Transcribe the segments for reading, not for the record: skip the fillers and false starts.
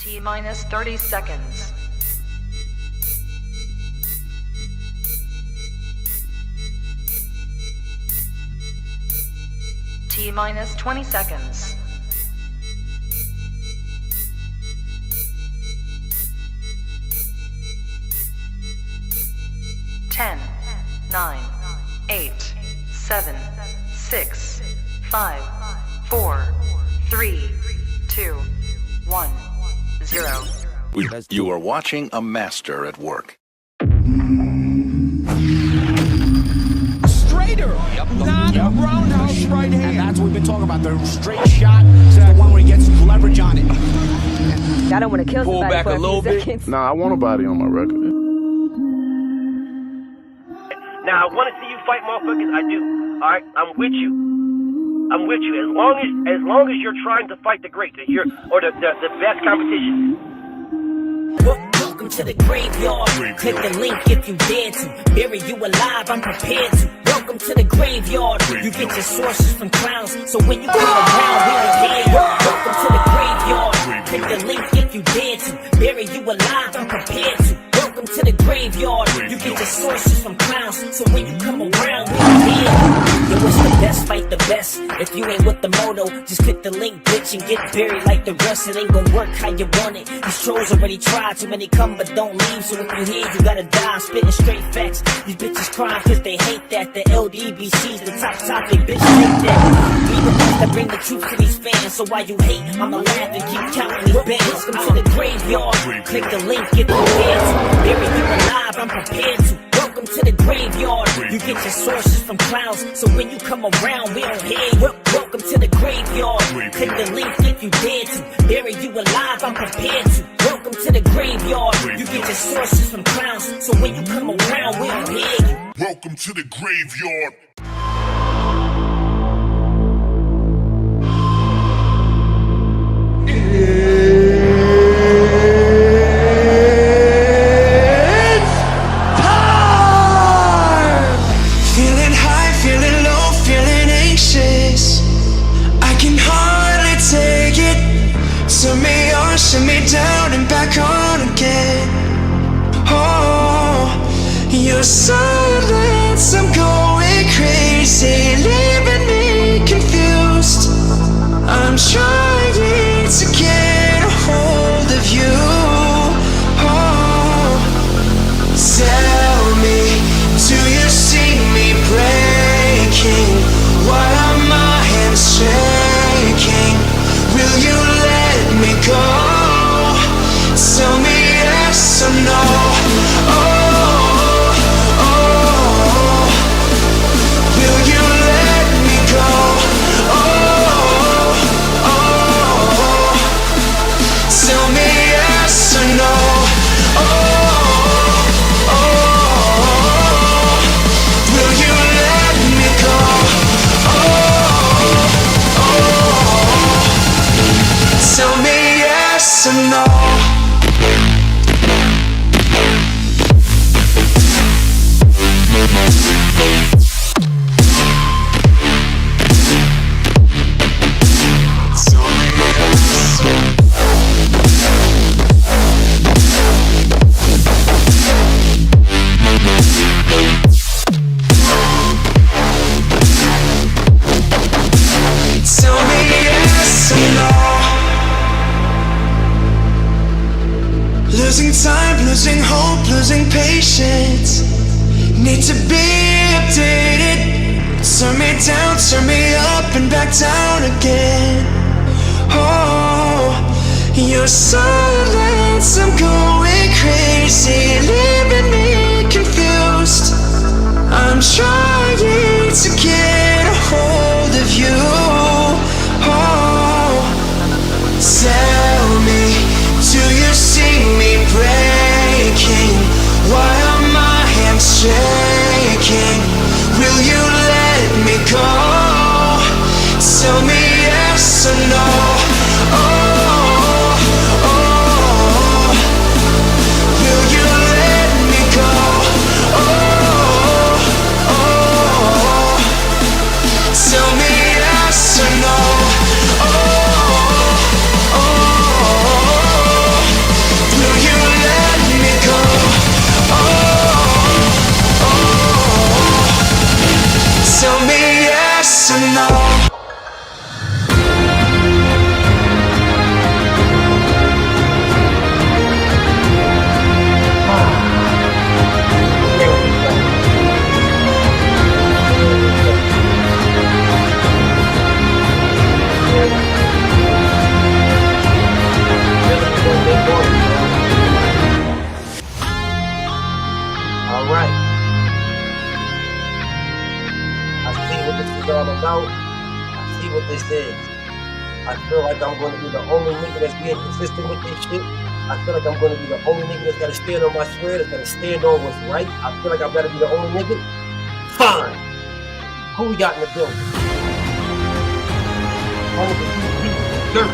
T-minus 30 seconds. T-minus 20 seconds. Ten, 9, 8, 7, 6, 5, 4, 3, 2, 1, 0. You are watching a master at work. Straighter, not a roundhouse right hand. And that's what we've been talking about. The straight shot is the one where he gets leverage on it. I don't want to kill Pull somebody back for a little bit. seconds. Nah, I want a body on my record. Now, I want to see you fight motherfuckers. I do. All right, I'm with you. I'm with you. As long as you're trying to fight the great, the best competition. Welcome to the graveyard. Click the link if you dare to. Bury you alive, I'm prepared to. Welcome to the graveyard. You get your sources from clowns, so when you come around, we don't hear you. Welcome to the graveyard. Click the link if you dare to. Bury you alive, I'm prepared to. Welcome to the graveyard. You get your sources from clowns, so when you come around, we don't hear you. Yo, what's the best? Fight the best. If you ain't with the moto, just click the link, bitch, and get buried like the rest. It ain't gonna work how you want it. These trolls already tried. Too many come but don't leave. So if you hear, you gotta die. I'm spitting straight facts. These bitches crying cause they hate that. The LDBC's the top topic, bitch, hate that. We the ones that bring the truth to these fans. So while you hate, I'ma laugh and keep counting these bands. Welcome to the graveyard. Click the link, get prepared to. Bury you alive, I'm prepared to. Welcome to the graveyard. You get your sources from clowns, so when you come around, we don't hear you. Welcome to the graveyard. Click the link if you dare to. Bury you alive, I'm prepared to. Welcome to the graveyard. You get your sources from clowns, so when you come around, we don't hear you. Welcome to the graveyard. Shut me down and back on again. Oh, your silence, I'm going crazy, leaving me confused. I'm trying to get a hold of you. Oh, tell me, do you see me breaking? Why are my hands shaking? Will you let me go? Tell me yes or no. Oh, oh, will you let me go? Oh, oh, tell me yes or no. Oh, oh, will you let me go? Oh, oh, tell me yes or no. Losing time, losing hope, losing patience. Need to be updated. Turn me down, turn me up and back down again. Oh, your silence, I'm going crazy, leaving me confused. I'm trying to get a hold of you. Oh, tell me, do you see me breaking? Why are my hands shaking? Will you let me go? Tell me yes or no. Oh, oh, will you let me go? Oh, oh, tell me yes or no. Oh, oh, this is. I feel like I'm going to be the only nigga that's being consistent with this shit. I feel like I'm going to be the only nigga that's got to stand on my square, that's got to stand on what's right. I feel like I've got to be the only nigga. Fine. Who we got in the building? Dirt.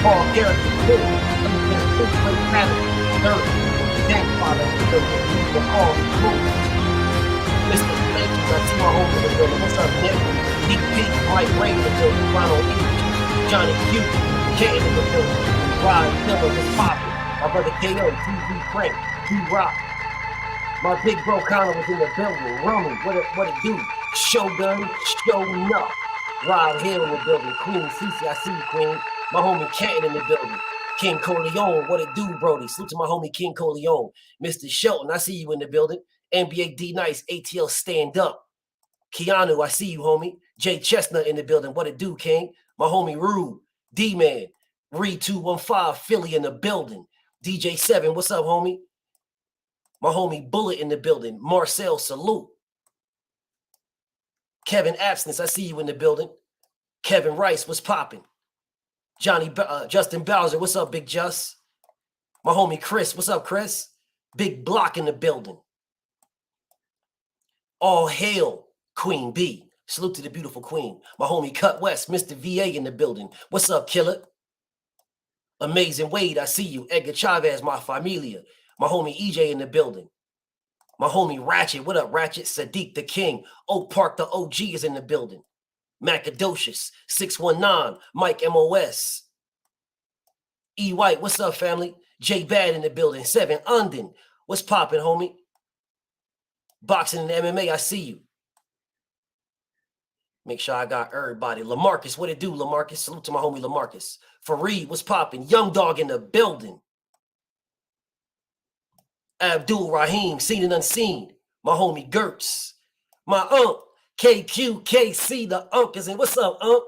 Paul Garrett, Dirt. Jack Father, the call, Mr. Legends, I see my home in the building. What's up, Nick? Deep Pete, Mike Ray in the building. Ronald E. Johnny Q, K in the building. Rod Miller was popping. My brother KO, TV Frank, D-Rock. My big bro Connor was in the building. Rummy, what it do? Shogun, show enough. Rod Hill in the building. Queen Cece, I see you, Queen. My homie Canton in the building. King Corleone, what it do, Brody? Salute to my homie King Corleone. Mr. Shelton, I see you in the building. NBA D Nice, ATL stand up. Keanu, I see you, homie. Jay Chestnut in the building. What it do, King? My homie Rude, D-Man, Reed 215, Philly in the building. DJ 7, what's up, homie? My homie Bullet in the building. Marcel, salute. Kevin Abstinence, I see you in the building. Kevin Rice, what's popping? Justin Bowser, what's up, Big Just? My homie Chris, what's up, Chris? Big Block in the building. All hail Queen B. Salute to the beautiful queen. My homie Cut West, Mr. VA in the building. What's up, killer? Amazing Wade, I see you. Edgar Chavez, my familia. My homie EJ in the building. My homie Ratchet, what up, Ratchet? Sadiq the King. Oak Park, the OG is in the building. Macadocious, 619, Mike MOS. E White, what's up, family? J Bad in the building. 7 Unden, what's popping, homie? Boxing and MMA, I see you. Make sure I got everybody. LaMarcus, what it do, LaMarcus? Salute to my homie LaMarcus. Fareed, what's popping? Young Dog in the building. Abdul Rahim, seen and unseen. My homie Gertz. My unc, KQKC, the unc is in. What's up, unc?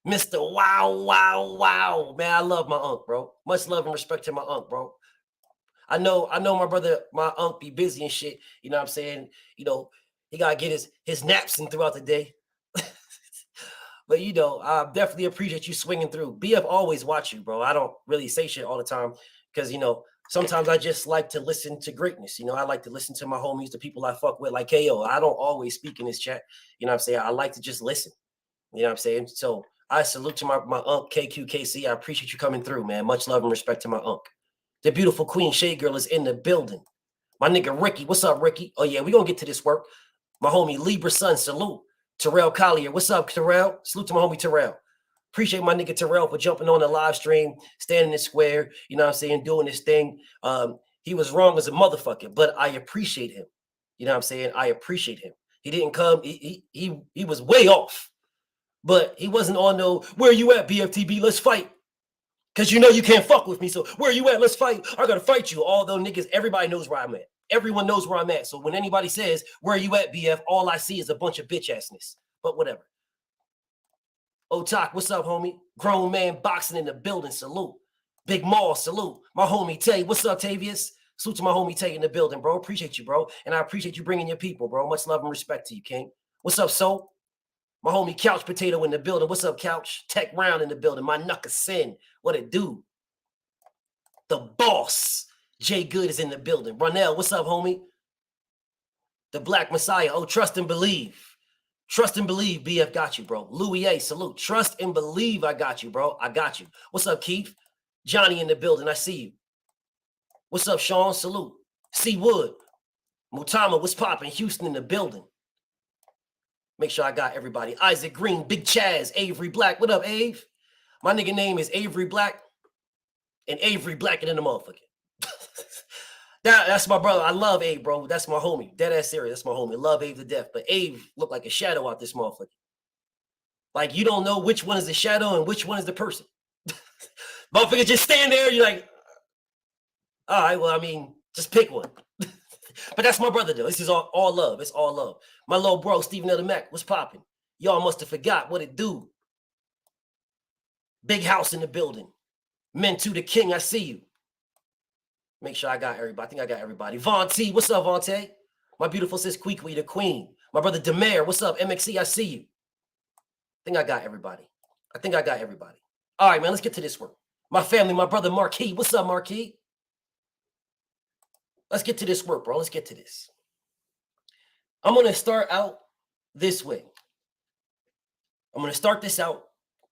Mr. Wow. Man, I love my unc, bro. Much love and respect to my unc, bro. I know my brother, my unc be busy and shit. You know what I'm saying? You know, he got to get his naps in throughout the day. But, you know, I definitely appreciate you swinging through. BF always watch you, bro. I don't really say shit all the time because, you know, sometimes I just like to listen to greatness. You know, I like to listen to my homies, the people I fuck with, like KO. I don't always speak in this chat. You know what I'm saying? I like to just listen. You know what I'm saying? So I salute to my unc KQKC. I appreciate you coming through, man. Much love and respect to my unc. The beautiful Queen Shade Girl is in the building. My nigga Ricky. What's up, Ricky? Oh, yeah, we're going to get to this work. My homie Libra Son, salute. Terrell Collier. What's up, Terrell? Salute to my homie Terrell. Appreciate my nigga Terrell for jumping on the live stream, standing in square, you know what I'm saying, doing this thing. He was wrong as a motherfucker, but I appreciate him. You know what I'm saying? I appreciate him. He didn't come. He was way off, but he wasn't on no, where you at, BFTB? Let's fight. Because you know you can't fuck with me. So where you at? Let's fight. I got to fight you. Although niggas, everybody knows where I'm at. Everyone knows where I'm at. So when anybody says, where you at, BF? All I see is a bunch of bitch assness. But whatever. Otak, what's up, homie? Grown man boxing in the building. Salute. Big Maul, salute. My homie Tay. What's up, Tavius? Salute to my homie Tay in the building, bro. Appreciate you, bro. And I appreciate you bringing your people, bro. Much love and respect to you, King. What's up, Soul? My homie Couch Potato in the building. What's up, Couch? Tech Round in the building. My Knucka Sin. What it do? The boss. Jay Good is in the building. Ronell, what's up, homie? The Black Messiah. Oh, trust and believe. Trust and believe, BF got you, bro. Louis A, salute. Trust and believe I got you, bro. I got you. What's up, Keith? Johnny in the building. I see you. What's up, Sean? Salute. C. Wood. Mutama, what's popping? Houston in the building. Make sure I got everybody. Isaac Green, Big Chaz, Avery Black. What up, Ave? My nigga name is Avery Black. And Avery Blacker than the motherfucker. That's my brother. I love Abe, bro. That's my homie. Dead ass serious. That's my homie. Love Abe to death. But Abe looked like a shadow out this motherfucker. Like you don't know which one is the shadow and which one is the person. Motherfucker just stand there. You're like, all right, well, I mean, just pick one. But that's my brother, though. This is all love. It's all love. My little bro, Stephen L. Mac, what's popping? Y'all must have forgot what it do. Big house in the building. Men to the king, I see you. Make sure I got everybody. I think I got everybody. Von T, what's up, Von T? My beautiful sis, Queequee, the queen. My brother, Demare, what's up? MXC, I see you. think I got everybody. All right, man, let's get to this work. My family, my brother Marquis. What's up, Marquis? Let's get to this work, bro. Let's get to this. I'm going to start out this way. I'm going to start this out,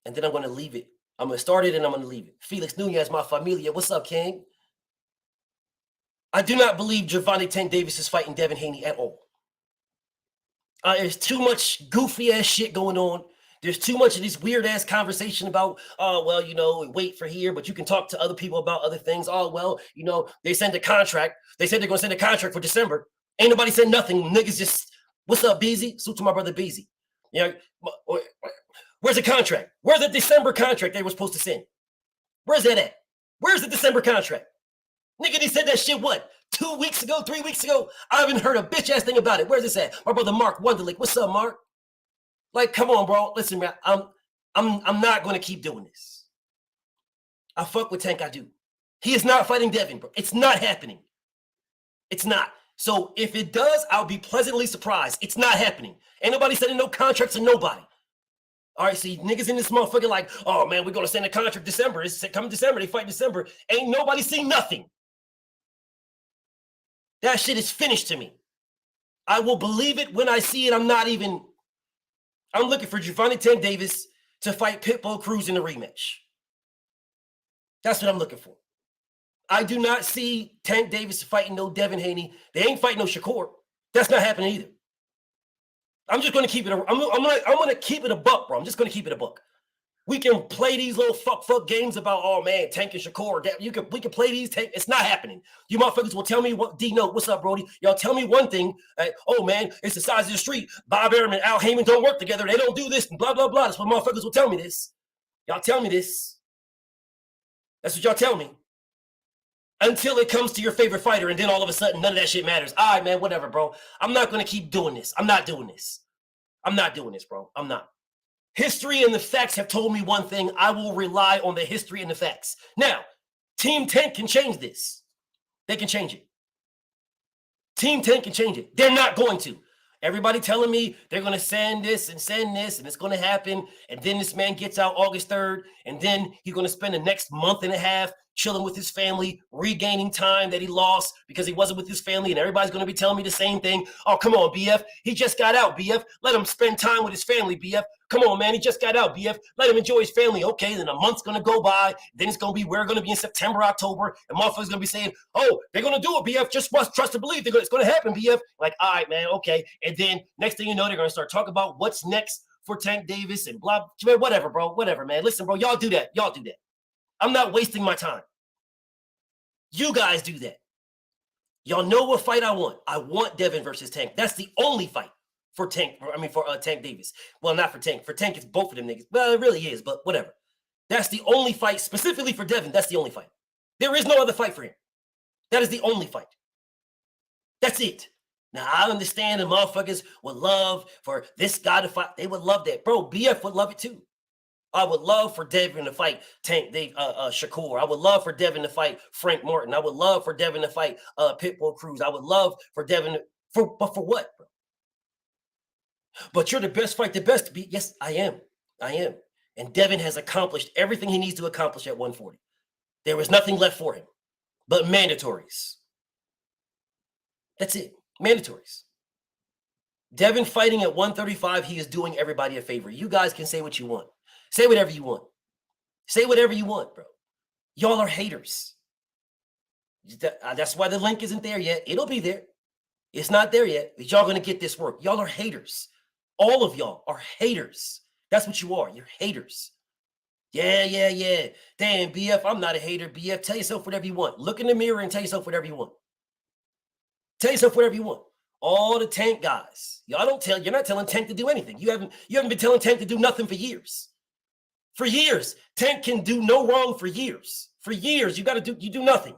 and then I'm going to leave it. I'm going to start it, and I'm going to leave it. Felix Nunez, my familia. What's up, King? I do not believe Gervonta Tank Davis is fighting Devin Haney at all. There's too much goofy-ass shit going on. There's too much of this weird-ass conversation about, oh, well, you know, wait for here, but you can talk to other people about other things. Oh, well, you know, they sent a contract. They said they're going to send a contract for December. Ain't nobody said nothing. Niggas just, what's up, Beezy? Salute to my brother Beezy. You know, where's the contract? Where's the December contract they were supposed to send? Where's that at? Where's the December contract? Nigga, they said that shit, what, 2 weeks ago, 3 weeks ago? I haven't heard a bitch-ass thing about it. Where's this at? My brother Mark Wonderlick. What's up, Mark? Like, come on, bro. Listen, man, I'm not going to keep doing this. I fuck with Tank, I do. He is not fighting Devin, bro. It's not happening. It's not. So if it does, I'll be pleasantly surprised. It's not happening. Ain't nobody sending no contracts to nobody. All right, see, niggas in this motherfucker like, oh, man, we're going to send a contract December. It's coming December. They fight December. Ain't nobody seen nothing. That shit is finished to me. I will believe it when I see it. I'm looking for Gervonta Tank Davis to fight Pitbull Cruz in the rematch. That's what I'm looking for. I do not see Tank Davis fighting no Devin Haney. They ain't fighting no Shakur. That's not happening either. I'm just going to keep it. I'm going to keep it a buck, bro. I'm just going to keep it a buck. We can play these little fuck games about, oh man, Tank and Shakur. We can play these. It's not happening. You motherfuckers will tell me what. D-Note, what's up, Brody? Y'all tell me one thing. Oh man, it's the size of the street. Bob Arum and Al Heyman don't work together. They don't do this and blah blah blah. That's what motherfuckers will tell me this. Y'all tell me this. That's what y'all tell me. Until it comes to your favorite fighter, and then all of a sudden, none of that shit matters. All right, man, whatever, bro. I'm not going to keep doing this. I'm not doing this. Bro. I'm not. History and the facts have told me one thing. I will rely on the history and the facts. Now, Team Tank can change this. They can change it. Team Tank can change it. They're not going to. Everybody telling me they're going to send this, and it's going to happen. And then this man gets out August 3rd, and then he's going to spend the next month and a half chilling with his family, regaining time that he lost because he wasn't with his family, and everybody's going to be telling me the same thing. Oh, come on, BF. He just got out, BF. Let him spend time with his family, BF. Come on, man. He just got out, BF. Let him enjoy his family. Okay, then a month's going to go by. Then it's going to be, we're going to be in September, October, and motherfuckers going to be saying, oh, they're going to do it, BF. Just trust and believe. It's going to happen, BF. Like, all right, man, okay. And then next thing you know, they're going to start talking about what's next for Tank Davis and blah, whatever, bro. Whatever, man. Listen, bro, y'all do that. I'm not wasting my time. You guys do that. Y'all know what fight I want. I want Devin versus Tank. That's the only fight for Tank. For Tank Davis. Well, not for Tank. For Tank, it's both of them niggas. Well, it really is, but whatever. That's the only fight specifically for Devin. That's the only fight. There is no other fight for him. That is the only fight. That's it. Now, I understand the motherfuckers would love for this guy to fight. They would love that. Bro, BF would love it too. I would love for Devin to fight Shakur. I would love for Devin to fight Frank Martin. I would love for Devin to fight Pitbull Cruz. I would love for Devin but for what, bro? But you're the best fight, the best to be. Yes, I am. And Devin has accomplished everything he needs to accomplish at 140. There was nothing left for him but mandatories. That's it. Mandatories. Devin fighting at 135, he is doing everybody a favor. You guys can say what you want. Say whatever you want. Say whatever you want, bro. Y'all are haters. That's why the link isn't there yet. It'll be there. It's not there yet. But y'all going to get this work. Y'all are haters. All of y'all are haters. That's what you are. You're haters. Yeah. Damn, BF, I'm not a hater. BF, tell yourself whatever you want. Look in the mirror and tell yourself whatever you want. Tell yourself whatever you want. All the Tank guys. You're not telling Tank to do anything. You haven't been telling Tank to do nothing for years. For years. Tank can do no wrong for years. For years, you do nothing.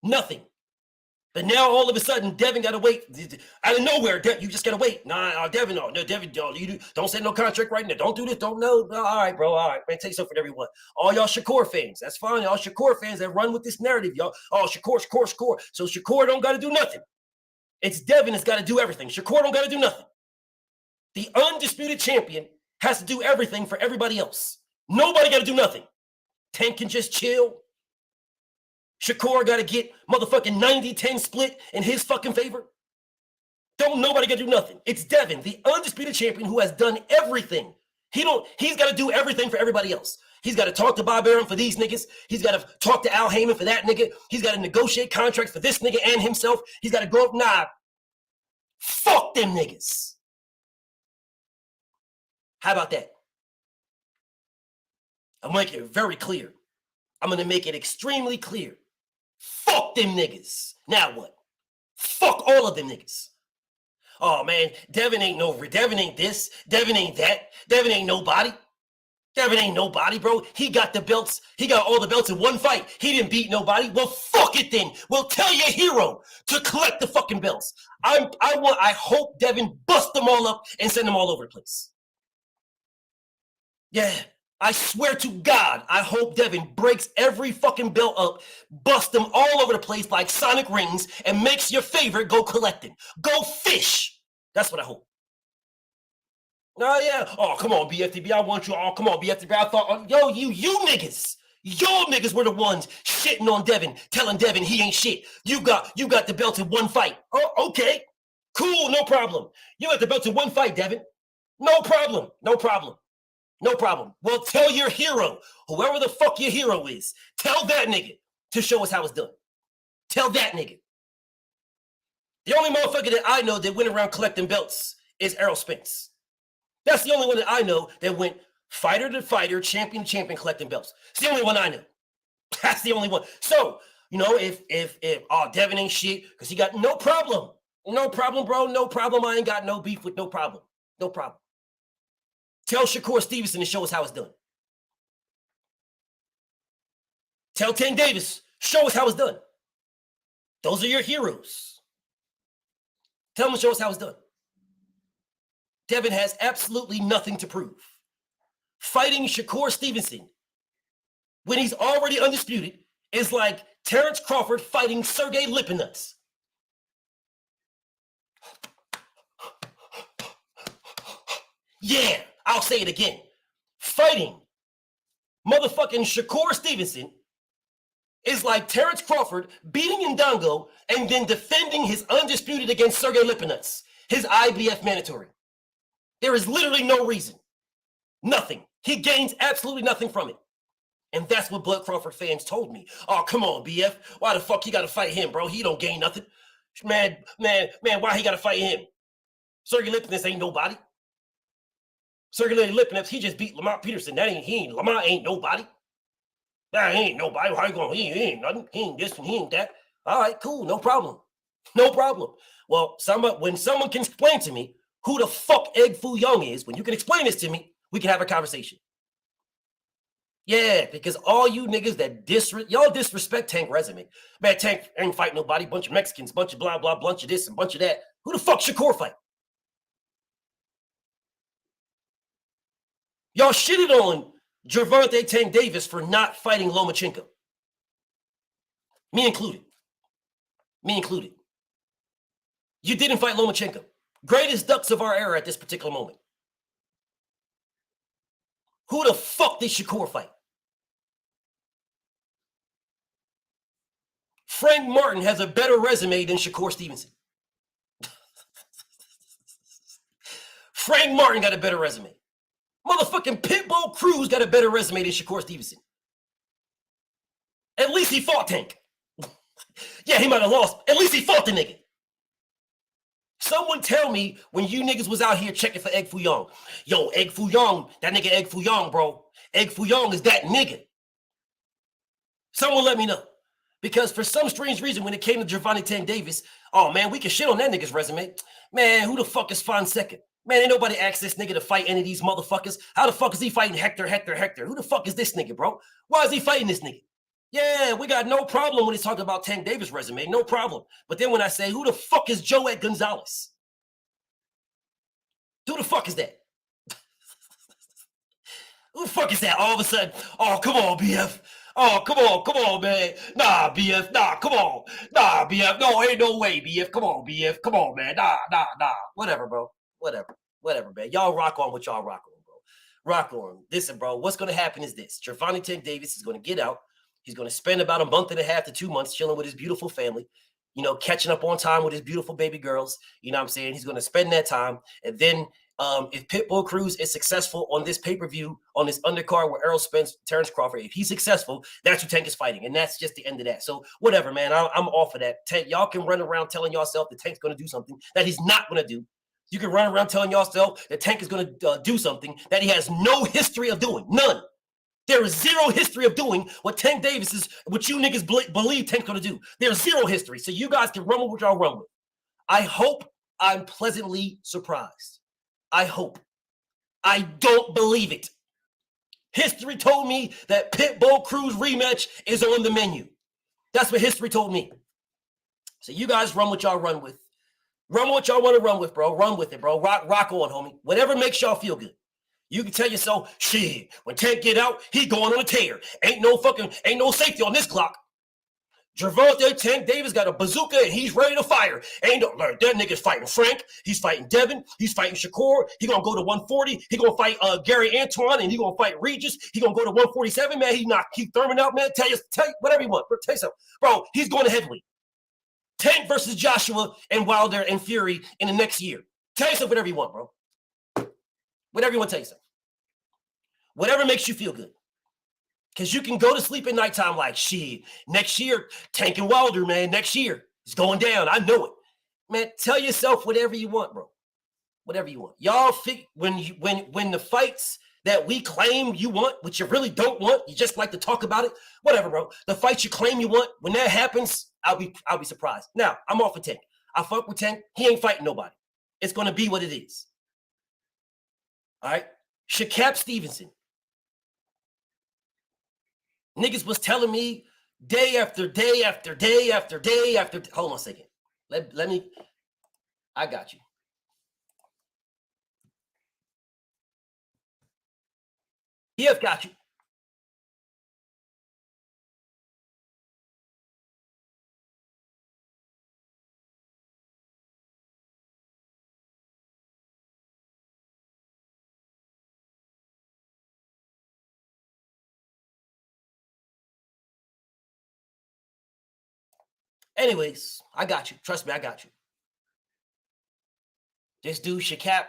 Nothing. But now all of a sudden, Devin got to wait. Out of nowhere, you just got to wait. Devin, don't say no contract right now. Don't do this. Don't know. All right, bro. All right, man, take something for everyone. All y'all Shakur fans, that's fine. Y'all Shakur fans that run with this narrative, y'all. Oh, Shakur. So Shakur don't got to do nothing. It's Devin that's got to do everything. Shakur don't got to do nothing. The undisputed champion has to do everything for everybody else. Nobody got to do nothing. Tank can just chill. Shakur got to get motherfucking 90-10 split in his fucking favor. Don't nobody got to do nothing. It's Devin, the undisputed champion who has done everything. He's got to do everything for everybody else. He's got to talk to Bob Arum for these niggas. He's got to talk to Al Heyman for that nigga. He's got to negotiate contracts for this nigga and himself. He's got to go up. Nah, fuck them niggas. How about that? I'm making it very clear. I'm going to make it extremely clear. Fuck them niggas. Now what? Fuck all of them niggas. Oh, man, Devin ain't Devin ain't this. Devin ain't that. Devin ain't nobody. Devin ain't nobody, bro. He got the belts. He got all the belts in one fight. He didn't beat nobody. Well, fuck it then. Well, tell your hero to collect the fucking belts. I hope Devin bust them all up and send them all over the place. Yeah, I swear to God, I hope Devin breaks every fucking belt up, bust them all over the place like sonic rings, and makes your favorite go collecting. Go fish. That's what I hope. Oh, yeah. Oh, come on, BFTB. I want you. Oh, come on, BFTB. I thought, yo, you niggas. Your niggas were the ones shitting on Devin, telling Devin he ain't shit. You got the belt in one fight. Oh, okay. Cool, no problem. You got the belt in one fight, Devin. No problem. No problem. No problem. Well, tell your hero, whoever the fuck your hero is, tell that nigga to show us how it's done. Tell that nigga. The only motherfucker that I know that went around collecting belts is Errol Spence. That's the only one that I know that went fighter to fighter, champion to champion, collecting belts. It's the only one I know. That's the only one. So, you know, if Devin ain't shit, because he got no problem. No problem, bro. No problem. I ain't got no beef with no problem. No problem. Tell Shakur Stevenson to show us how it's done. Tell Tank Davis, show us how it's done. Those are your heroes. Tell them to show us how it's done. Devin has absolutely nothing to prove. Fighting Shakur Stevenson when he's already undisputed is like Terrence Crawford fighting Sergey Lipinets. Yeah. I'll say it again. Fighting motherfucking Shakur Stevenson is like Terrence Crawford beating Ndongo and then defending his undisputed against Sergey Lipinets, his IBF mandatory. There is literally no reason. Nothing. He gains absolutely nothing from it. And that's what Blood Crawford fans told me. Oh, come on, BF. Why the fuck you got to fight him, bro? He don't gain nothing. Man, why he got to fight him? Sergey Lipinets ain't nobody. Sergey Lipinets, he just beat Lamont Peterson. Lamont ain't nobody. That ain't nobody. How you going? He ain't nothing. He ain't this and he ain't that. All right, cool. No problem. No problem. Well, when someone can explain to me who the fuck Egg Foo Young is, when you can explain this to me, we can have a conversation. Yeah, because all you niggas that y'all disrespect Tank resume. Man, Tank ain't fight nobody. Bunch of Mexicans, bunch of blah, blah, bunch of this and bunch of that. Who the fuck Shakur fight? Y'all shitted on Gervonta Tank Davis for not fighting Lomachenko. Me included. You didn't fight Lomachenko. Greatest ducks of our era at this particular moment. Who the fuck did Shakur fight? Frank Martin has a better resume than Shakur Stevenson. Frank Martin got a better resume. Motherfucking Pitbull Cruz got a better resume than Shakur Stevenson. At least he fought Tank. Yeah, he might have lost. At least he fought the nigga. Someone tell me when you niggas was out here checking for Egg Foo Young. Yo, Egg Foo Young, that nigga Egg Foo Young, bro. Egg Foo Young is that nigga. Someone let me know. Because for some strange reason, when it came to Gervonta Tank Davis, oh man, we can shit on that nigga's resume. Man, who the fuck is Fonseca? Man, ain't nobody asked this nigga to fight any of these motherfuckers. How the fuck is he fighting Hector? Who the fuck is this nigga, bro? Why is he fighting this nigga? Yeah, we got no problem when he's talking about Tank Davis' resume. No problem. But then when I say, who the fuck is Joet Gonzalez? Who the fuck is that? Who the fuck is that? All of a sudden, oh, come on, BF. Oh, come on, man. Nah, BF, nah, come on. Nah, BF, no, ain't no way, BF. Come on, man. Nah. Whatever, bro. Whatever, man. Y'all rock on what y'all rock on, bro. Rock on. Listen, bro, what's going to happen is this. Gervonta Tank Davis is going to get out. He's going to spend about a month and a half to 2 months chilling with his beautiful family, you know, catching up on time with his beautiful baby girls. You know what I'm saying? He's going to spend that time. And then if Pitbull Cruz is successful on this pay-per-view, on this undercard where Errol Spence, Terrence Crawford, if he's successful, that's who Tank is fighting. And that's just the end of that. So whatever, man. I'm off of that. Tank, y'all can run around telling yourself that Tank's going to do something that he's not going to do. You can run around telling yourself that Tank is going to do something that he has no history of doing. None. There is zero history of doing what Tank Davis is, what you niggas believe Tank's going to do. There's zero history. So you guys can run with what y'all run with. I hope I'm pleasantly surprised. I hope. I don't believe it. History told me that Pitbull Cruz rematch is on the menu. That's what history told me. So you guys run what y'all run with. Run what y'all want to run with, bro. Run with it, bro. Rock on, homie. Whatever makes y'all feel good. You can tell yourself, shit, when Tank get out, he going on a tear. Ain't no safety on this clock. Gervonta Tank Davis got a bazooka and he's ready to fire. Ain't no, that nigga's fighting Frank. He's fighting Devin. He's fighting Shakur. He gonna go to 140. He gonna fight Gary Antoine and he gonna fight Regis. He gonna go to 147, man. He knocked Keith Thurman out, man. Tell you whatever you want. Tell you something. Bro, he's going to heavyweight. Tank versus Joshua and Wilder and Fury in the next year. Tell yourself whatever you want, bro. Whatever you want to tell yourself. Whatever makes you feel good. Because you can go to sleep at nighttime like, shit, next year, Tank and Wilder, man, next year. It's going down. I know it. Man, tell yourself whatever you want, bro. Whatever you want. Y'all think when the fights that we claim you want, which you really don't want, you just like to talk about it, whatever, bro. The fights you claim you want, when that happens, I'll be surprised. Now, I'm off of Tank. I fuck with Tank. He ain't fighting nobody. It's going to be what it is. All right? Sha-Cap Stevenson. Niggas was telling me day after day after day after day after. Hold on a second. Let me. I got you. Yes, got you. Anyways, I got you. Trust me, I got you. This dude, Sha-Cap,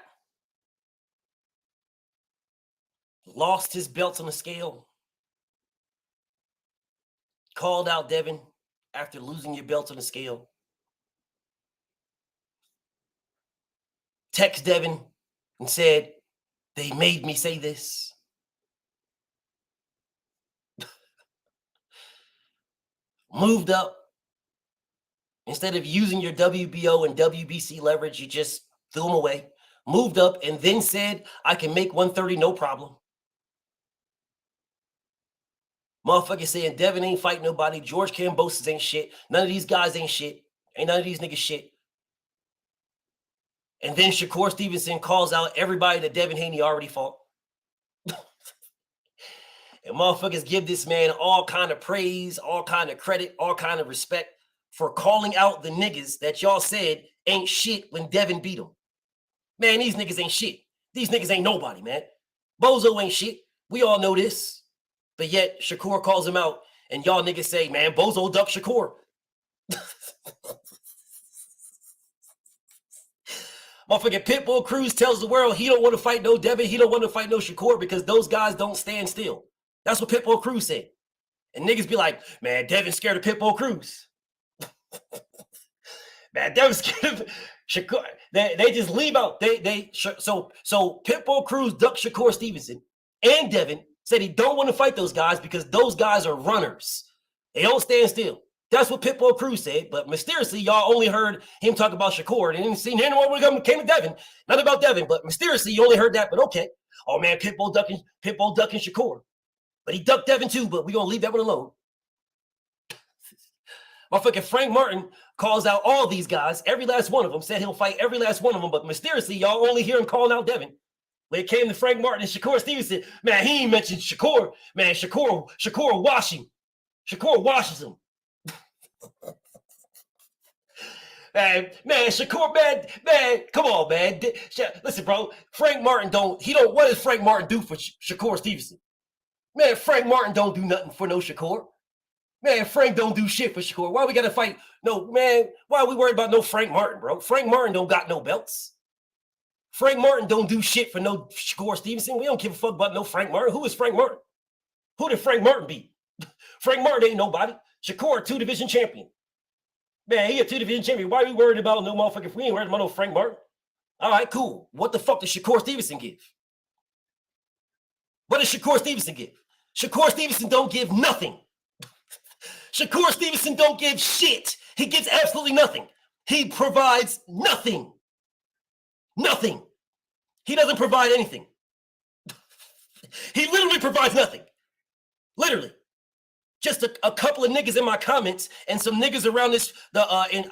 lost his belt on the scale. Called out Devin after losing your belt on the scale. Text Devin and said, they made me say this. Moved up. Instead of using your WBO and WBC leverage, you just threw them away. Moved up and then said, I can make 130, no problem. Motherfucker saying Devin ain't fighting nobody. George Kambosos ain't shit. None of these guys ain't shit. Ain't none of these niggas shit. And then Shakur Stevenson calls out everybody that Devin Haney already fought. And motherfuckers give this man all kind of praise, all kind of credit, all kind of respect for calling out the niggas that y'all said ain't shit when Devin beat them. Man, these niggas ain't shit. These niggas ain't nobody, man. Bozo ain't shit. We all know this. But yet, Shakur calls him out, and y'all niggas say, man, Bozo duck Shakur. Motherfucking Pitbull Cruz tells the world he don't want to fight no Devin, he don't want to fight no Shakur because those guys don't stand still. That's what Pitbull Cruz said. And niggas be like, man, Devin's scared of Pitbull Cruz. Man, Devin's scared of Shakur. They just leave out. So Pitbull Cruz ducked Shakur Stevenson and Devin, said he don't want to fight those guys because those guys are runners. They don't stand still. That's what Pitbull Cruz said. But mysteriously, y'all only heard him talk about Shakur. And didn't see anyone when it came to Devin. Not about Devin, but mysteriously, you only heard that. But okay. Oh, man, Pitbull ducking Shakur. But he ducked Devin too, but we're going to leave that one alone. Motherfucking Frank Martin calls out all these guys. Every last one of them said he'll fight every last one of them. But mysteriously, y'all only hear him calling out Devin. When it came to Frank Martin and Shakur Stevenson, man, he ain't mentioned Shakur. Man, Shakur washing. Shakur washes him. Man, Shakur, man, come on, man. Listen, bro, Frank Martin what does Frank Martin do for Shakur Stevenson? Man, Frank Martin don't do nothing for no Shakur. Man, Frank don't do shit for Shakur. Why we got to fight? No, man, why are we worried about no Frank Martin, bro? Frank Martin don't got no belts. Frank Martin don't do shit for no Shakur Stevenson. We don't give a fuck about no Frank Martin. Who is Frank Martin? Who did Frank Martin beat? Frank Martin ain't nobody. Shakur, 2-division champion. Man, he a 2-division champion. Why are we worried about no motherfucker? We ain't worried about no Frank Martin. All right, cool. What the fuck does Shakur Stevenson give? What does Shakur Stevenson give? Shakur Stevenson don't give nothing. Shakur Stevenson don't give shit. He gives absolutely nothing. He provides nothing. Nothing. He doesn't provide anything. He literally provides nothing. Literally. Just a couple of niggas in my comments and some niggas around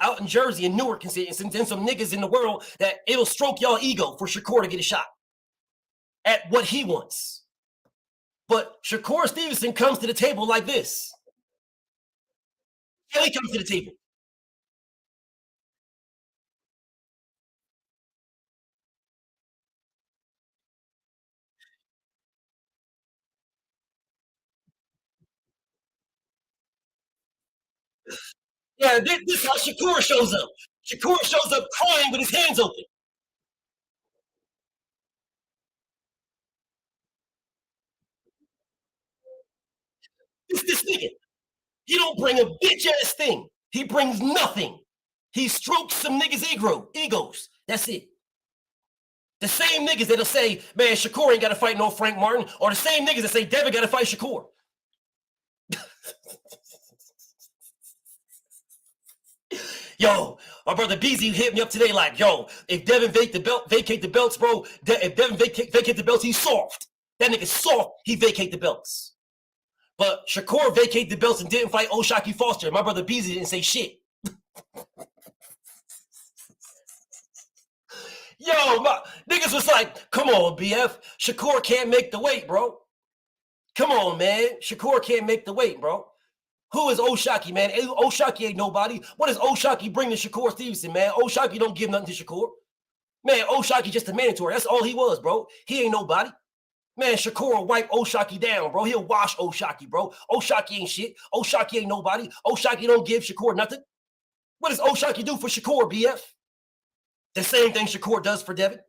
out in Jersey and Newark and some niggas in the world that it'll stroke y'all ego for Shakur to get a shot at what he wants. But Shakur Stevenson comes to the table like this. He comes to the table. Yeah, this is how Shakur shows up. Shakur shows up crying with his hands open. This nigga. He don't bring a bitch ass thing. He brings nothing. He strokes some niggas' egos. That's it. The same niggas that'll say, man, Shakur ain't got to fight no Frank Martin, or the same niggas that say Devin got to fight Shakur. Yo, my brother BZ hit me up today like, yo, if Devin vacate the belts, bro, if Devin vacate the belts, he's soft. That nigga's soft, he vacate the belts. But Shakur vacated the belts and didn't fight O'Shaquie Foster. My brother BZ didn't say shit. Yo, niggas was like, come on, BF. Shakur can't make the weight, bro. Come on, man. Shakur can't make the weight, bro. Who is O'Shaquie, man? O'Shaquie ain't nobody. What does O'Shaquie bring to Shakur Stevenson, man? O'Shaquie don't give nothing to Shakur. Man, O'Shaquie just a mandatory. That's all he was, bro. He ain't nobody. Man, Shakur will wipe O'Shaquie down, bro. He'll wash O'Shaquie, bro. O'Shaquie ain't shit. O'Shaquie ain't nobody. O'Shaquie don't give Shakur nothing. What does O'Shaquie do for Shakur, BF? The same thing Shakur does for Devin.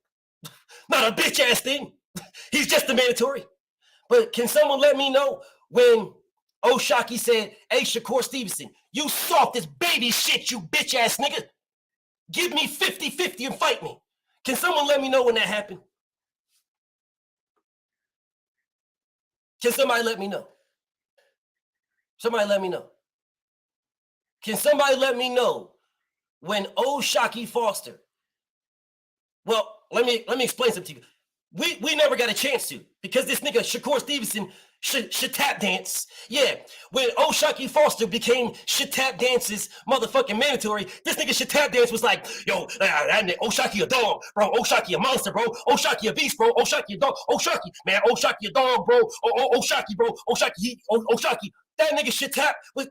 Not a bitch-ass thing. He's just a mandatory. But can someone let me know when O'Shaquie said, hey, Shakur Stevenson, you soft as baby shit, you bitch-ass nigga. Give me 50-50 and fight me. Can someone let me know when that happened? Can somebody let me know? Somebody let me know. Can somebody let me know when O'Shaquie Foster? Well, let me explain something to you. We never got a chance to because this nigga Shakur Stevenson should tap dance. Yeah, when O'Shaquie Foster became tap dance's motherfucking mandatory, this nigga tap dance was like, yo, that nigga O'Shaquie a dog, bro. O'Shaquie a monster, bro. O'Shaquie a beast, bro. O'Shaquie a dog. O'Shaquie, man. O'Shaquie a dog, bro. O'Shaquie, bro. O'Shaquie. That nigga tap was.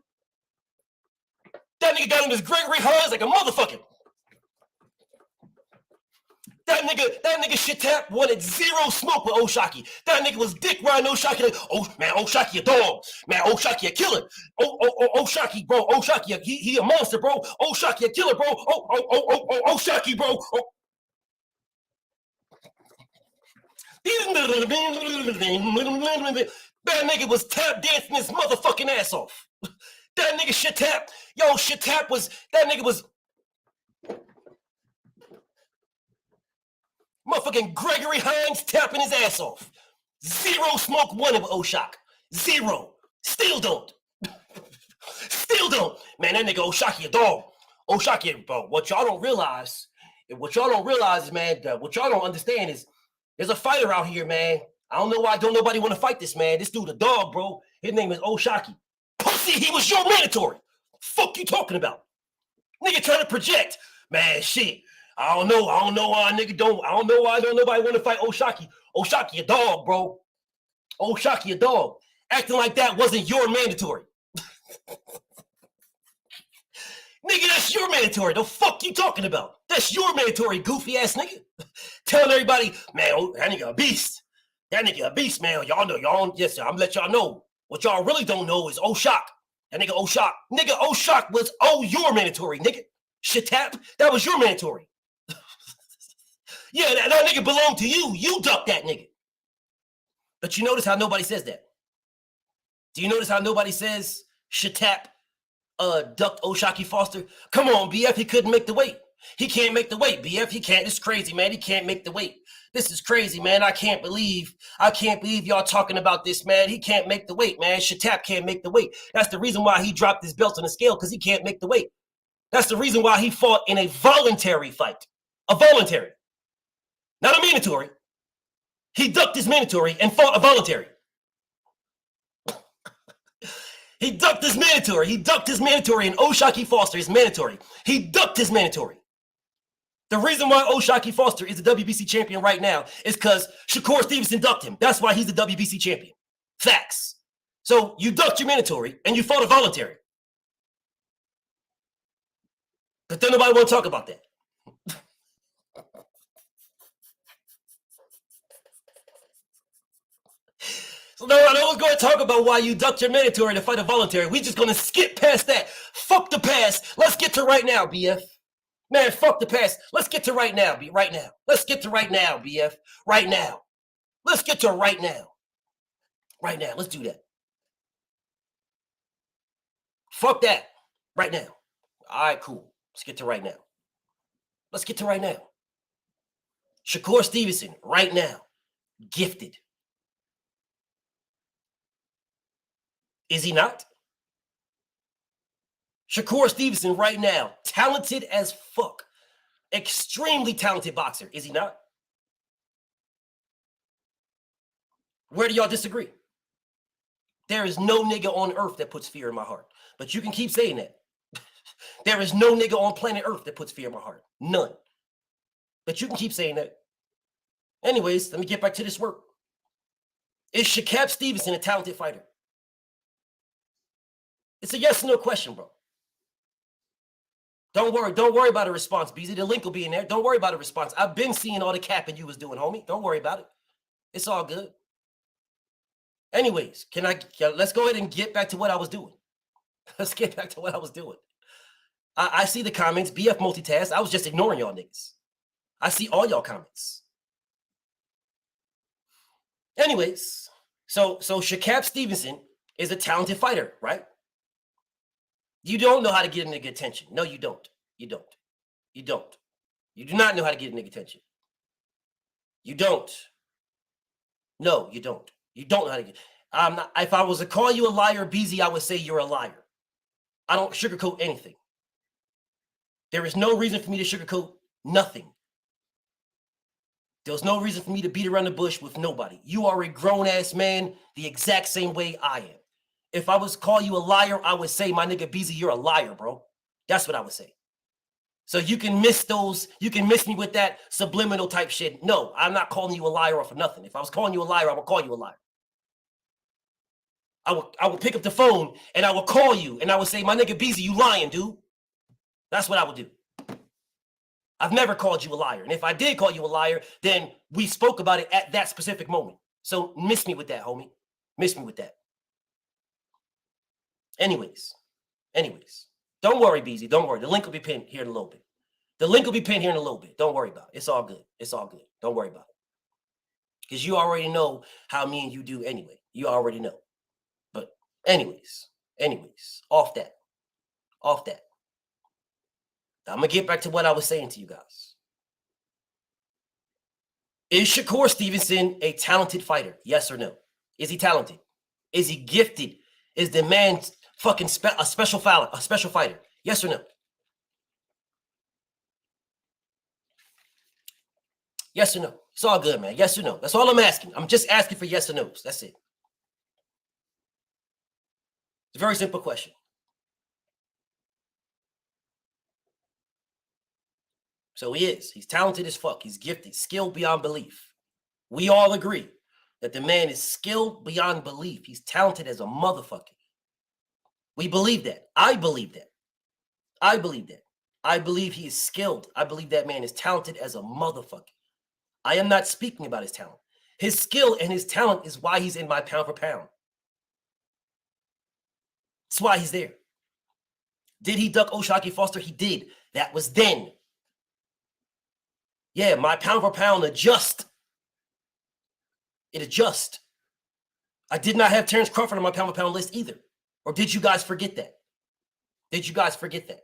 That nigga got him his Gregory Hines like a motherfucker. That nigga shit tap wanted zero smoke with O'Shaquie. That nigga was dick riding O'Shaquie like, oh man, O'Shaquie a dog. Man, O'Shaquie a killer. O'Shaquie, bro. O'Shaquie, he a monster, bro. O'Shaquie a killer, bro. O'Shaquie, bro. That nigga was tap dancing his motherfucking ass off. That nigga shit tap. Yo, shit tap was, that nigga was motherfucking Gregory Hines tapping his ass off. Zero smoke wanted with O'Shaquie. Zero. Still don't. Still don't. Man, that nigga O'Shaquie a dog. O'Shaquie, bro, what y'all don't realize is, man, what y'all don't understand is there's a fighter out here, man. I don't know why don't nobody want to fight this, man. This dude a dog, bro. His name is O'Shaquie. Pussy, he was your mandatory. Fuck you talking about? Nigga trying to project. Man, shit. I don't know why nigga don't. I don't know why don't nobody want to fight O'Shaquie. O'Shaquie a dog, bro. O'Shaquie a dog. Acting like that wasn't your mandatory. Nigga, that's your mandatory. The fuck you talking about? That's your mandatory, goofy ass nigga. Telling everybody, man, oh, that nigga a beast. That nigga a beast, man. Y'all know, y'all, yes, sir, I'm gonna let y'all know. What y'all really don't know is Shock. That nigga Shock. Nigga, Shock was your mandatory, nigga. Sha-Cap, that was your mandatory. Yeah, that nigga belonged to you. You ducked that nigga. But you notice how nobody says that? Do you notice how nobody says Sha-Cap ducked O'Shaquie Foster? Come on, BF, he couldn't make the weight. He can't make the weight, BF. He can't. It's crazy, man. He can't make the weight. This is crazy, man. I can't believe y'all talking about this, man. He can't make the weight, man. Sha-Cap can't make the weight. That's the reason why he dropped his belt on the scale, because he can't make the weight. That's the reason why he fought in a voluntary fight. A voluntary. Not a mandatory. He ducked his mandatory and fought a voluntary. He ducked his mandatory. He ducked his mandatory, and O'Shaquie Foster is mandatory. He ducked his mandatory. The reason why O'Shaquie Foster is the WBC champion right now is because Shakur Stevenson ducked him. That's why he's the WBC champion. Facts. So you ducked your mandatory and you fought a voluntary. But then nobody want to talk about that. So no, I was going to talk about why you ducked your mandatory to fight a voluntary. We're just going to skip past that. Fuck the past. Let's get to right now, BF. Man, fuck the past. Let's get to right now, right now. Let's get to right now, BF. Right now. Let's get to right now. Right now. Let's do that. Fuck that. Right now. All right, cool. Let's get to right now. Let's get to right now. Shakur Stevenson, right now. Gifted. Is he not? Shakur Stevenson right now, talented as fuck. Extremely talented boxer. Is he not? Where do y'all disagree? There is no nigga on earth that puts fear in my heart. But you can keep saying that. There is no nigga on planet earth that puts fear in my heart. None. But you can keep saying that. Anyways, let me get back to this work. Is Sha-Cap Stevenson a talented fighter? It's a yes or no question, bro. Don't worry about a response, BZ. The link will be in there. Don't worry about a response. I've been seeing all the capping you was doing, homie. Don't worry about it. It's all good. Anyways, let's go ahead and get back to what I was doing. Let's get back to what I was doing. I see the comments, BF multitask. I was just ignoring y'all niggas. I see all y'all comments. Anyways, so Sha-Cap Stevenson is a talented fighter, right? You don't know how to get a nigga attention. No, you don't. You don't. You don't. You do not know how to get a nigga attention. You don't. No, you don't. You don't know how to get. I'm not. If I was to call you a liar, BZ, I would say you're a liar. I don't sugarcoat anything. There is no reason for me to sugarcoat nothing. There's no reason for me to beat around the bush with nobody. You are a grown-ass man the exact same way I am. If I was to call you a liar, I would say, my nigga BZ, you're a liar, bro. That's what I would say. So you can miss me with that subliminal type shit. No, I'm not calling you a liar or for nothing. If I was calling you a liar, I would call you a liar. I would pick up the phone and I would call you and I would say, my nigga BZ, you lying, dude. That's what I would do. I've never called you a liar. And if I did call you a liar, then we spoke about it at that specific moment. So miss me with that, homie. Miss me with that. Anyways, don't worry, BZ. Don't worry. The link will be pinned here in a little bit. Don't worry about it. It's all good. Don't worry about it. Because you already know how me and you do anyway. You already know. But anyways, off that. I'm going to get back to what I was saying to you guys. Is Shakur Stevenson a talented fighter? Yes or no? Is he talented? Is he gifted? Is the man fucking a special fighter? Yes or no? Yes or no? It's all good, man. Yes or no? That's all I'm asking. I'm just asking for yes or no's. That's it. It's a very simple question. So he is. He's talented as fuck. He's gifted, skilled beyond belief. We all agree that the man is skilled beyond belief. He's talented as a motherfucker. We believe that. I believe that. I believe that. I believe he is skilled. I believe that man is talented as a motherfucker. I am not speaking about his talent. His skill and his talent is why he's in my pound for pound. That's why he's there. Did he duck O'Shaquie Foster? He did. That was then. Yeah, my pound for pound adjust. It adjusts. I did not have Terrence Crawford on my pound for pound list either. Or did you guys forget that? Did you guys forget that?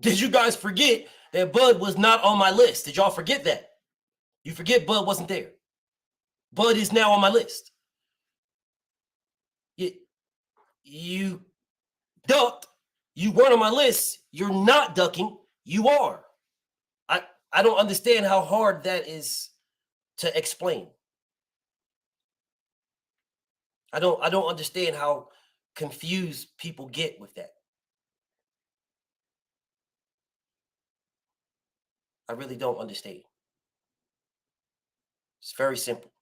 Did you guys forget that Bud was not on my list? Did y'all forget that? You forget Bud wasn't there. Bud is now on my list. You ducked. You weren't on my list. You're not ducking. You are. I don't understand how hard that is to explain. I don't understand how confused people get with that. I really don't understand. It's very simple.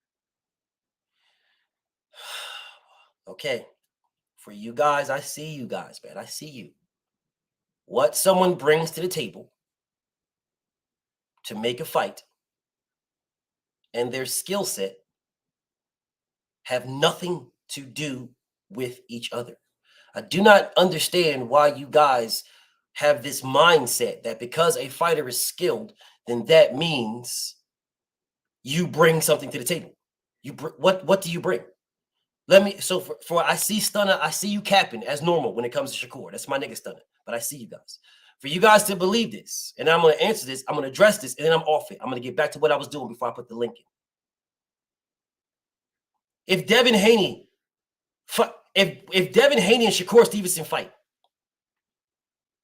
Okay. For you guys, I see you guys, man. I see you. What someone brings to the table to make a fight and their skill set have nothing to do with each other. I do not understand why you guys have this mindset that because a fighter is skilled, then that means you bring something to the table. What do you bring? Let me, so for I see Stunner, I see you capping as normal when it comes to Shakur. That's my nigga Stunner. But I see you guys. For you guys to believe this, and I'm going to answer this, I'm going to address this, and then I'm off it. I'm going to get back to what I was doing before I put the link in. If Devin Haney, if Devin Haney and Shakur Stevenson fight,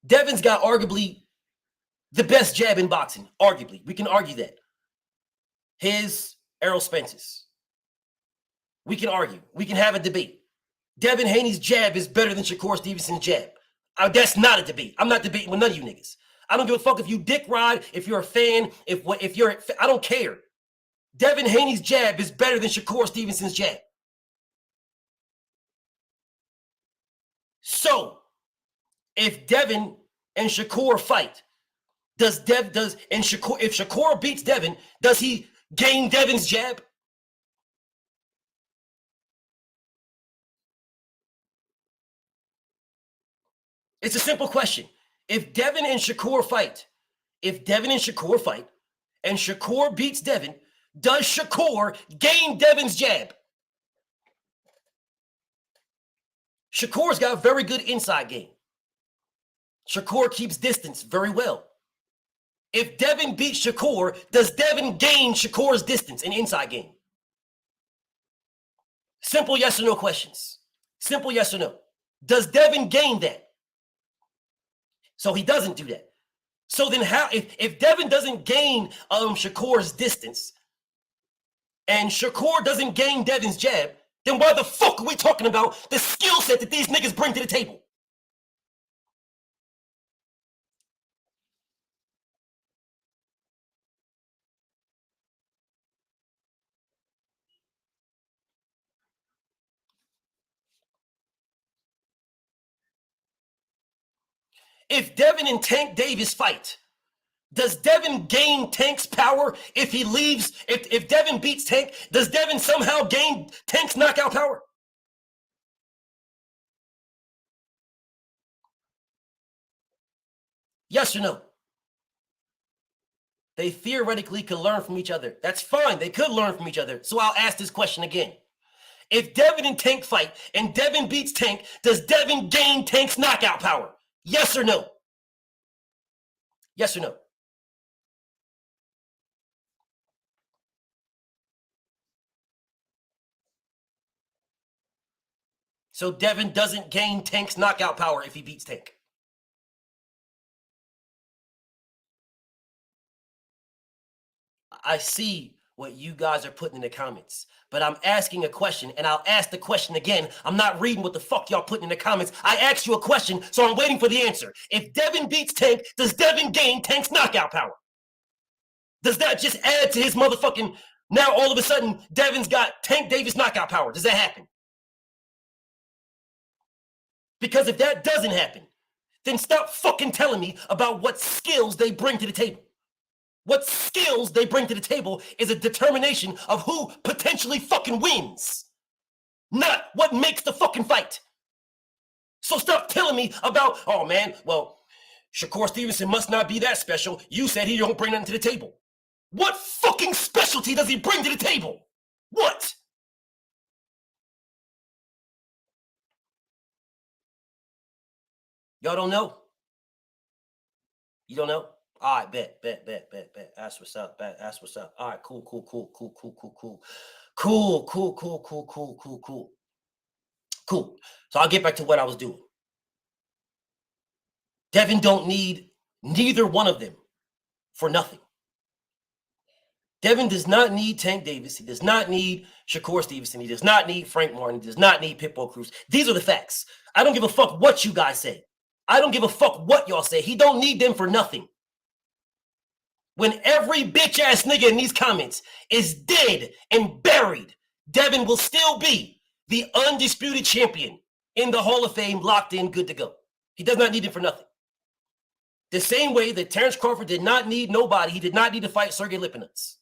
Devin's got arguably the best jab in boxing. Arguably. We can argue that. His, Errol Spence's. We can argue. We can have a debate. Devin Haney's jab is better than Shakur Stevenson's jab. That's not a debate. I'm not debating with none of you niggas. I don't give a fuck if you dick ride, if you're a fan, if you're, I don't care. Devin Haney's jab is better than Shakur Stevenson's jab. So, if Devin and Shakur fight, if Shakur beats Devin, does he gain Devin's jab? It's a simple question. If Devin and Shakur fight, and Shakur beats Devin, does Shakur gain Devin's jab? Shakur's got a very good inside game. Shakur keeps distance very well. If Devin beats Shakur, does Devin gain Shakur's distance and inside game? Simple yes or no questions. Simple yes or no. Does Devin gain that? So he doesn't do that. So then how, if Devin doesn't gain Shakur's distance and Shakur doesn't gain Devin's jab, then why the fuck are we talking about the skill set that these niggas bring to the table? If Devin and Tank Davis fight, does Devin gain Tank's power if he leaves? If Devin beats Tank, does Devin somehow gain Tank's knockout power? Yes or no? They theoretically could learn from each other. That's fine. They could learn from each other. So I'll ask this question again. If Devin and Tank fight and Devin beats Tank, does Devin gain Tank's knockout power? Yes or no? Yes or no? So Devin doesn't gain Tank's knockout power if he beats Tank. I see what you guys are putting in the comments, but I'm asking a question, and I'll ask the question again. I'm not reading what the fuck y'all putting in the comments. I asked you a question, so I'm waiting for the answer. If Devin beats Tank, does Devin gain Tank's knockout power? Does that just add to his motherfucking, now all of a sudden, Devin's got Tank Davis knockout power? Does that happen? Because if that doesn't happen, then stop fucking telling me about what skills they bring to the table. What skills they bring to the table is a determination of who potentially fucking wins, not what makes the fucking fight. So stop telling me about, oh man, well, Shakur Stevenson must not be that special. You said he don't bring nothing to the table. What fucking specialty does he bring to the table? What? Y'all don't know? You don't know? All right, bet. That's what's up. That's what's up. All right, cool. Cool. So I'll get back to what I was doing. Devin don't need neither one of them for nothing. Devin does not need Tank Davis. He does not need Shakur Stevenson. He does not need Frank Martin. He does not need Pitbull Cruz. These are the facts. I don't give a fuck what you guys say. I don't give a fuck what y'all say. He don't need them for nothing. When every bitch-ass nigga in these comments is dead and buried, Devin will still be the undisputed champion in the Hall of Fame, locked in, good to go. He does not need it for nothing. The same way that Terrence Crawford did not need nobody. He did not need to fight Sergey Lipinets.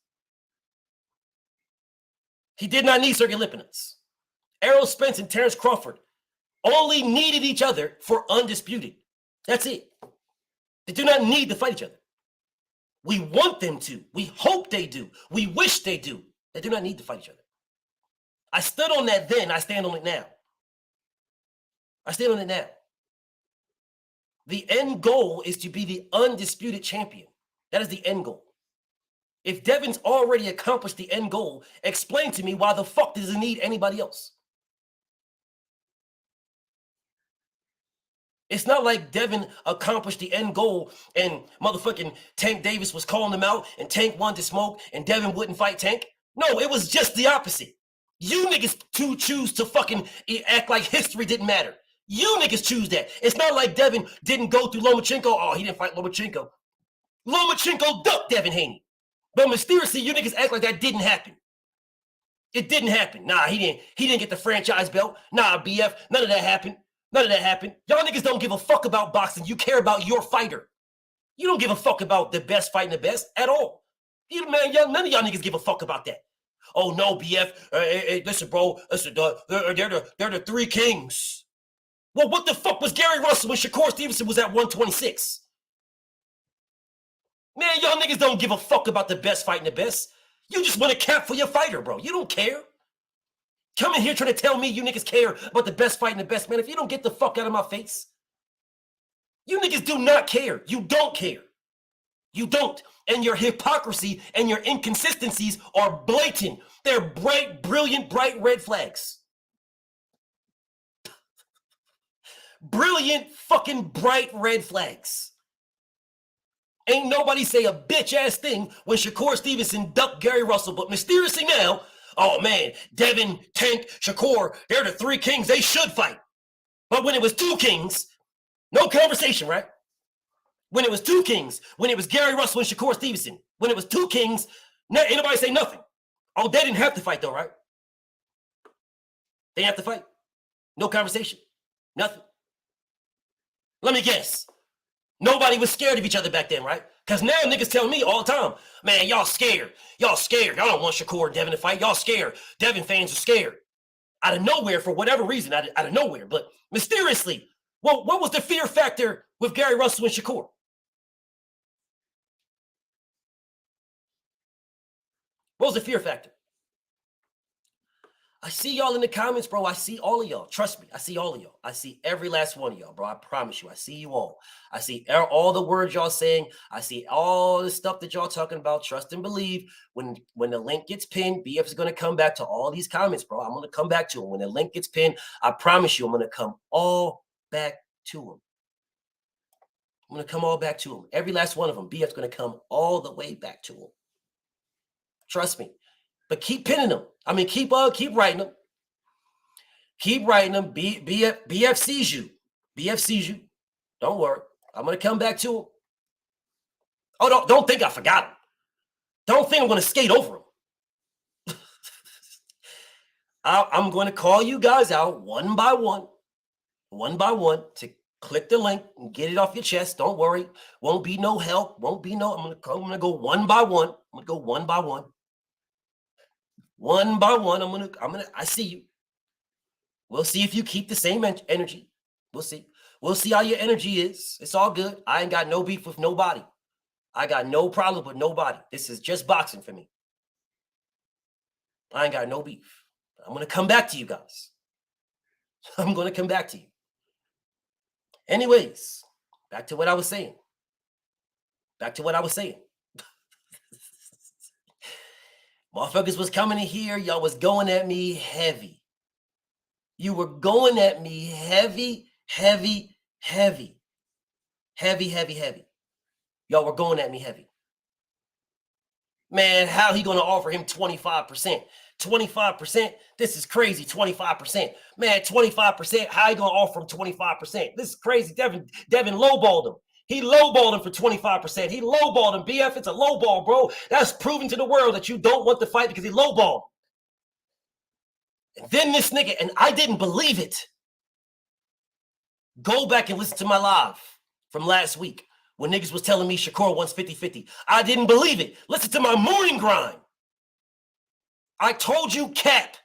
He did not need Sergey Lipinets. Errol Spence and Terrence Crawford only needed each other for undisputed. That's it. They do not need to fight each other. We want them to. We hope they do. We wish they do. They do not need to fight each other. I stood on that then. I stand on it now. I stand on it now. The end goal is to be the undisputed champion. That is the end goal. If Devin's already accomplished the end goal, explain to me why the fuck does he need anybody else? It's not like Devin accomplished the end goal and motherfucking Tank Davis was calling him out and Tank wanted to smoke and Devin wouldn't fight Tank. No, it was just the opposite. You niggas choose to fucking act like history didn't matter. You niggas choose that. It's not like Devin didn't go through Lomachenko. Oh, he didn't fight Lomachenko. Lomachenko ducked Devin Haney. But mysteriously, you niggas act like that didn't happen. It didn't happen. Nah, he didn't get the franchise belt. Nah, BF, none of that happened. None of that happened. Y'all niggas don't give a fuck about boxing. You care about your fighter. You don't give a fuck about the best fighting the best at all. None of y'all niggas give a fuck about that. Oh no, BF. Listen, bro. Listen, they're the three kings. Well, what the fuck was Gary Russell when Shakur Stevenson was at 126? Man, y'all niggas don't give a fuck about the best fighting the best. You just want a cap for your fighter, bro. You don't care. Come in here trying to tell me you niggas care about the best fighting the best, man. If you don't get the fuck out of my face. You niggas do not care. You don't care. You don't. And your hypocrisy and your inconsistencies are blatant. They're bright, brilliant, bright red flags. Brilliant, fucking bright red flags. Ain't nobody say a bitch-ass thing when Shakur Stevenson ducked Gary Russell, but mysteriously now, oh man, Devin, Tank, Shakur, they're the three kings. They should fight. But when it was two kings, no conversation, right? When it was two kings, when it was Gary Russell and Shakur Stevenson, when it was two kings, ain't nobody say nothing. Oh, they didn't have to fight though, right? They didn't have to fight. No conversation. Nothing. Let me guess. Nobody was scared of each other back then, right? Because now niggas tell me all the time, man, y'all scared. Y'all scared. Y'all don't want Shakur and Devin to fight. Y'all scared. Devin fans are scared. Out of nowhere, for whatever reason, out of nowhere. But mysteriously, what was the fear factor with Gary Russell and Shakur? What was the fear factor? I see y'all in the comments, bro. I see all of y'all. Trust me. I see all of y'all. I see every last one of y'all, bro. I promise you. I see you all. I see all the words y'all saying. I see all the stuff that y'all talking about. Trust and believe. When the link gets pinned, BF is going to come back to all these comments, bro. I'm going to come back to them. When the link gets pinned, I promise you I'm going to come all back to them. I'm going to come all back to them. Every last one of them. BF's going to come all the way back to them. Trust me. But keep pinning them. I mean, keep writing them. Keep writing them. BF sees you. BF sees you. Don't worry. I'm going to come back to him. Oh, don't think I forgot him. Don't think I'm going to skate over him. I'm going to call you guys out one by one. one by one to click the link and get it off your chest. Don't worry. Won't be no help. Won't be no, I'm gonna go one by one. I'm gonna go one by one. One by one. I see you. We'll see if you keep the same energy. We'll see. We'll see how your energy is. It's all good. I ain't got no beef with nobody. I got no problem with nobody. This is just boxing for me. I ain't got no beef. I'm going to come back to you guys. I'm going to come back to you. Anyways, back to what I was saying. Motherfuckers was coming in here. Y'all was going at me heavy. You were going at me heavy. Y'all were going at me heavy. Man, how he going to offer him 25%? 25%? This is crazy, 25%. Man, 25%, how he going to offer him 25%? This is crazy. Devin lowballed him. He lowballed him for 25%. He lowballed him. BF, it's a lowball, bro. That's proving to the world that you don't want to fight because he lowballed. And then this nigga, and I didn't believe it. Go back and listen to my live from last week when niggas was telling me Shakur wants 50-50. I didn't believe it. Listen to my morning grind. I told you, Cap.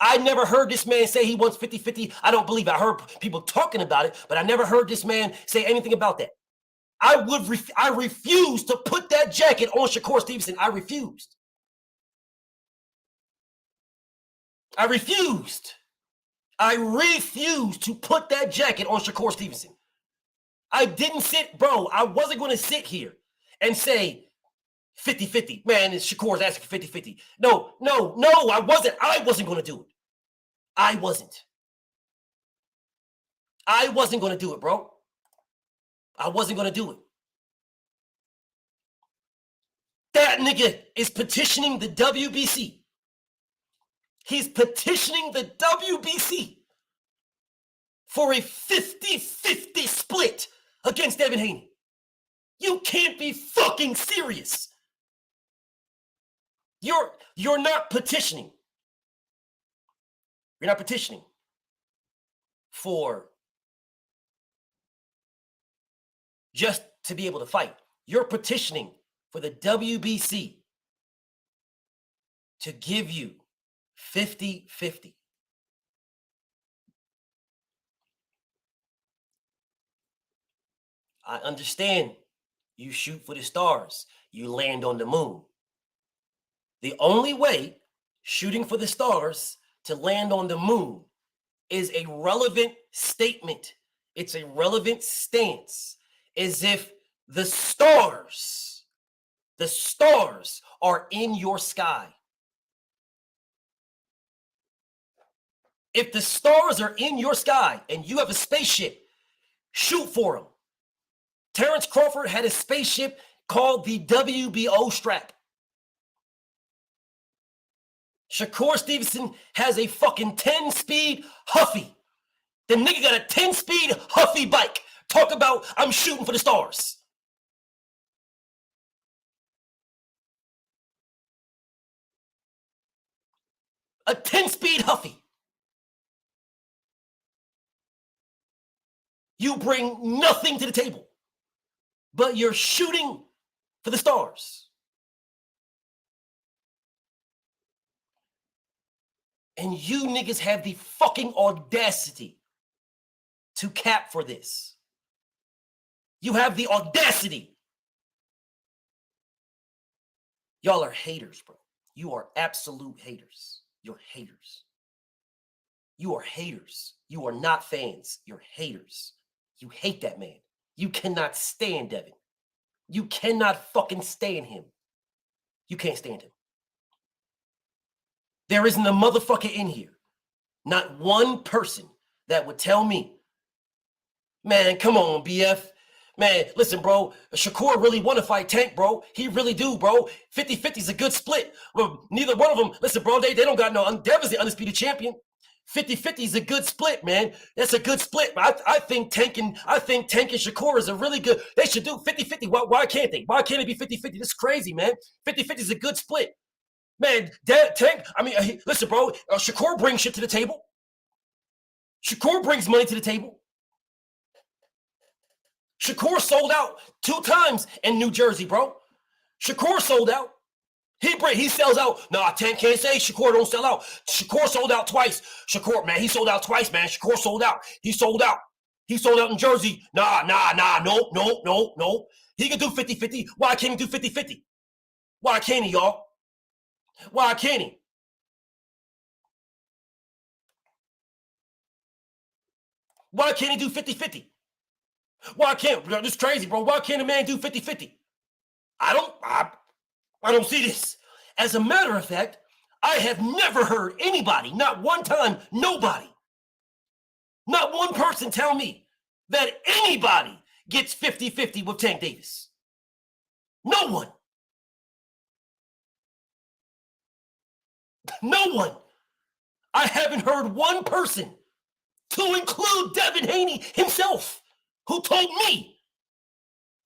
I never heard this man say he wants 50-50. I don't believe it. I heard people talking about it, but I never heard this man say anything about that. I refused to put that jacket on Shakur Stevenson. I refused. I refused to put that jacket on Shakur Stevenson. I didn't sit, bro. I wasn't going to sit here and say 50-50. Man, Shakur's asking for 50-50. No, I wasn't. I wasn't going to do it. I wasn't going to do it, bro. I wasn't going to do it. That nigga is petitioning the WBC. He's petitioning the WBC for a 50-50 split against Devin Haney. You can't be fucking serious. You're not petitioning. You're not petitioning for just to be able to fight. You're petitioning for the WBC to give you 50-50. I understand you shoot for the stars. You land on the moon. The only way shooting for the stars to land on the moon is a relevant statement. It's a relevant stance. As if the stars are in your sky. If the stars are in your sky and you have a spaceship, shoot for them. Terrence Crawford had a spaceship called the WBO strap. Shakur Stevenson has a fucking 10-speed Huffy. The nigga got a 10-speed Huffy bike. Talk about I'm shooting for the stars. A 10-speed Huffy. You bring nothing to the table, but you're shooting for the stars. And you niggas have the fucking audacity to cap for this. You have the audacity. Y'all are haters, bro. You are absolute haters. You're haters. You are haters. You are not fans. You're haters. You hate that man. You cannot stand Devin. You cannot fucking stand him. You can't stand him. There isn't a motherfucker in here, not one person that would tell me, man, come on, BF. Man, listen, bro, Shakur really want to fight Tank, bro. He really do, bro. 50-50 is a good split. Well, neither one of them, listen, bro, they don't got no, Devin's the undisputed champion. 50-50 is a good split, man. That's a good split. I think Tank and Shakur is a really good, they should do 50-50. Why can't they? Why can't it be 50-50? This is crazy, man. 50-50 is a good split. Man, Tank, I mean, listen, bro, Shakur brings shit to the table. Shakur brings money to the table. Shakur sold out 2 times in New Jersey, bro. Shakur sold out. He sells out. Nah, Tank can't say Shakur don't sell out. Shakur sold out twice. Shakur, man, he sold out twice, man. Shakur sold out. He sold out. He sold out in Jersey. Nah. Nope. He can do 50-50. Why can't he do 50-50? Why can't he, y'all? Why can't he? Why can't he do 50-50? Why can't, this is crazy, bro. Why can't a man do 50-50? I don't see this. As a matter of fact, I have never heard anybody, not one time, nobody, not one person tell me that anybody gets 50-50 with Tank Davis. No one. No one. I haven't heard one person, to include Devin Haney himself, who told me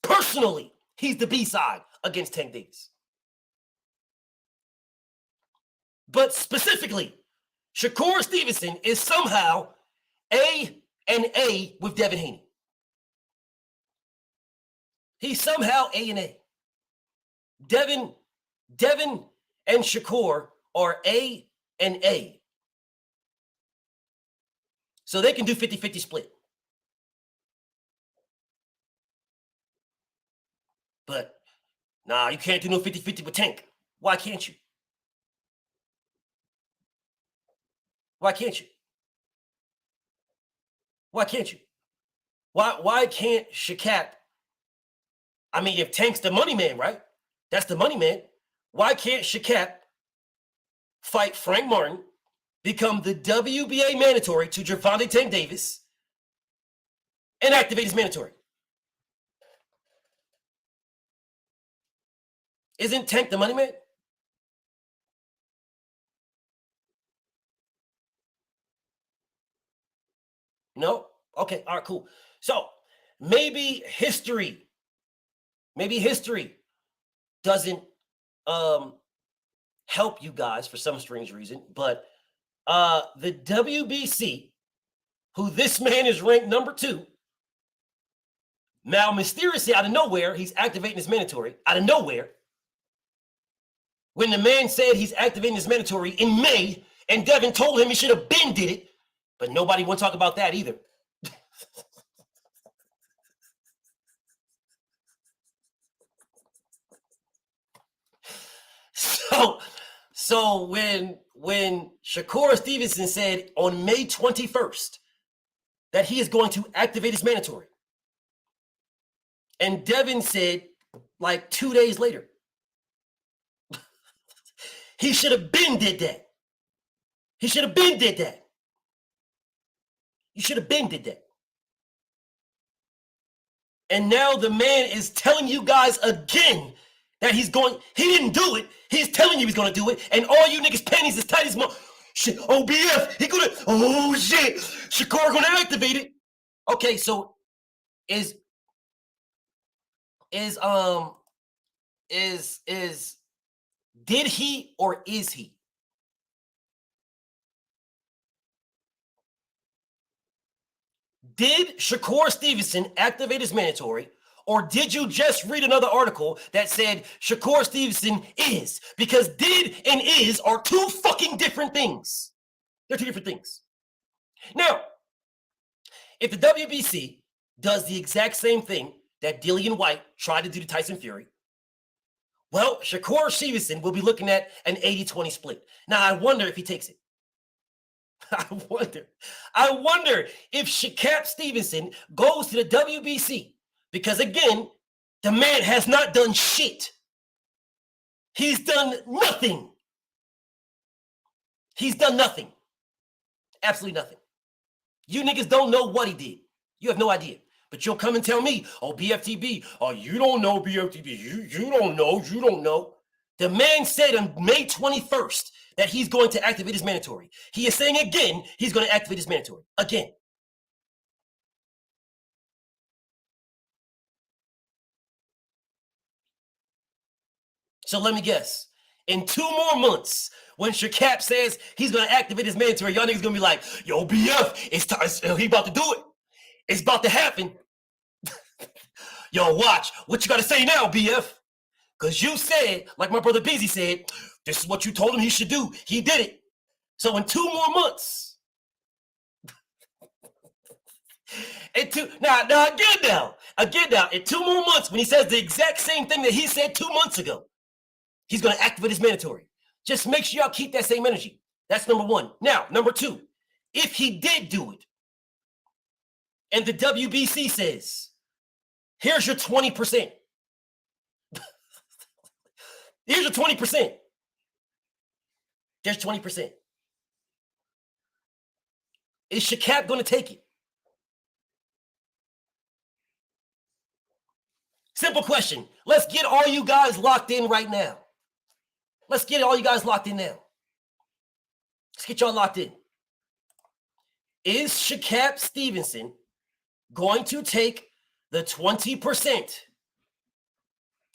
personally he's the B-side against Tank Davis. But specifically, Shakur Stevenson is somehow A and A with Devin Haney. He's somehow A and A. Devin and Shakur are A and A. So they can do 50-50 split. But, nah, you can't do no 50-50 with Tank. Why can't you? Why can't you? Why can't you? Why can't Sha-Cap? I mean, if Tank's the money man, right? That's the money man. Why can't Sha-Cap fight Frank Martin, become the WBA mandatory to Gervonta Tank Davis, and activate his mandatory? Isn't Tank the money man? No? Okay, all right, cool. So maybe history doesn't help you guys for some strange reason, but the WBC, who this man is ranked number 2, now mysteriously out of nowhere, he's activating his mandatory out of nowhere. When the man said he's activating his mandatory in May, and Devin told him he should have been did it, but nobody want to talk about that either. So when Shakur Stevenson said on May 21st that he is going to activate his mandatory, and Devin said like 2 days later, he should have been did that. He should have been did that. You should have been did that. And now the man is telling you guys again that he didn't do it. He's telling you he's going to do it. And all you niggas panties as tight as shit. OBF, he gonna, oh shit. Shakur gonna activate it. Okay, so did he or is he? Did Shakur Stevenson activate his mandatory, or did you just read another article that said Shakur Stevenson is? Because did and is are 2 fucking different things. They're 2 different things. Now, if the WBC does the exact same thing that Dillian White tried to do to Tyson Fury, well, Shakur Stevenson will be looking at an 80-20 split. Now, I wonder if he takes it. I wonder if Sha-Cap Stevenson goes to the WBC, because again, the man has not done shit. He's done nothing. He's done nothing. Absolutely nothing. You niggas don't know what he did. You have no idea. But you'll come and tell me, oh, BFTB, oh, you don't know BFTB. You don't know. The man said on May 21st that he's going to activate his mandatory. He is saying again he's going to activate his mandatory. Again. So let me guess. In 2 more months, when Sha-Cap says he's going to activate his mandatory, y'all niggas going to be like, yo, BF, it's time. He about to do it. It's about to happen. Yo, watch. What you got to say now, BF? Because you said, like my brother Beezy said, this is what you told him he should do. He did it. So in 2 more months, again now, in 2 more months, when he says the exact same thing that he said 2 months ago, he's going to activate his mandatory. Just make sure y'all keep that same energy. That's number one. Now, number two, if he did do it, and the WBC says, here's your 20%. Here's your 20%. There's 20%. Is Sha-Cap going to take it? Simple question. Let's get all you guys locked in right now. Let's get all you guys locked in now. Let's get y'all locked in. Is Sha-Cap Stevenson going to take the 20%?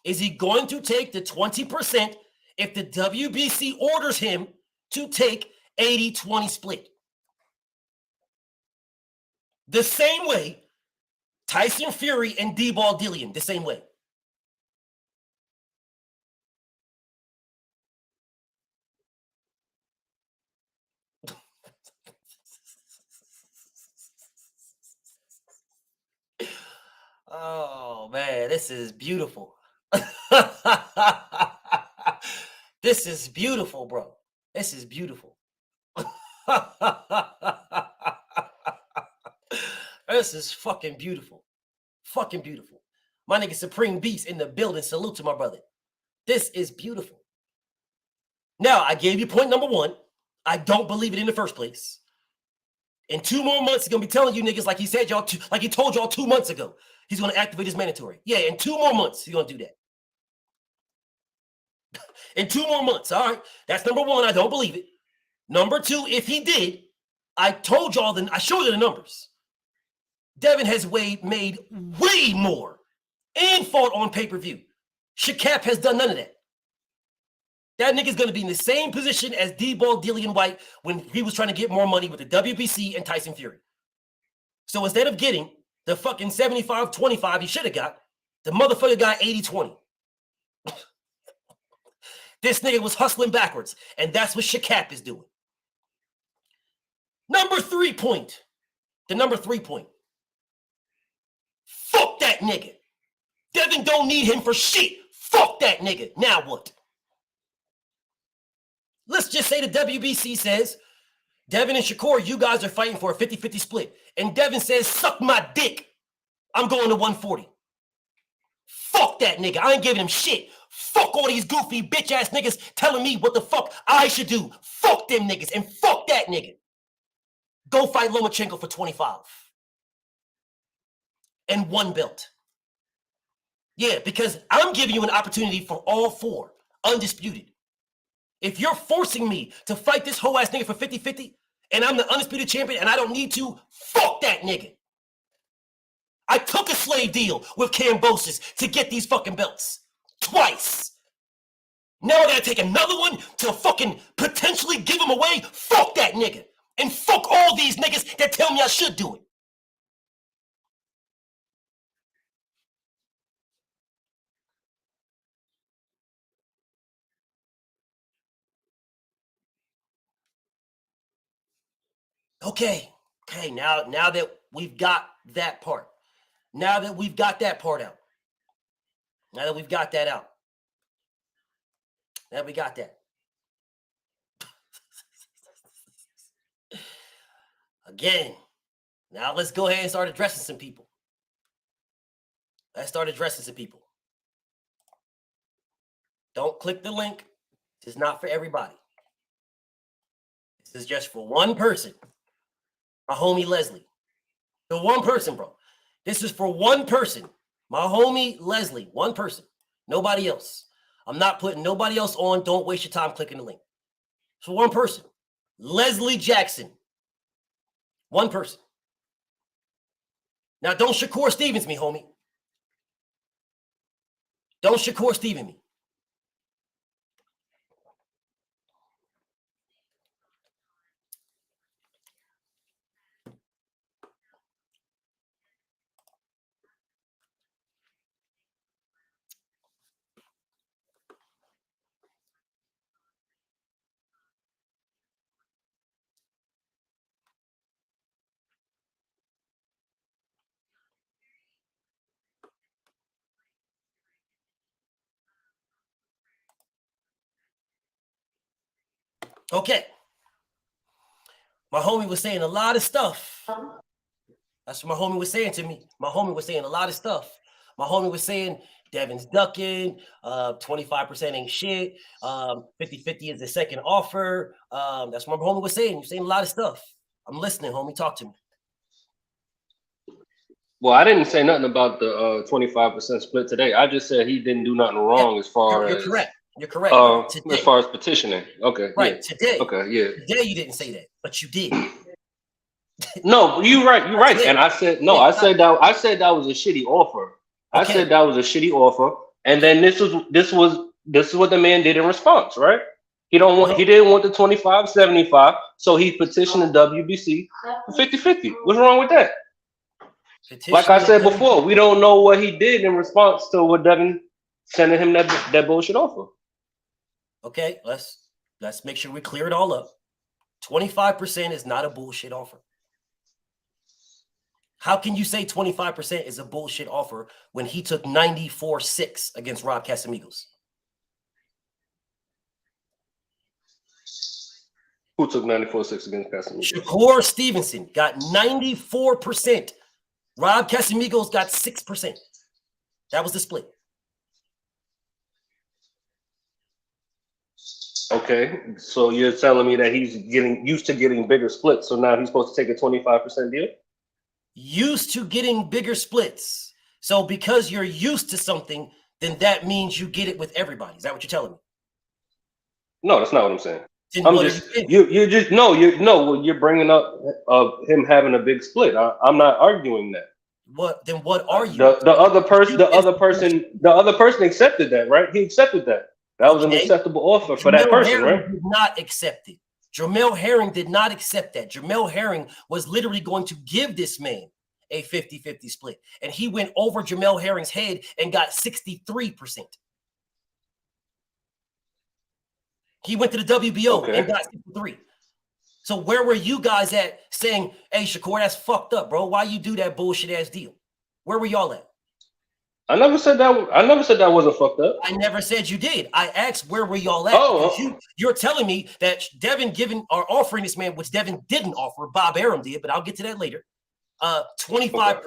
Is he going to take the 20% if the WBC orders him to take 80-20 split? The same way Tyson Fury and D-Ball Dillian, the same way. Oh, man, this is beautiful. This is beautiful, bro. This is beautiful. This is fucking beautiful. Fucking beautiful. My nigga Supreme Beast in the building. Salute to my brother. This is beautiful. Now, I gave you point number one. I don't believe it in the first place. In 2 more months, he's going to be telling you niggas like he said y'all, like he told y'all 2 months ago. He's going to activate his mandatory. Yeah, in 2 more months, he's going to do that. In 2 more months, all right? That's number one. I don't believe it. Number two, if he did, I told y'all, I showed you the numbers. Devin has made way more and fought on pay-per-view. Sha-Cap has done none of that. That nigga's going to be in the same position as D-Ball Dillian White when he was trying to get more money with the WBC and Tyson Fury. So instead of getting the fucking 75-25 he should have got, the motherfucker got 80-20. This nigga was hustling backwards, and that's what Sha-Cap is doing. Number 3 point. The number 3 point. Fuck that nigga. Devin don't need him for shit. Fuck that nigga. Now what? Let's just say the WBC says, Devin and Shakur, you guys are fighting for a 50-50 split. And Devin says, suck my dick. I'm going to 140. Fuck that nigga. I ain't giving him shit. Fuck all these goofy bitch-ass niggas telling me what the fuck I should do. Fuck them niggas and fuck that nigga. Go fight Lomachenko for 25. And 1 belt. Yeah, because I'm giving you an opportunity for all 4. Undisputed. If you're forcing me to fight this whole ass nigga for 50-50 and I'm the undisputed champion and I don't need to, fuck that nigga. I took a slave deal with Cambosis to get these fucking belts. Twice. Now I gotta take another one to fucking potentially give them away? Fuck that nigga. And fuck all these niggas that tell me I should do it. Okay, now that we've got that part. Now that we've got that part out. Now that we've got that out. Now that we got that. Again, now let's go ahead and start addressing some people. Let's start addressing some people. Don't click the link. This is not for everybody. This is just for one person. My homie Leslie. The one person, bro. This is for one person. My homie Leslie. One person. Nobody else. I'm not putting nobody else on. Don't waste your time clicking the link. It's for one person. Leslie Jackson. One person. Now, don't Shakur Stevens me, homie. Don't Shakur Steven me. Okay. My homie was saying a lot of stuff. That's what my homie was saying to me. My homie was saying a lot of stuff. My homie was saying Devin's ducking, 25% ain't shit, 50-50 is the second offer. That's what my homie was saying. You're saying a lot of stuff. I'm listening, homie. Talk to me. Well, I didn't say nothing about the 25% split today. I just said he didn't do nothing wrong as far You're as correct. You're correct. as far as petitioning. Okay. Right. Yeah. Today. Okay. Yeah. Today you didn't say that, but you did. No, you're right. You're right. And I said no. I said that was a shitty offer. I said that was a shitty offer. And then this is what the man did in response, right? He didn't want the 25-75, so he petitioned the WBC for 50-50. What's wrong with that? Like I said before, we don't know what he did in response to what Devin sending him that bullshit offer. Okay, let's make sure we clear it all up. 25% is not a bullshit offer. How can you say 25% is a bullshit offer when he took 94-6 against Rob Casamigos? Who took 94-6 against Casamigos? Shakur Stevenson got 94%. Rob Casamigos got 6%. That was the split. Okay, so you're telling me that he's getting used to getting bigger splits, so now he's supposed to take a 25% deal? Used to getting bigger splits. So because you're used to something, then that means you get it with everybody. Is that what you're telling me? No, that's not what I'm saying. Then I'm what just are you you're bringing up him having a big split. I'm not arguing that. What are you? The other person accepted that, right? He accepted that. That was an acceptable offer for that person, right? Did not accept it. Jamel Herring did not accept that. Jamel Herring was literally going to give this man a 50-50 split. And he went over Jamel Herring's head and got 63%. He went to the WBO and got 63. So where were you guys at saying, hey, Shakur, that's fucked up, bro. Why you do that bullshit ass deal? Where were y'all at? I never said that wasn't fucked up. I never said you did. I asked where were y'all at? You're telling me that Devin offering this man, which Devin didn't offer, Bob Arum did, but I'll get to that later. 25%,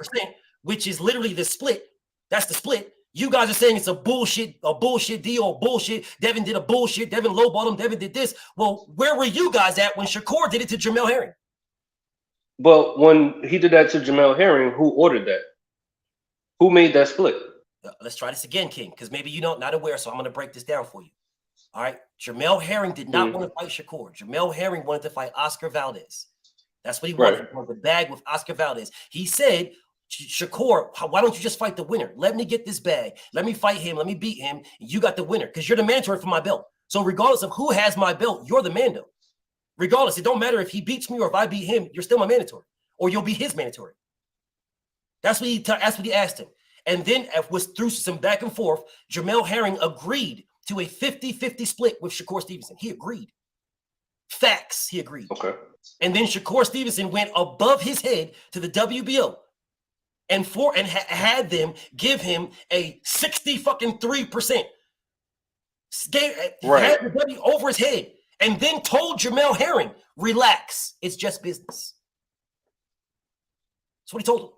which is literally the split. That's the split. You guys are saying it's a bullshit deal, bullshit. Devin did a bullshit. Devin lowballed him. Devin did this. Well, where were you guys at when Shakur did it to Jamel Herring? But when he did that to Jamel Herring, who ordered that? Who made that split? Let's try this again, King, because maybe you're not aware, so I'm going to break this down for you. All right. Jamel Herring did not want to fight Shakur. Jamel Herring wanted to fight Oscar Valdez. That's what he wanted. He wanted the bag with Oscar Valdez. He said, Shakur, why don't you just fight the winner? Let me get this bag. Let me fight him. Let me beat him. You got the winner because you're the mandatory for my belt. So regardless of who has my belt, you're the mando. Regardless, it don't matter if he beats me or if I beat him, you're still my mandatory, or you'll be his mandatory. That's what he asked him. And then was through some back and forth, Jamel Herring agreed to a 50-50 split with Shakur Stevenson. He agreed. Facts, he agreed. Okay. And then Shakur Stevenson went above his head to the WBO and had them give him a 63%. Had the W over his head, and then told Jamel Herring, relax, it's just business. That's what he told him.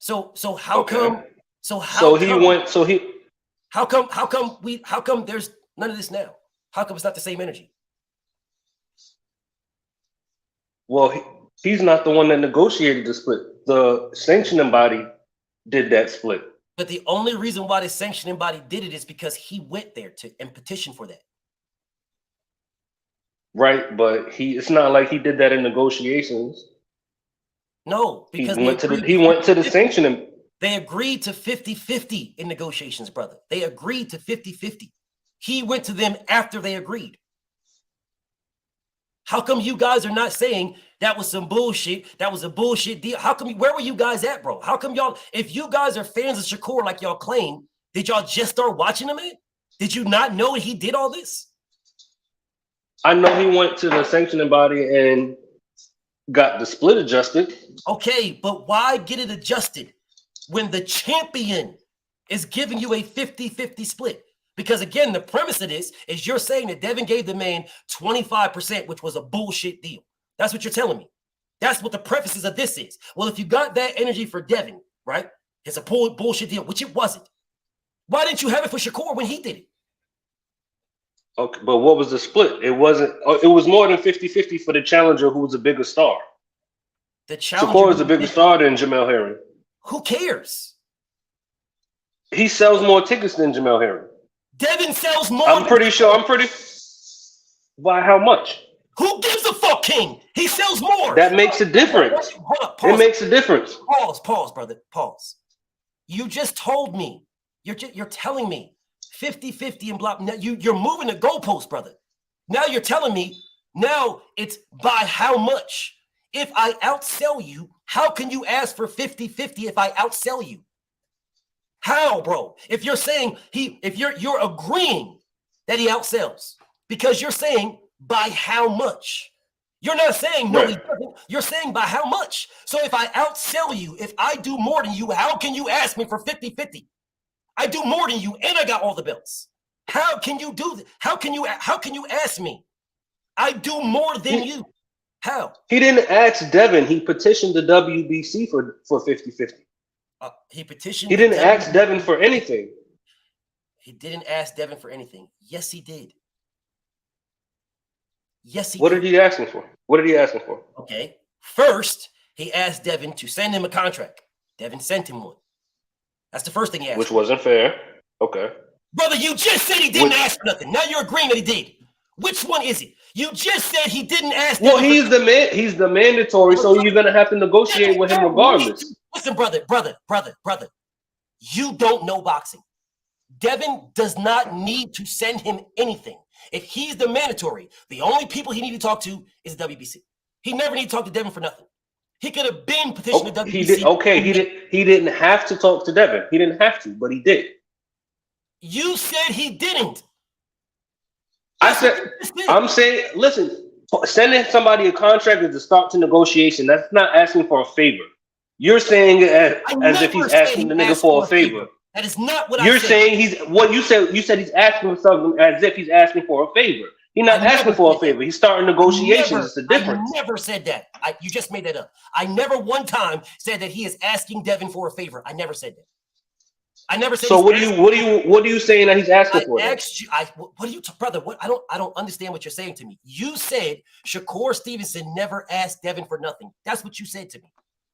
So how come there's none of this now? How come it's not the same energy? Well, he's not the one that negotiated the split. The sanctioning body did that split. But the only reason why the sanctioning body did it is because he went there and petitioned for that. Right, but it's not like he did that in negotiations. No, because he went to the sanctioning. They agreed to 50-50 in negotiations, brother. They agreed to 50-50. He went to them after they agreed. How come you guys are not saying that was some bullshit? That was a bullshit deal. Where were you guys at, bro? How come y'all, if you guys are fans of Shakur like y'all claim, did y'all just start watching him, man? Did you not know he did all this? I know he went to the sanctioning body and got the split adjusted. Okay, but why get it adjusted when the champion is giving you a 50-50 split? Because again, the premise of this is you're saying that Devin gave the man 25%, which was a bullshit deal. That's what you're telling me. That's what the prefaces of this is. Well, if you got that energy for Devin, right? It's a bullshit deal, which it wasn't. Why didn't you have it for Shakur when he did it? Okay, but what was the split? It wasn't. It was more than 50-50 for the challenger, who was a bigger star. The challenger Shakur is a bigger star than Jamel Herring. Who cares? He sells more tickets than Jamel Herring. Devin sells more. I'm pretty sure. By how much? Who gives a fuck, King? He sells more. That makes a difference. Hold up, pause. It makes a difference. Pause, brother. Pause. You just told me. You're telling me 50-50 and blah. Now you're moving the goalpost, brother. Now you're telling me now it's by how much. If I outsell you, how can you ask for 50-50 if I outsell you? How, bro? If you're saying if you're agreeing that he outsells, because you're saying by how much. You're not saying no, he doesn't. You're saying by how much. So if I outsell you, if I do more than you, how can you ask me for 50-50? I do more than you, and I got all the belts. How can you do that? How can you ask me? I do more than you. How? He didn't ask Devin. He petitioned the WBC for 50-50. He petitioned. He didn't ask Devin for anything. He didn't ask Devin for anything. Yes, he did. Yes, he What did. did he ask him for? What did he ask him for? Okay. First, he asked Devin to send him a contract. Devin sent him one. That's the first thing he asked. Which wasn't fair. Okay. Brother, you just said he didn't ask for nothing. Now you're agreeing that he did. Which one is it? You just said he didn't ask. Well, he's the man. He's the mandatory, so you're gonna have to negotiate with him regardless. Listen, brother. You don't know boxing. Devin does not need to send him anything. If he's the mandatory, the only people he need to talk to is the WBC. He never need to talk to Devin for nothing. He could have been petitioning the WBC. He didn't have to talk to Devin. He didn't have to, but he did. You said he didn't. I'm saying, listen, sending somebody a contract is the start to negotiation. That's not asking for a favor. You're saying it as if he's asking the nigga for a favor. That is not what You're I said. saying you said he's asking for something as if he's asking for a favor. He's not asking for a favor. He's starting negotiations. It's the difference. I never said that. You just made that up. I never one time said that he is asking Devin for a favor. I never said that. I never said. So what are you saying that he's asking for? I asked you. What are you, brother? What I don't understand what you're saying to me. You said Shakur Stevenson never asked Devin for nothing. That's what you said to me.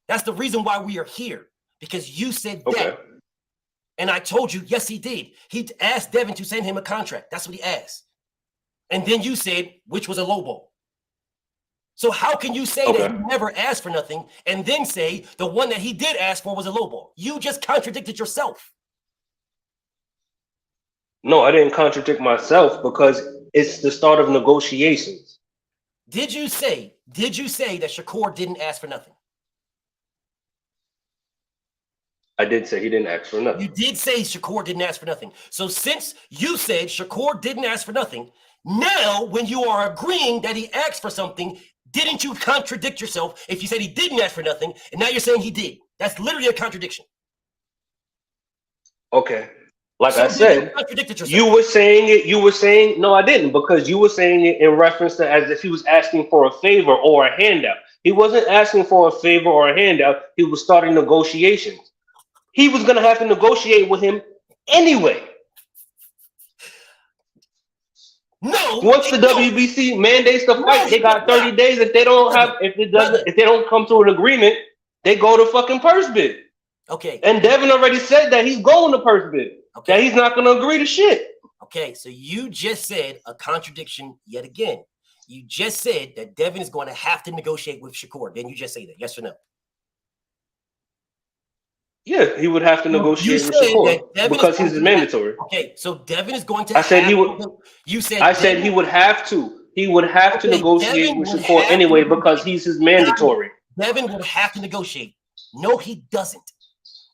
That's the reason why we are here, because you said that. And I told you, yes, he did. He asked Devin to send him a contract. That's what he asked. And then you said, which was a low ball. So how can you say that he never asked for nothing and then say the one that he did ask for was a low ball? You just contradicted yourself. No, I didn't contradict myself because it's the start of negotiations. Did you say that Shakur didn't ask for nothing? I did say he didn't ask for nothing. You did say Shakur didn't ask for nothing. So since you said Shakur didn't ask for nothing, now when you are agreeing that he asked for something, didn't you contradict yourself if you said he didn't ask for nothing and now you're saying he did? That's literally a contradiction. Okay. Like I said, you were saying no, I didn't, because you were saying it in reference to as if he was asking for a favor or a handout. He wasn't asking for a favor or a handout. He was starting negotiations. He was going to have to negotiate with him anyway. No. Once the WBC mandates the fight, they got 30 days. If they don't have, if they don't come to an agreement, they go to fucking purse bid. Okay. And Devin already said that he's going to purse bid. Okay. That he's not going to agree to shit. Okay, so you just said a contradiction yet again. You just said that Devin is going to have to negotiate with Shakur. Didn't you just say that? Yes or no? Yeah, he would have to negotiate with Shakur because he's mandatory. Okay, so Devin is going to. I said he would. You said. I said he would have to. He would have to negotiate with Shakur anyway because he's his mandatory. Devin would have to negotiate. No, he doesn't.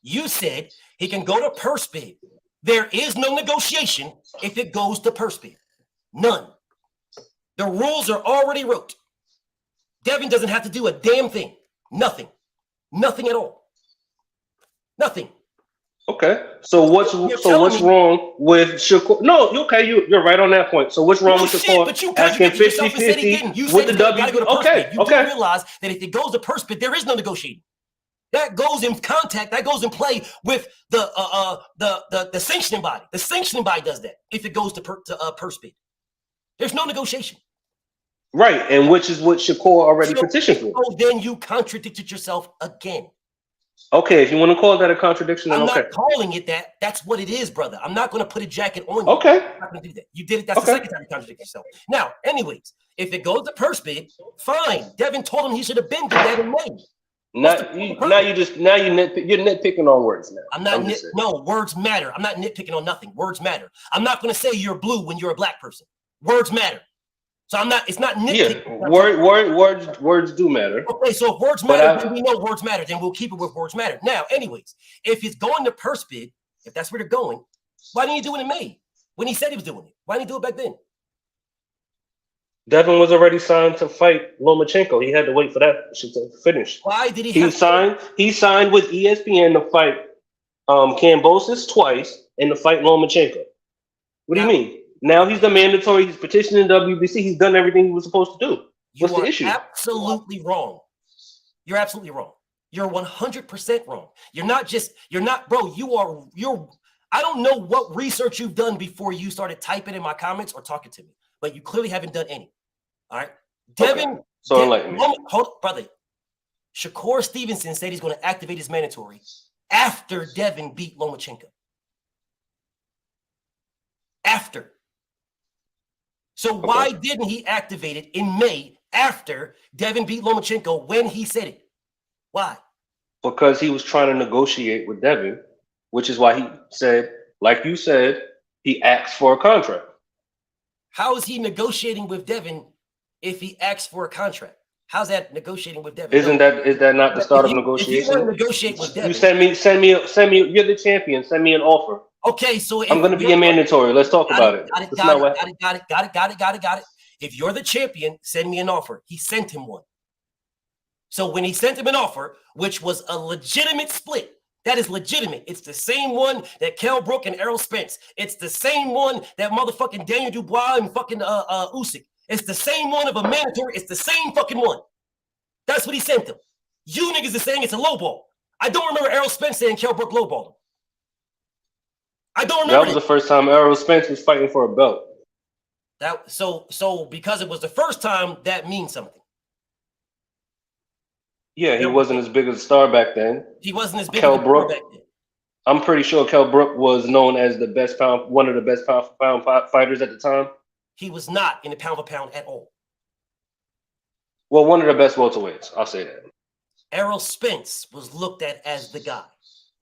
You said he can go to purse bid. There is no negotiation if it goes to purse bid. None. The rules are already wrote. Devin doesn't have to do a damn thing. Nothing. Nothing at all. Nothing. Okay. So what's wrong with Shakur? No, okay, you're right on that point. So what's wrong with Shakur but you asking contradicted yourself and said he 50-50 didn't. You with said the gotta go to purse bid. You do realize that if it goes to purse bid, there is no negotiating. That goes in contact. That goes in play with the sanctioning body. The sanctioning body does that if it goes to purse bid. There's no negotiation. Right, and which is what Shakur already petitioned for. So then you contradicted yourself again. Okay, if you want to call that a contradiction, then I'm okay. not calling it that. That's what it is, brother. I'm not going to put a jacket on you. Okay. I'm not going to do that. You did it. That's the second time you contradict yourself. Now, anyways, if it goes to purse bid, fine. Devin told him he should have been did that in May. Now you're nitpicking on words now. I'm not no, words matter. I'm not nitpicking on nothing. Words matter. I'm not going to say you're blue when you're a black person. Words matter. So I'm not, it's not nitpicking. Yeah, words do matter. Okay, so if words matter, then we know words matter, then we'll keep it with words matter. Now, anyways, if it's going to purse bid, if that's where they're going, why didn't you do it in May? When he said he was doing it. Why didn't he do it back then? Devin was already signed to fight Lomachenko. He had to wait for that to finish. Why did he He signed with ESPN to fight Kambosos twice and to fight Lomachenko. What do you mean? Now he's the mandatory. He's petitioning WBC. He's done everything he was supposed to do. What's the issue? Absolutely wrong. You're absolutely wrong. You're 100% wrong. You're not, bro. You're. I don't know what research you've done before you started typing in my comments or talking to me, but you clearly haven't done any. All right, Devin. Okay. So enlighten me. Hold, brother. Shakur Stevenson said he's going to activate his mandatory after Devin beat Lomachenko. After. So why didn't he activate it in May after Devin beat Lomachenko when he said it? Why? Because he was trying to negotiate with Devin, which is why he said, like you said, he asked for a contract. How is he negotiating with Devin if he asks for a contract? How's that negotiating with Devin? Is that not the start of negotiation? If you want to negotiate with Devin, you send me. You're the champion. Send me an offer. Okay, so I'm going to be a mandatory. Let's talk about it. Got it. If you're the champion, send me an offer. He sent him one. So when he sent him an offer, which was a legitimate split, that is legitimate. It's the same one that Kell Brook and Errol Spence. It's the same one that motherfucking Daniel Dubois and fucking Usyk. It's the same one of a mandatory. It's the same fucking one. That's what he sent them. You niggas are saying it's a low ball. I don't remember Errol Spence saying Kell Brook lowballed him. I don't remember. That was the first time Errol Spence was fighting for a belt. So because it was the first time, that means something. Yeah, he wasn't as big as a star back then. He wasn't as big Kell as a Brook. star back then. I'm pretty sure Kell Brook was known as one of the best pound for pound fighters at the time. He was not in the pound for pound at all. Well, one of the best welterweights. I'll say that. Errol Spence was looked at as the guy,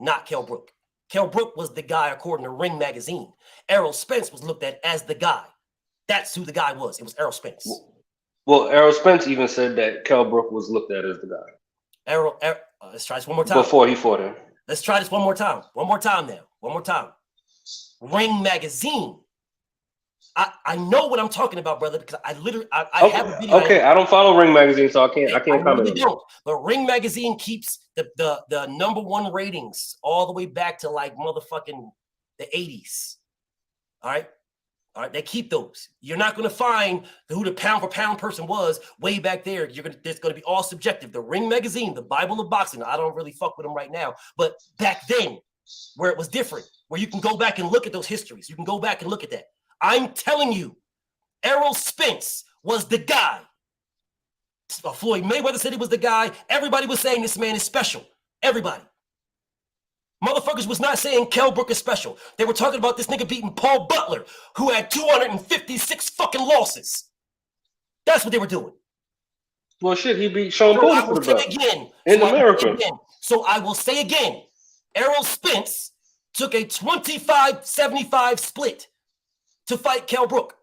not Kell Brook. Kell Brook was the guy according to Ring Magazine. Errol Spence was looked at as the guy. That's who the guy was. It was Errol Spence. Well, Errol Spence even said that Kell Brook was looked at as the guy. Let's try this one more time. Before he fought him. Let's try this one more time. One more time now. One more time. Ring Magazine. I know what I'm talking about, brother, because I have a video. Okay, I don't follow Ring Magazine, so I can't comment. Really don't. But Ring Magazine keeps the #1 ratings all the way back to like motherfucking the 80s. All right. They keep those. You're not going to find who the pound for pound person was way back there. It's going to be all subjective. The Ring Magazine, the Bible of boxing. I don't really fuck with them right now, but back then, where it was different, where you can go back and look at those histories. You can go back and look at that. I'm telling you, Errol Spence was the guy. Floyd Mayweather said he was the guy. Everybody was saying this man is special. Everybody. Motherfuckers was not saying Kell Brook is special. They were talking about this nigga beating Paul Butler, who had 256 fucking losses. That's what they were doing. Well, shit, he beat Sean Porter for the belt in America. So I will say again, Errol Spence took a 25-75 split to fight Kell Brook.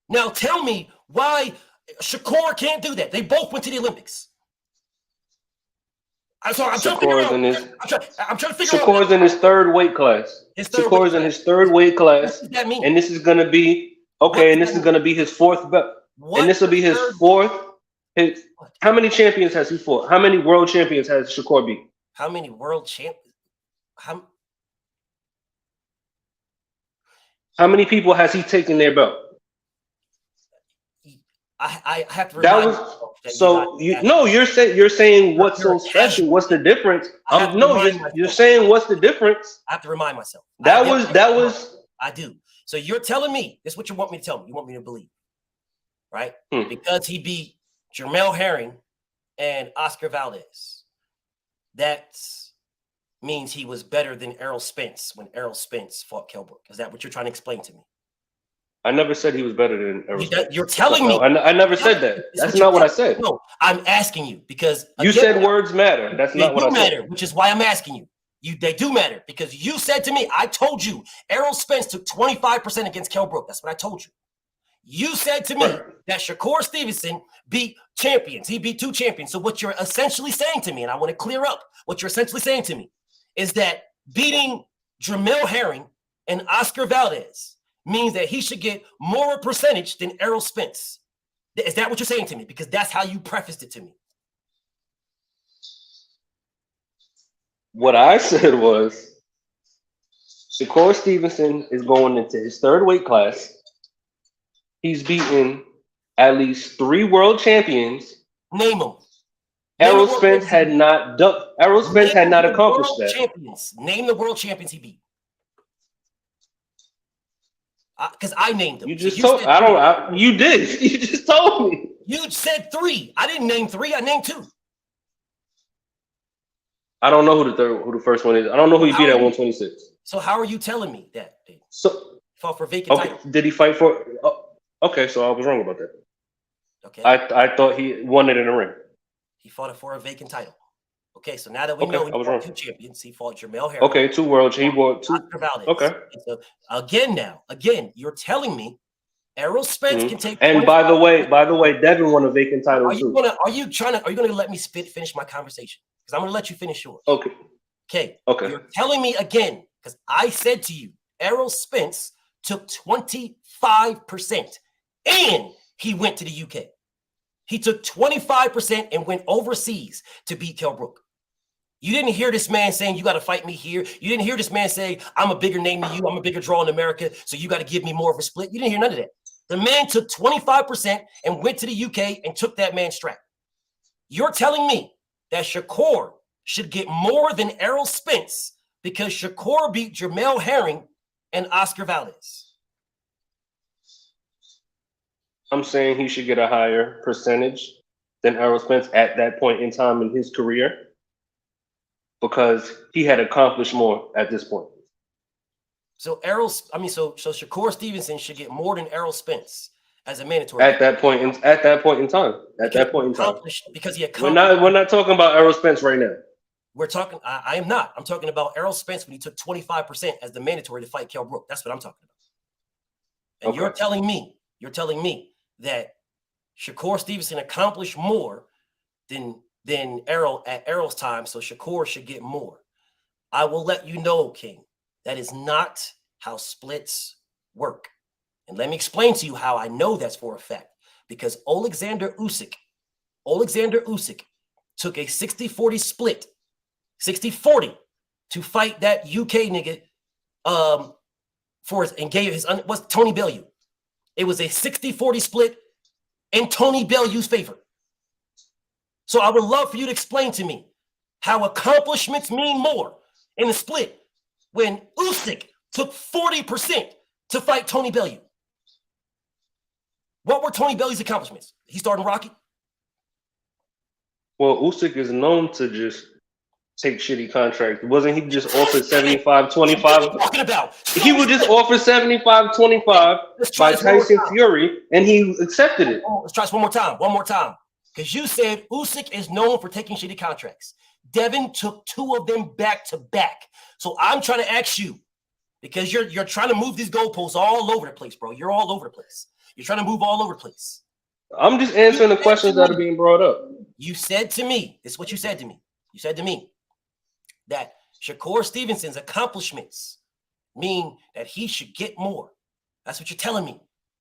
Now tell me why Shakur can't do that. They both went to the Olympics. I'm trying to figure out. Shakur's in his third weight class. Shakur's in his third weight class. What does that mean? And this is going to be his fourth belt. And this will be his fourth. How many champions has he fought? How many world champions has Shakur beat? how many world champions? How many people has he taken their belt? I have to That remind was myself that so. You're saying what's you're so a special? casual. What's the difference? I have to No, remind you're myself. saying what's the difference? I have to remind myself. That was. I do. So you're telling me this is what you want me to tell me. You want me to believe, right? Because he beat Jermell Herring and Oscar Valdez. That means he was better than Errol Spence when Errol Spence fought Kell Brook. Is that what you're trying to explain to me? I never said he was better than Errol Spence. You're telling me. I never said that. That's not what I said. No, I'm asking you because you said words matter. That's not what I said. Matter, which is why I'm asking you. They do matter because you said to me, I told you Errol Spence took 25% against Kell Brook. That's what I told you. You said to me that Shakur Stevenson beat champions. He beat 2 champions. So what you're essentially saying to me, and I want to clear up what you're essentially saying to me, is that beating Jermell Herring and Oscar Valdez means that he should get more percentage than Errol Spence. Is that what you're saying to me? Because that's how you prefaced it to me. What I said was Shakur Stevenson is going into his 3rd weight class. He's beaten at least 3 world champions. Name them. Errol Spence had not accomplished that. Champions. Name the world champions he beat. Because I named them. You just told. You did. You just told me. You said 3. I didn't name 3. I named 2. I don't know who the first one is. I don't know who he beat at 126. So how are you telling me that? So fought for vacant title. Did he fight for? Okay, so I was wrong about that. Okay. I thought he won it in the ring. He fought for a vacant title. Okay, so now that we know he fought 2 champions, he fought Jermell Herring. Okay, 2 worlds. He fought 2. Okay. So again, you're telling me Errol Spence can take. And by the way, Devin won a vacant title too. Are you going to let me finish my conversation? Because I'm going to let you finish yours. Okay. You're telling me again because I said to you, Errol Spence took 25% and he went to the UK. He took 25% and went overseas to beat Kell Brook. You didn't hear this man saying, you got to fight me here. You didn't hear this man say, I'm a bigger name than you. I'm a bigger draw in America, so you got to give me more of a split. You didn't hear none of that. The man took 25% and went to the UK and took that man's strap. You're telling me that Shakur should get more than Errol Spence because Shakur beat Jermell Herring and Oscar Valdez. I'm saying he should get a higher percentage than Errol Spence at that point in time in his career because he had accomplished more at this point. So Shakur Stevenson should get more than Errol Spence as a mandatory at that point in time. Because he accomplished. We're not talking about Errol Spence right now. We're talking. I am not. I'm talking about Errol Spence when he took 25% as the mandatory to fight Kell Brook. That's what I'm talking about. And you're telling me that Shakur Stevenson accomplished more than Errol at Errol's time, so Shakur should get more. I will let you know, King, that is not how splits work. And let me explain to you how I know that's for a fact. Because Alexander Usyk took a 60-40 split, 60-40, to fight that UK nigga and gave his what's Tony Bellew. It was a 60-40 split in Tony Bellew's favor. So I would love for you to explain to me how accomplishments mean more in the split when Usyk took 40% to fight Tony Bellew. What were Tony Bellew's accomplishments? He started Rocky? Well, Usyk is known to just take shitty contracts. Wasn't he just offered 75-25? What are you talking about? He would just offer 75-25 by Tyson Fury, and he accepted it. Let's try this one more time. Because you said Usyk is known for taking shitty contracts. Devin took 2 of them back to back. So I'm trying to ask you, because you're trying to move these goalposts all over the place, bro. You're all over the place. You're trying to move all over the place. I'm just answering the questions that are being brought up. You said to me, this is what you said to me. You said to me that Shakur Stevenson's accomplishments mean that he should get more. That's what you're telling me.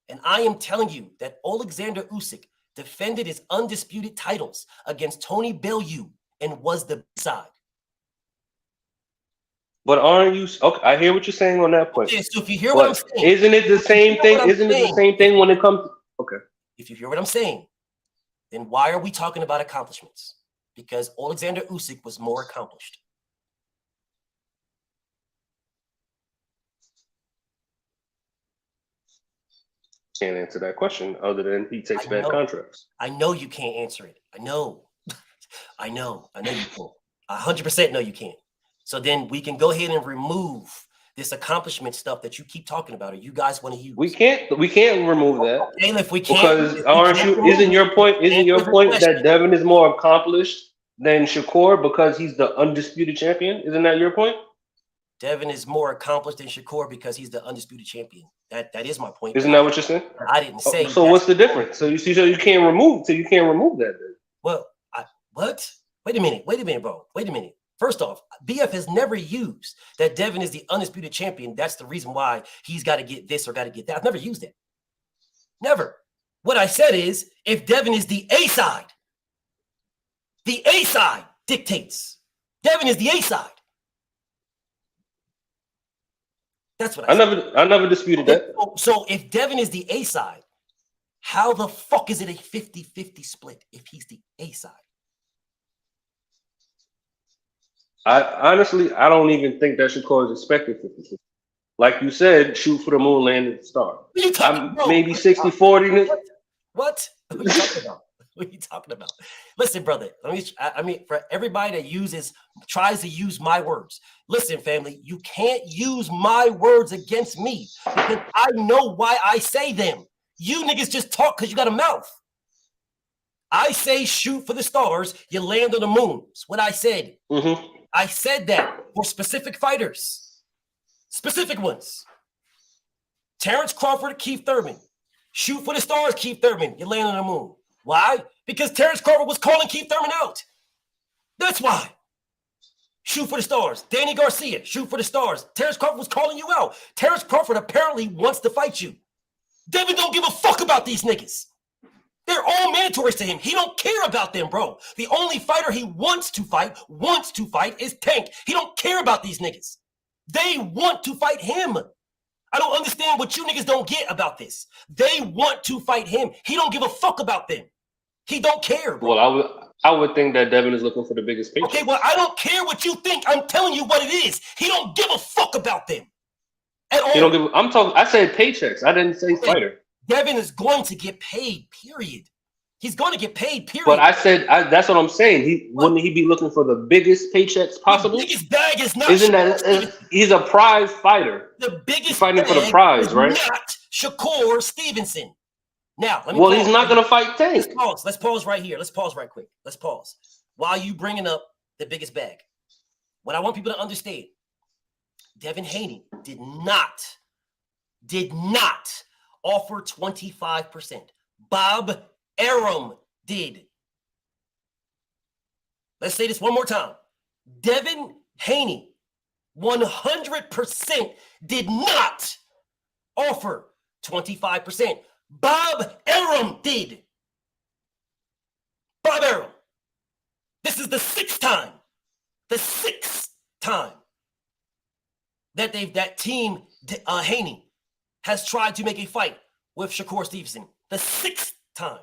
And I am telling you that Alexander Usyk defended his undisputed titles against Tony Bellew and was the side. But aren't you okay? I hear what you're saying on that point. Okay, so if you hear what I'm But saying, isn't it the same thing? Isn't it the same thing when it comes? Okay. If you hear what I'm saying, then why are we talking about accomplishments? Because Alexander Usyk was more accomplished. Can't answer that question other than he takes bad contracts. I know you can't answer it. I know. I know you can't. 100% know you can't. So then we can go ahead and remove this accomplishment stuff that you keep talking about, or you guys want to use. We can't remove that. Okay, if we can't, because isn't your point that Devin is more accomplished than Shakur because he's the undisputed champion? Isn't that your point? Devin is more accomplished than Shakur because he's the undisputed champion. That is my point. Isn't that what you're saying? I didn't say. So what's the difference? So you see, you can't remove that. Then. Well, what? Wait a minute, bro. Wait a minute. First off, BF has never used that Devin is the undisputed champion. That's the reason why he's got to get this or got to get that. I've never used that. Never. What I said is, if Devin is the A side dictates. Devin is the A side. That's what I said. I never disputed that. So if Devin is the A side, how the fuck is it a 50-50 split if he's the A side? I don't even think that Shakur is expected 50-50. Like you said, shoot for the moon, land at the star. Maybe 60-40. What? What are you talking about? What are you talking about? Listen, brother. I mean, for everybody that tries to use my words. Listen, family, you can't use my words against me because I know why I say them. You niggas just talk because you got a mouth. I say shoot for the stars, you land on the moon. That's what I said. Mm-hmm. I said that for specific fighters, specific ones. Terrence Crawford, Keith Thurman. Shoot for the stars, Keith Thurman. You land on the moon. Why? Because Terrence Crawford was calling Keith Thurman out. That's why. Shoot for the stars. Danny Garcia, shoot for the stars. Terrence Crawford was calling you out. Terrence Crawford apparently wants to fight you. Devin don't give a fuck about these niggas. They're all mandatories to him. He don't care about them, bro. The only fighter he wants to fight is Tank. He don't care about these niggas. They want to fight him. I don't understand what you niggas don't get about this. They want to fight him. He don't give a fuck about them. He don't care, bro. Well, I would think that Devin is looking for the biggest paycheck. Okay, well, I don't care what you think. I'm telling you what it is. He don't give a fuck about them at all. I said paychecks. I didn't say fighter. Devin is going to get paid, period. He's going to get paid, period. But that's what I'm saying. Wouldn't he be looking for the biggest paychecks possible? The biggest bag is not. Isn't that he's a prize fighter? The biggest he's fighting for the prize, right? Not Shakur Stevenson. Now, let me. Well, he's not going to fight Tank. Let's pause right here. Let's pause right quick. Let's pause while you bringing up the biggest bag. What I want people to understand: Devin Haney did not offer 25%. Bob Arum did. Let's say this one more time. Devin Haney 100% did not offer 25%. Bob Arum did. Bob Arum. This is the sixth time that team Haney has tried to make a fight with Shakur Stevenson. The sixth time.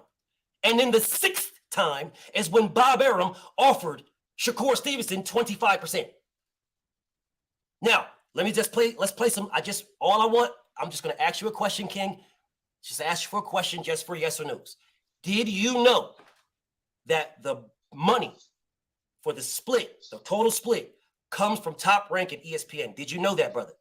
And then the sixth time is when Bob Arum offered Shakur Stevenson 25%. Now, let's play some. I'm just going to ask you a question, King. Just ask you for a question just for yes or no's. Did you know that the money for the split, the total split, comes from Top Rank at ESPN? Did you know that, brother?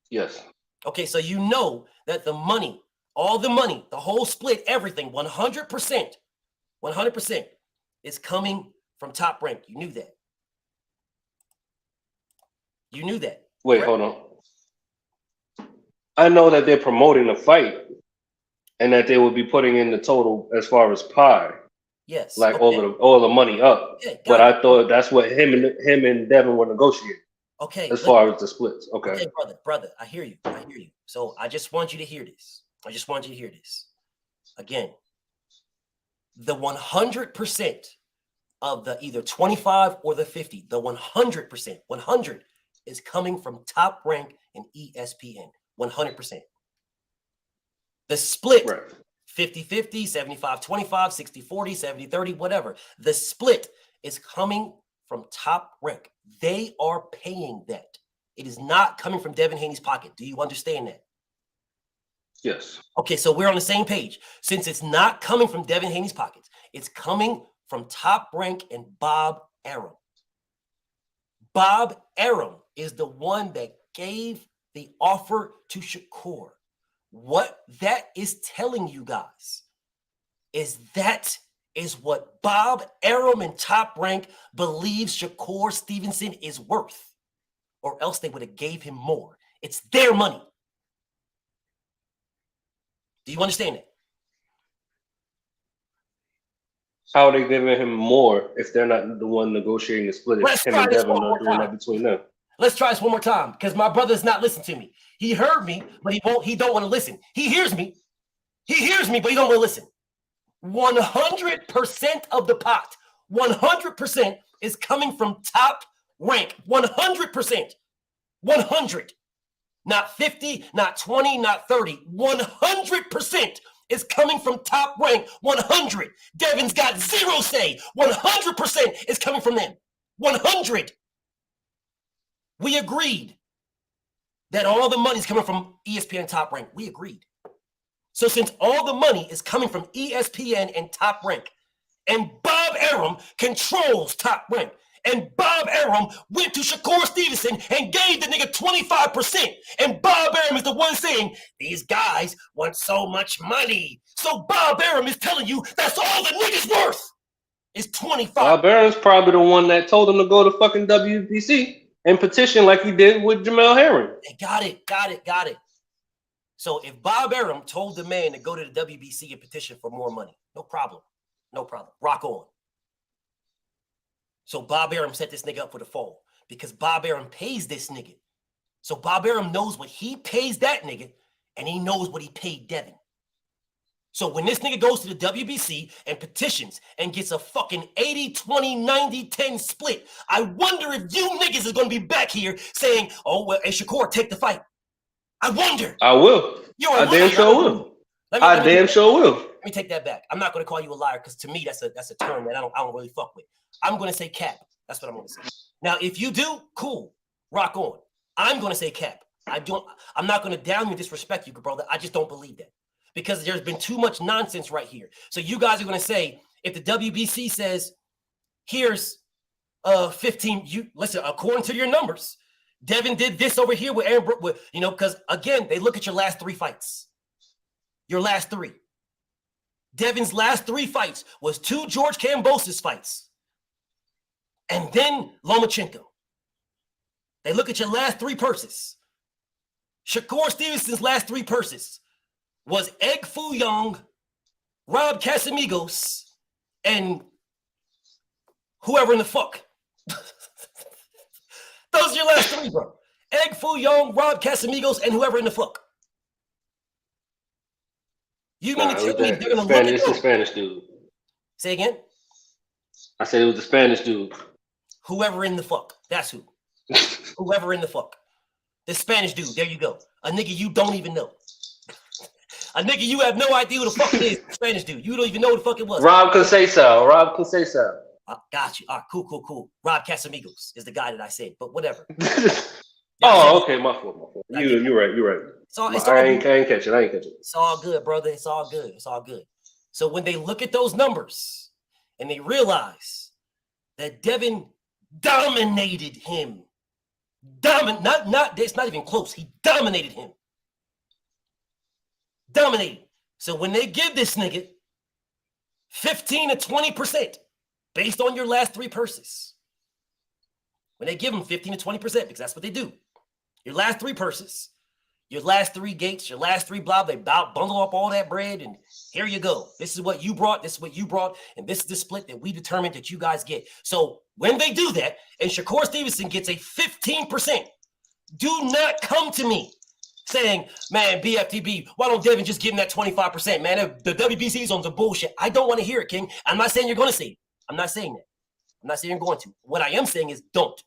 Yes. Okay, so you know that the money, all the money, the whole split, everything, 100% is coming from Top Rank. You knew that. You knew that. Wait, hold on. I know that they're promoting the fight and that they will be putting in the total as far as pie. Yes. Like all the money up. Okay, but I thought that's what him and Devin were negotiating. Okay. As far as the splits. Okay, brother, I hear you. So I just want you to hear this. Again, the 100% of the either 25 or the 50, the 100%, 100 is coming from Top Rank and ESPN. 100%. The split, 50-50, 75-25, 60-40, 70-30, whatever. The split is coming from Top Rank. They are paying that. It is not coming from Devin Haney's pocket. Do you understand that? Yes. Okay, so we're on the same page. Since it's not coming from Devin Haney's pockets, it's coming from Top Rank and Bob Arum. Bob Arum is the one that gave the offer to Shakur. What that is telling you guys is that is what Bob Arum and Top Rank believes Shakur Stevenson is worth, or else they would have gave him more. It's their money. Do you understand that? How are they giving him more if they're not the one negotiating the split? If him and Devin are doing that between them. Let's try this one more time because my brother's not listening to me. He heard me, but he don't want to listen. He hears me, but he don't want to listen. 100% of the pot, 100% is coming from Top Rank. 100%. 100. Not 50, not 20, not 30. 100% is coming from Top Rank. 100. Devin's got zero say. 100% is coming from them. 100. We agreed that all the money is coming from ESPN Top Rank. We agreed. So since all the money is coming from ESPN and Top Rank, and Bob Arum controls Top Rank, and Bob Arum went to Shakur Stevenson and gave the nigga 25%, and Bob Arum is the one saying, these guys want so much money. So Bob Arum is telling you that's all the nigga's worth is 25. Bob Arum's probably the one that told him to go to fucking WBC and petition like he did with Jamel Herring. Got it. So if Bob Arum told the man to go to the WBC and petition for more money, no problem. Rock on. So Bob Arum set this nigga up for the fall because Bob Arum pays this nigga. So Bob Arum knows what he pays that nigga and he knows what he paid Devin. So when this nigga goes to the WBC and petitions and gets a fucking 80, 20, 90, 10 split, I wonder if you niggas is going to be back here saying, oh, well, hey, Shakur, take the fight. I wonder. I will. I damn sure will. I damn sure will. Let me take that back. I'm not going to call you a liar because to me, that's a term that I don't really fuck with. I'm going to say cap. That's what I'm going to say. Now, if you do, cool. Rock on. I'm going to say cap. I'm not going to down you, disrespect you, brother. I just don't believe that. Because there's been too much nonsense right here. So you guys are going to say, if the WBC says, here's 15, you listen, according to your numbers, Devin did this over here with Aaron Brooke, because again, they look at your last 3 fights. Your last 3. Devin's last 3 fights was 2 George Kambosos fights. And then Lomachenko. They look at your last 3 purses. Shakur Stevenson's last 3 purses was Egg Foo Young, Rob Casamigos, and whoever in the fuck. Those are your last 3, bro. Egg Foo Young, Rob Casamigos, and whoever in the fuck. You mean to tell me they're gonna look at the Spanish dude? Say again? I said it was the Spanish dude. Whoever in the fuck. That's who. Whoever in the fuck. The Spanish dude. There you go. A nigga you don't even know. A nigga you have no idea who the fuck it is. Spanish dude. You don't even know who the fuck it was. Rob Conceição. Got you. All right, cool. Rob Casamigos is the guy that I said, but whatever. Okay, my fault. You're right. I ain't catch it. It's all good, brother. It's all good. So when they look at those numbers and they realize that Devin dominated him, it's not even close. He dominated him. So when they give this nigga 15 to 20% based on your last 3 purses, when they give him 15 to 20%, because that's what they do. Your last 3 purses, your last 3 gates, your last 3 blah, they bundle up all that bread, and here you go. This is what you brought, and this is the split that we determined that you guys get. So when they do that, and Shakur Stevenson gets a 15%, do not come to me saying, man, BFTB, why don't Devin just give him that 25%, man? The WBC's on the bullshit. I don't want to hear it, King. I'm not saying you're going to say it. I'm not saying that. I'm not saying you're going to. What I am saying is don't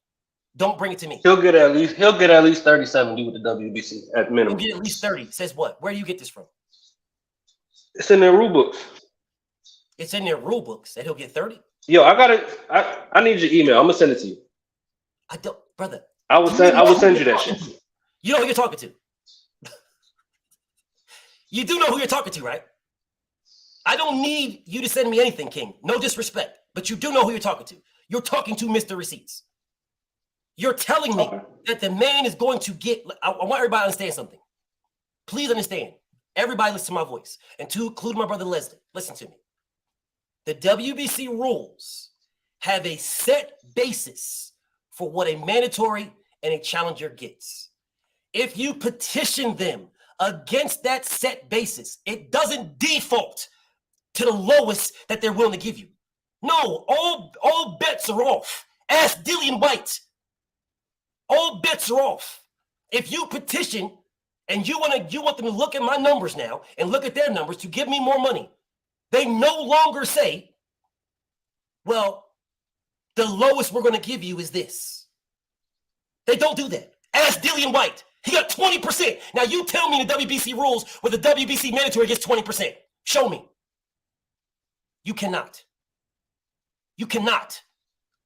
bring it to me. He'll get at least 30-70 with the WBC at minimum. He'll get at least 30. Says what? Where do you get this from? It's in their rule books. It's in their rule books that he'll get 30. Yo, I need your email. I'm gonna send it to you. I don't, brother. I will send you that shit. You know who you're talking to. You do know who you're talking to, right? I don't need you to send me anything, King. No disrespect, but you do know who you're talking to. You're talking to Mr. Receipts. You're telling me that the man is going to get. I want everybody to understand something. Please understand. Everybody listen to my voice, and to include my brother Leslie. Listen to me. The WBC rules have a set basis for what a mandatory and a challenger gets. If you petition them against that set basis, it doesn't default to the lowest that they're willing to give you. No, all bets are off. Ask Dillian White. All bets are off. If you petition and you want them to look at my numbers now and look at their numbers to give me more money, they no longer say, well, the lowest we're going to give you is this. They don't do that. Ask Dillian White. He got 20%. Now you tell me the WBC rules where the WBC mandatory gets 20%. Show me. You cannot. You cannot.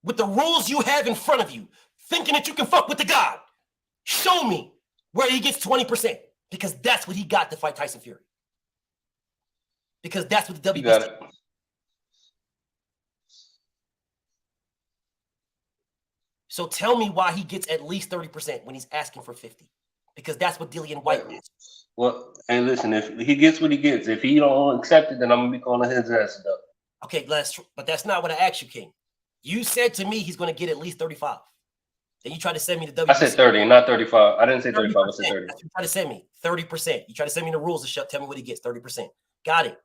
With the rules you have in front of you, thinking that you can fuck with the God, show me where he gets 20%. Because that's what he got to fight Tyson Fury. Because that's what the WBC. So tell me why he gets at least 30% when he's asking for 50. Because that's what Dillian White is. Well, and listen, if he gets what he gets, if he don't accept it, then I'm gonna be calling his ass up. Okay, but that's not what I asked you, King. You said to me he's going to get at least 35. Then you tried to send me the WBC. I said 30, not 35. I didn't say 35. I said 30. That's what you tried to send me 30%. You tried to send me the rules to tell me what he gets 30%. Got it.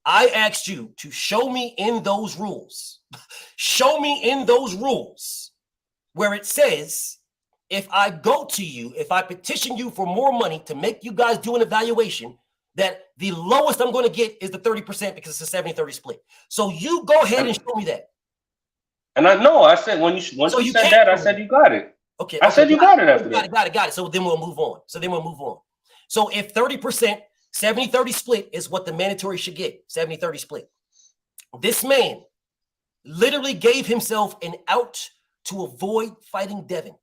I asked you to show me in those rules. Show me in those rules where it says, if I go to you, if I petition you for more money to make you guys do an evaluation, that the lowest I'm going to get is the 30% because it's a 70-30 split. So you go ahead and show me that. And I said once you said that, I said you got it. Okay. I said you got it after that. Got it. So then we'll move on. So if 30%, 70-30 split is what the mandatory should get, 70-30 split. This man literally gave himself an out to avoid fighting Devin.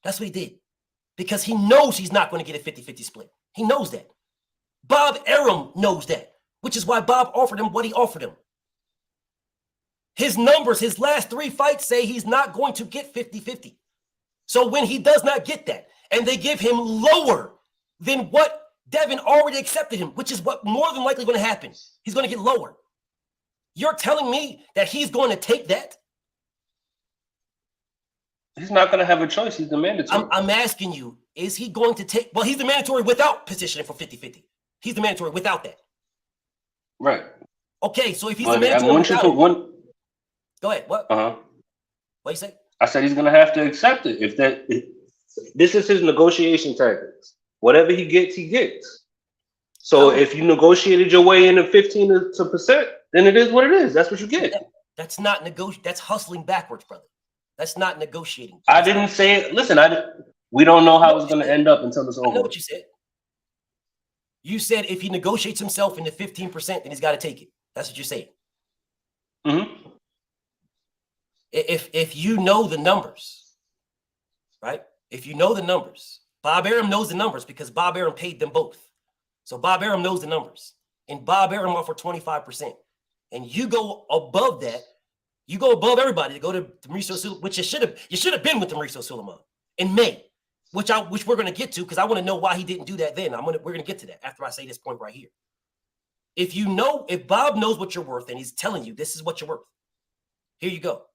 That's what he did. Because he knows he's not going to get a 50-50 split. He knows that. Bob Arum knows that, which is why Bob offered him what he offered him. His numbers, his last 3 fights say he's not going to get 50-50. So when he does not get that, and they give him lower than what Devin already accepted him, which is what more than likely going to happen, he's going to get lower. You're telling me that he's going to take that? He's not going to have a choice. He's the mandatory. I'm asking you, is he going to take? Well, he's the mandatory without positioning for 50-50. He's the mandatory without that. Right. Okay, so if he's the mandatory go ahead. What? What you say? I said he's going to have to accept it. If this is his negotiation tactics. Whatever he gets, he gets. So if you negotiated your way into 15%, then it is what it is. That's what you get. That's not That's hustling backwards, brother. That's not negotiating. I didn't say it. Listen, we don't know how it's going to end up until it's over. I know what you said. You said if he negotiates himself into 15%, then he's got to take it. That's what you're saying. Mm-hmm. If you know the numbers, right? If you know the numbers, Bob Arum knows the numbers because Bob Arum paid them both. So Bob Arum knows the numbers. And Bob Arum offered 25%. And you go above that. You go above everybody to go to Mauricio Sulaiman, which you should have been with Mauricio Sulaiman in May, which we're going to get to because I want to know why he didn't do that then. We're going to get to that after I say this point right here. If Bob knows what you're worth and he's telling you this is what you're worth, here you go.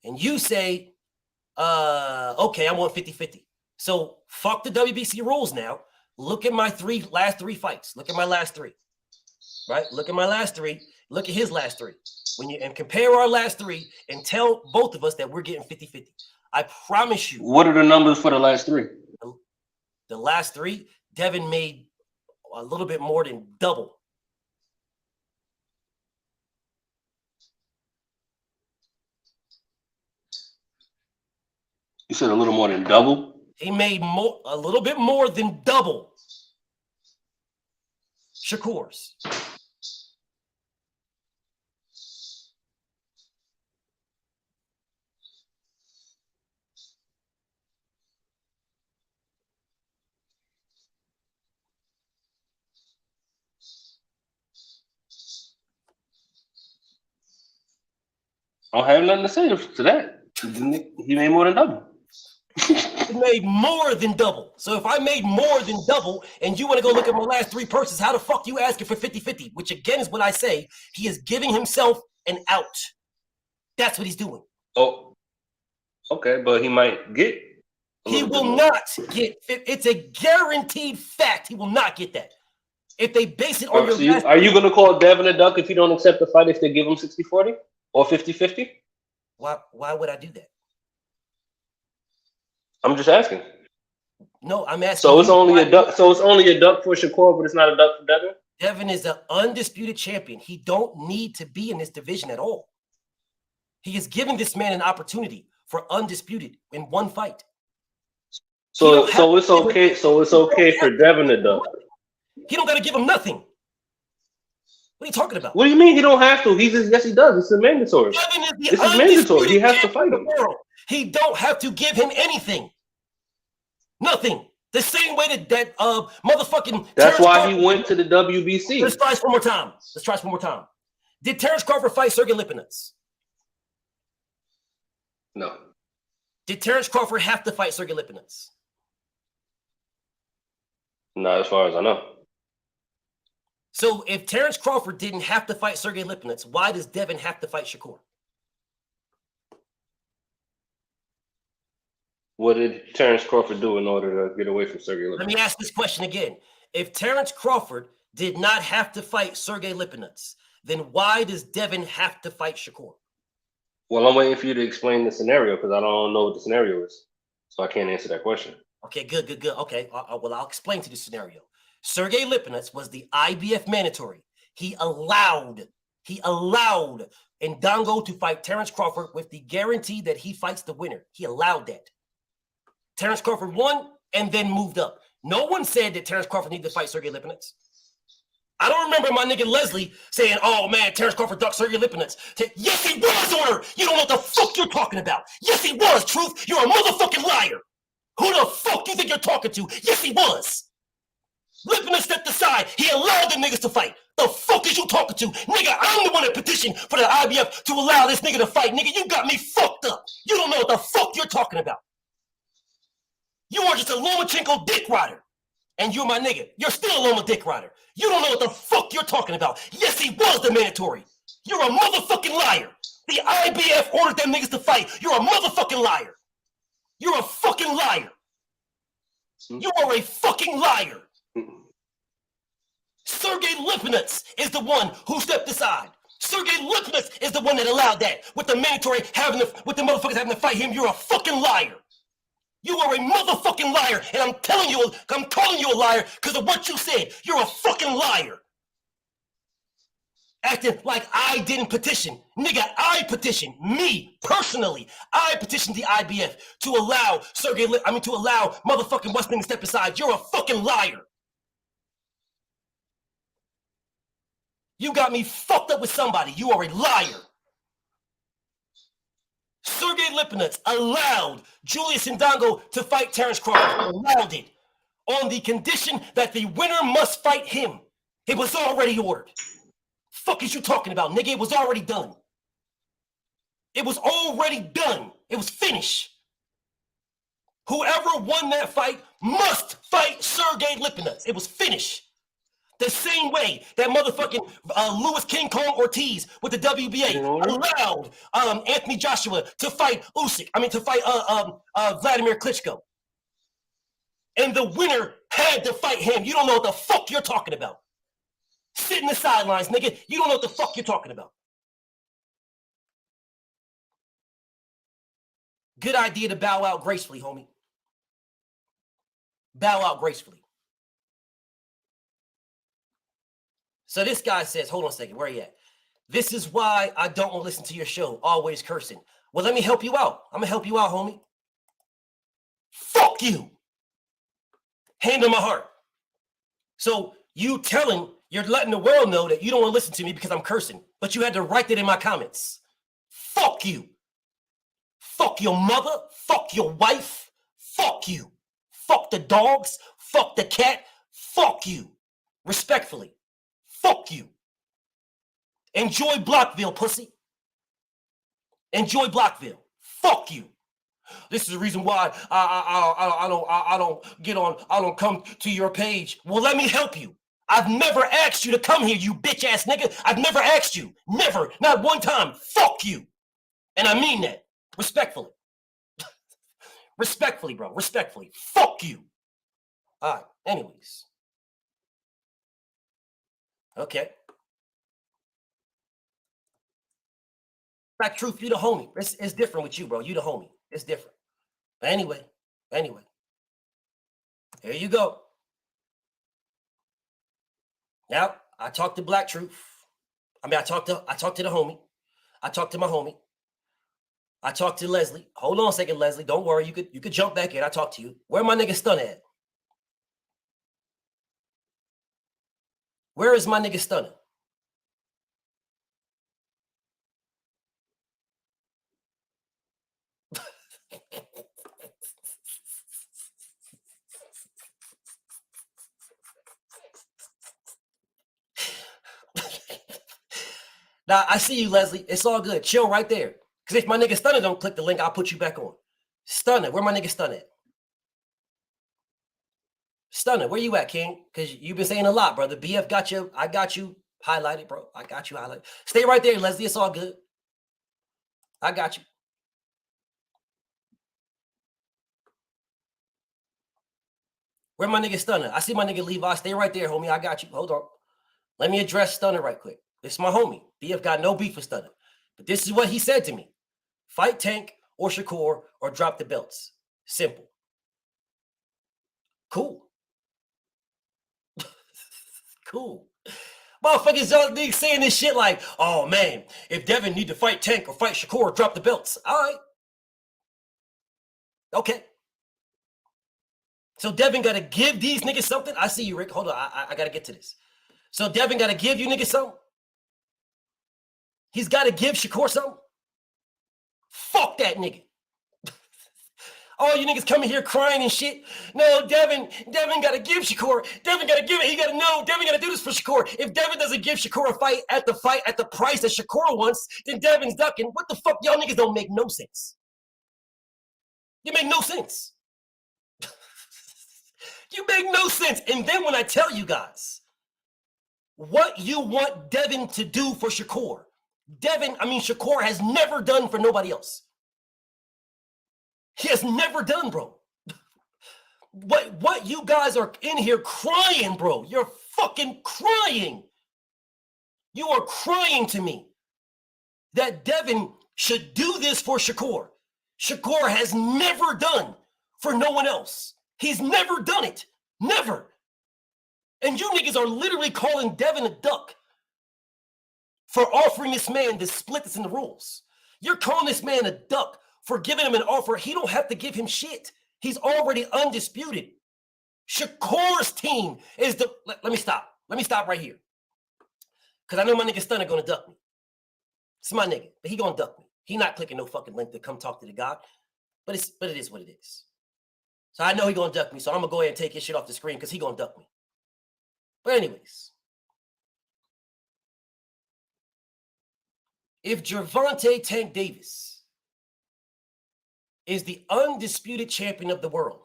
And you say, okay, I want 50-50. So fuck the WBC rules now. Look at my last three fights. Look at my last 3. Right? Look at my last 3. Look at his last 3. And compare our last 3 and tell both of us that we're getting 50-50. I promise you. What are the numbers for the last 3? The last 3, Devin made a little bit more than double. You said a little more than double? He made a little bit more than double Shakur's. I don't have nothing to say to that. He made more than double. He made more than double. So if I made more than double and you want to go look at my last three purses, how the fuck you asking for 50-50? Which again is what I say. He is giving himself an out. That's what he's doing. Oh, okay, but he might get. He will not get. It's a guaranteed fact. He will not get that. If they base it on your. Are you going to call Devin a duck if you don't accept the fight if they give him 60-40 or 50-50? Why would I do that? I'm just asking. No, I'm asking. So it's only a duck. So it's only a duck for Shakur, but it's not a duck for Devin. Devin is an undisputed champion. He don't need to be in this division at all. He is giving this man an opportunity for undisputed in one fight. So it's okay. So it's okay for Devin to duck. He don't got to give him nothing. What are you talking about? What do you mean he don't have to? Yes, he does. It's mandatory. This is mandatory. He has to fight him. He don't have to give him anything. Nothing. The same way that motherfucking. That's why he went to the WBC. Let's try this one more time. Did Terrence Crawford fight Sergey Lipinets? No. Did Terrence Crawford have to fight Sergey Lipinets? Not as far as I know. So if Terrence Crawford didn't have to fight Sergey Lipinets, why does Devin have to fight Shakur? What did Terrence Crawford do in order to get away from Sergey Lipinets? Let me ask this question again. If Terrence Crawford did not have to fight Sergey Lipinets, then why does Devin have to fight Shakur? Well, I'm waiting for you to explain the scenario because I don't know what the scenario is. So I can't answer that question. Okay, good. Okay, well, I'll explain to the scenario. Sergey Lipinets was the IBF mandatory. He allowed Ndongo to fight Terrence Crawford with the guarantee that he fights the winner. He allowed that. Terrence Crawford won and then moved up. No one said that Terrence Crawford needed to fight Sergey Lipinets. I don't remember my nigga Leslie saying, oh man, Terrence Crawford ducked Sergey Lipinets. Yes, he was, Order. You don't know what the fuck you're talking about. Yes, he was, Truth. You're a motherfucking liar. Who the fuck do you think you're talking to? Yes, he was. Lipinets stepped aside. He allowed the niggas to fight. The fuck is you talking to? Nigga, I'm the one that petitioned for the IBF to allow this nigga to fight. Nigga, you got me fucked up. You don't know what the fuck you're talking about. You are just a Lomachenko dick rider. And you're my nigga. You're still a Loma dick rider. You don't know what the fuck you're talking about. Yes, he was the mandatory. You're a motherfucking liar. The IBF ordered them niggas to fight. You're a motherfucking liar. You're a fucking liar. You are a fucking liar. Sergey Lipinets is the one who stepped aside. Sergey Lipinets is the one that allowed that. With the mandatory with the motherfuckers having to fight him, you're a fucking liar. You are a motherfucking liar, and I'm calling you a liar because of what you said. You're a fucking liar. Acting like I didn't petition. Nigga, I petitioned. Me, personally. I petitioned the IBF to allow to allow motherfucking Westman to step aside. You're a fucking liar. You got me fucked up with somebody. You are a liar. Sergey Lipinets allowed Julius Ndongo to fight Terrence Crawford. He allowed it on the condition that the winner must fight him. It was already ordered. Fuck is you talking about, nigga? It was already done. It was already done. It was finished. Whoever won that fight must fight Sergey Lipinets. It was finished. The same way that motherfucking Louis King Kong Ortiz with the WBA allowed Anthony Joshua to fight Vladimir Klitschko. And the winner had to fight him. You don't know what the fuck you're talking about. Sit in the sidelines, nigga. You don't know what the fuck you're talking about. Good idea to bow out gracefully, homie. Bow out gracefully. So this guy says, hold on a second, where are you at? This is why I don't want to listen to your show, always cursing. Well, let me help you out. I'm going to help you out, homie. Fuck you. Hand on my heart. So you're letting the world know that you don't want to listen to me because I'm cursing, but you had to write that in my comments. Fuck you. Fuck your mother. Fuck your wife. Fuck you. Fuck the dogs. Fuck the cat. Fuck you. Respectfully. Fuck you. Enjoy Blockville, pussy. Enjoy Blockville. Fuck you. This is the reason why I don't come to your page. Well, let me help you. I've never asked you to come here, you bitch ass nigga. I've never asked you. Never. Not one time. Fuck you. And I mean that. Respectfully. Respectfully, bro. Respectfully. Fuck you. All right. Anyways. Okay. Black Truth, you the homie. It's different with you, bro. You the homie. It's different. But anyway. Here you go. Now, I talked to Black Truth. I talked to the homie. I talked to my homie. I talked to Leslie. Hold on a second, Leslie. Don't worry. You could jump back in. I talked to you. Where my nigga Stunner at? Where is my nigga Stunner? Now, I see you, Leslie. It's all good. Chill right there. Because if my nigga Stunner don't click the link, I'll put you back on. Stunner, where my nigga Stunner at? Stunner, where you at, King? Because you've been saying a lot, brother. BF got you. I got you highlighted, bro. I got you highlighted. Stay right there, Leslie. It's all good. I got you. Where my nigga Stunner? I see my nigga Levi. Stay right there, homie. I got you. Hold on. Let me address Stunner right quick. It's my homie. BF got no beef with Stunner. But this is what he said to me. Fight Tank or Shakur or drop the belts. Simple. Cool. Cool. Motherfuckers niggas saying this shit like, oh man, if Devin need to fight Tank or fight Shakur or drop the belts. All right. Okay. So Devin got to give these niggas something? I see you, Rick. Hold on. I got to get to this. So Devin got to give you niggas something? He's got to give Shakur something? Fuck that nigga. All you niggas coming here crying and shit. No, Devin got to give Shakur. Devin got to give it. He got to know. Devin got to do this for Shakur. If Devin doesn't give Shakur a fight at the price that Shakur wants, then Devin's ducking. What the fuck? Y'all niggas don't make no sense. You make no sense. You make no sense. And then when I tell you guys what you want Devin to do for Shakur, Shakur has never done for nobody else. He has never done, bro. What you guys are in here crying, bro. You're fucking crying. You are crying to me that Devin should do this for Shakur. Shakur has never done for no one else. He's never done it. Never. And you niggas are literally calling Devin a duck for offering this man to split this in the rules. You're calling this man a duck for giving him an offer. He don't have to give him shit. He's already undisputed. Shakur's team is the... Let me stop. Let me stop right here. Because I know my nigga Stunner going to duck me. It's my nigga, but he going to duck me. He not clicking no fucking link to come talk to the God. But it is what it is. So I know he going to duck me, so I'm going to go ahead and take his shit off the screen because he going to duck me. But anyways. If Gervonta Tank Davis is the undisputed champion of the world,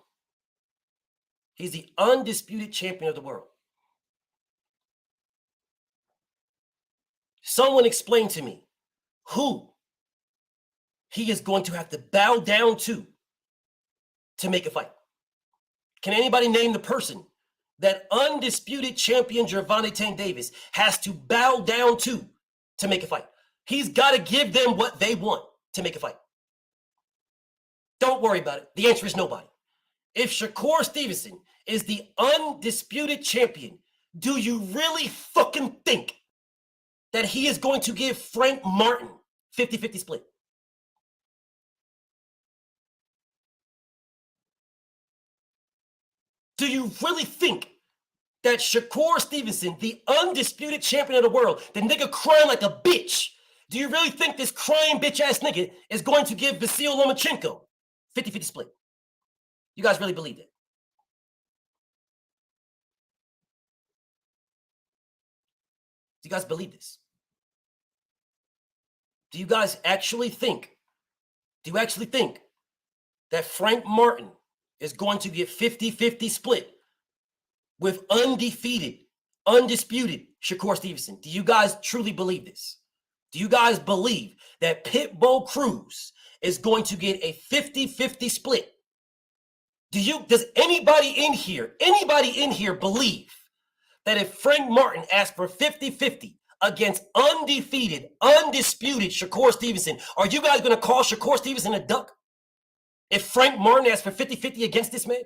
he's the undisputed champion of the world. Someone explain to me who he is going to have to bow down to make a fight. Can anybody name the person that undisputed champion Gervonta Tank Davis has to bow down to make a fight? He's got to give them what they want to make a fight. Don't worry about it. The answer is nobody. If Shakur Stevenson is the undisputed champion, do you really fucking think that he is going to give Frank Martin 50-50 split? Do you really think that Shakur Stevenson, the undisputed champion of the world, the nigga crying like a bitch, do you really think this crying bitch-ass nigga is going to give Vasil Lomachenko 50-50 split? You guys really believe that? Do you guys believe this? Do you guys actually think, that Frank Martin is going to get 50-50 split with undefeated, undisputed Shakur Stevenson? Do you guys truly believe this? Do you guys believe that Pitbull Cruz is going to get a 50-50 split? Does anybody in here believe that if Frank Martin asked for 50-50 against undefeated, undisputed Shakur Stevenson, are you guys going to call Shakur Stevenson a duck? If Frank Martin asked for 50-50 against this man?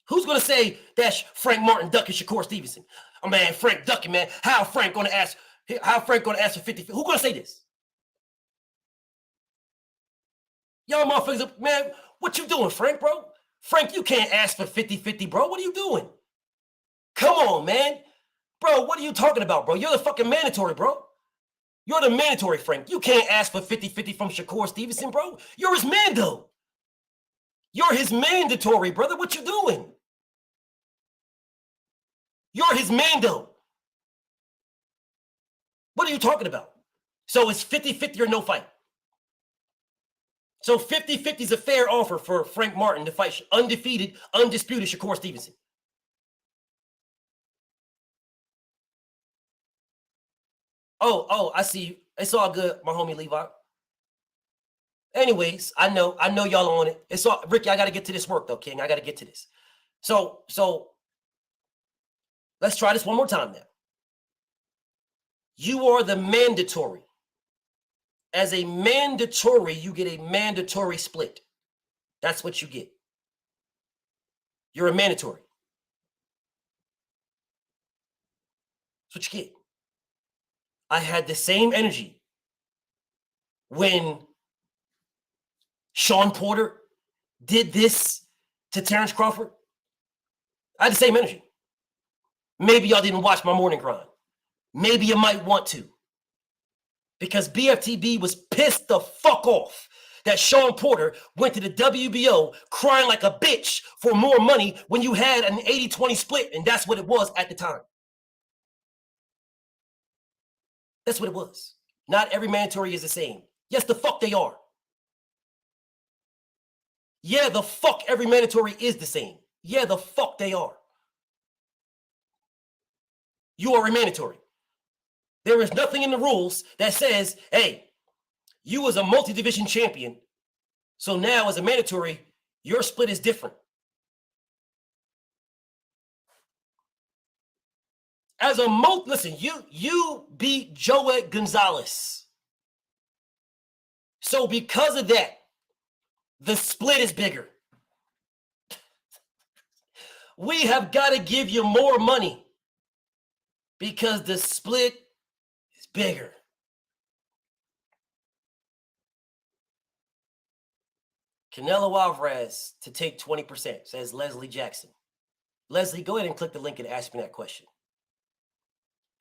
Who's going to say that's Frank Martin ducking Shakur Stevenson? Oh man, Frank ducking, man. How Frank going to ask for 50-50? Who's going to say this? Y'all motherfuckers, man, what you doing, Frank, bro? Frank, you can't ask for 50-50, bro. What are you doing? Come on, man. Bro, what are you talking about, bro? You're the fucking mandatory, bro. You're the mandatory, Frank. You can't ask for 50-50 from Shakur Stevenson, bro. You're his mando. You're his mandatory, brother. What you doing? You're his mando. What are you talking about? So it's 50-50 or no fight. So 50-50 is a fair offer for Frank Martin to fight undefeated, undisputed Shakur Stevenson. Oh, I see you. It's all good, my homie Levi. Anyways, I know y'all on it. It's all, Ricky, I got to get to this work though, King. I got to get to this. So let's try this one more time now. You are the mandatory. As a mandatory, you get a mandatory split. That's what you get. You're a mandatory. That's what you get. I had the same energy when Sean Porter did this to Terrence Crawford. I had the same energy. Maybe y'all didn't watch my morning grind. Maybe you might want to. Because BFTB was pissed the fuck off that Sean Porter went to the WBO crying like a bitch for more money when you had an 80-20 split, and that's what it was at the time. That's what it was. Not every mandatory is the same. Yes, the fuck they are. Yeah, the fuck every mandatory is the same. Yeah, the fuck they are. You are a mandatory. There is nothing in the rules that says, hey, you was a multi-division champion, so now as a mandatory, your split is different. As a listen, you beat Joet Gonzalez. So because of that, the split is bigger. We have got to give you more money because the split is bigger. Canelo Alvarez to take 20%, says Leslie Jackson. Leslie, go ahead and click the link and ask me that question.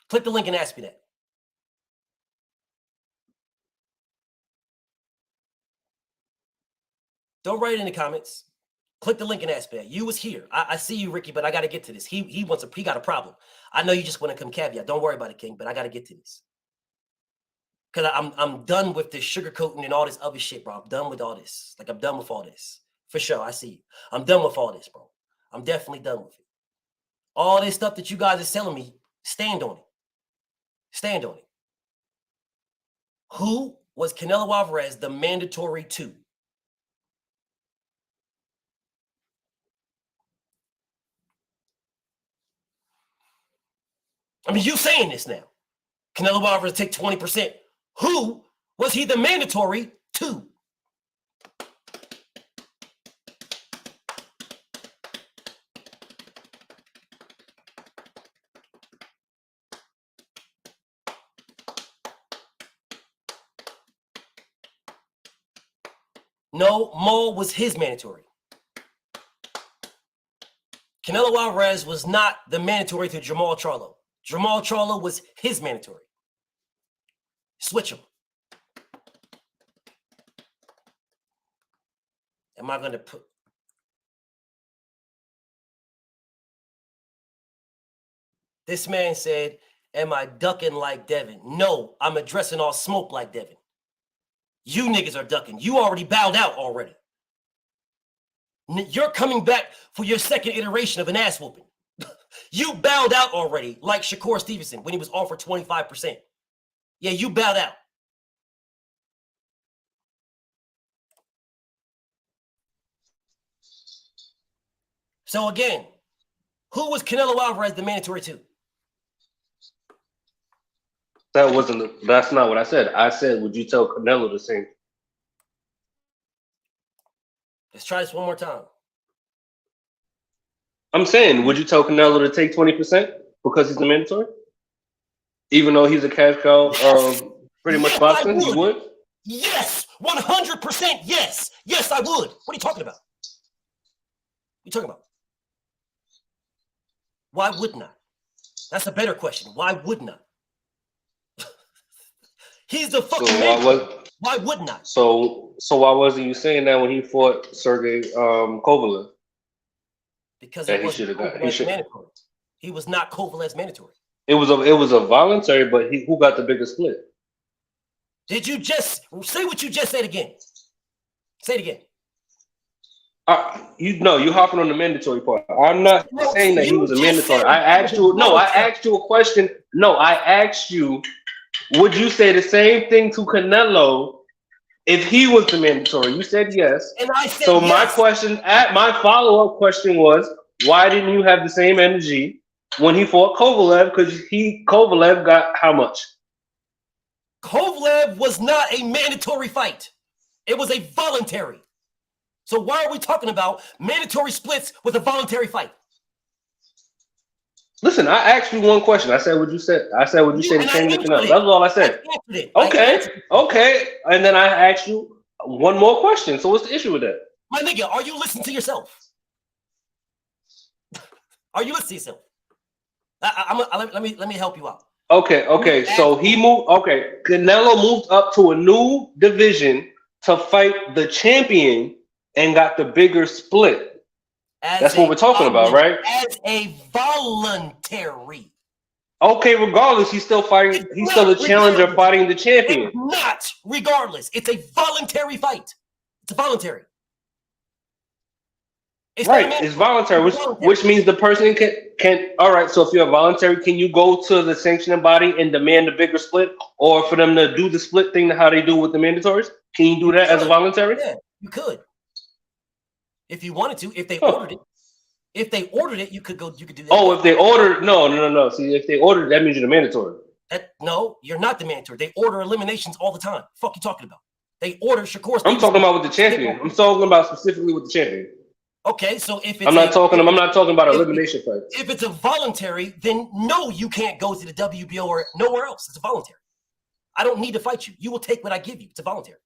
Click the link and ask me that. Don't write it in the comments. Click the link and ask me that. You was here. I see you, Ricky, but I got to get to this. He got a problem. I know you just want to come caveat. Don't worry about it, King, but I got to get to this. Because I'm done with this sugarcoating and all this other shit, bro. I'm done with all this. Like, I'm done with all this. For sure, I see you. I'm done with all this, bro. I'm definitely done with it. All this stuff that you guys are telling me, stand on it. Stand on it. Who was Canelo Alvarez the mandatory to? I mean, you saying this now. Canelo Alvarez take 20%. Who was he the mandatory to? No, Maul was his mandatory. Canelo Alvarez was not the mandatory to Jamal Charlo. Jamal Charlo was his mandatory. Switch them. Am I going to put... This man said, am I ducking like Devin? No, I'm addressing all smoke like Devin. You niggas are ducking. You already bowed out already. You're coming back for your second iteration of an ass whooping. You bowed out already, like Shakur Stevenson when he was offered 25%. Yeah, you bowed out. So again, who was Canelo Alvarez the mandatory to? That's not what I said. I said, would you tell Canelo the same? Let's try this one more time. I'm saying, would you tell Canelo to take 20% because he's the mandatory? Even though he's a cash cow, pretty much boxing, you would? Yes, 100% yes. Yes, I would. What are you talking about? What are you talking about? Why wouldn't I? That's a better question. Why wouldn't I? He's the fucking man. Why wouldn't I? So why wasn't you saying that when he fought Sergey Kovalev? Because it was mandatory. He was not Kovalev's mandatory. It was a voluntary, but who got the bigger split? Did you just say what you just said again? Say it again. You hopping on the mandatory part. I'm not saying that he was a mandatory. I asked you a question. No, I asked you, would you say the same thing to Canelo if he was the mandatory? You said yes. And I said so. Yes. My follow-up question was, why didn't you have the same energy when he fought Kovalev? Because Kovalev got how much? Kovalev was not a mandatory fight. It was a voluntary. So why are we talking about mandatory splits with a voluntary fight? Listen, I asked you one question. I said, would you say the same thing else? That's all I said. Okay. And then I asked you one more question. So what's the issue with that? My nigga, are you listening to yourself? Are you listening to yourself? Let me help you out. Okay. So he moved. Okay, Canelo moved up to a new division to fight the champion and got the bigger split. That's what we're talking about, right? As a voluntary. Okay, regardless, he's still fighting. He's still a challenger fighting the champion. It's not regardless. It's a voluntary fight. It's a voluntary. It's voluntary, which means the person can. All right. So if you're voluntary, can you go to the sanctioning body and demand a bigger split, or for them to do the split thing how they do with the mandatories? Can you do that as a voluntary? Yeah, you could. If you wanted to, if they ordered it, you could go. You could do that. Oh, if they ordered, no. See, if they ordered, that means you're the mandatory. No, you're not the mandatory. They order eliminations all the time. Fuck you talking about? They order Shakur. I'm talking about with the champion. I'm talking about specifically with the champion. Okay, so if it's I'm not talking about elimination fights. If it's a voluntary, then no, you can't go to the WBO or nowhere else. It's a voluntary. I don't need to fight you. You will take what I give you. It's a voluntary.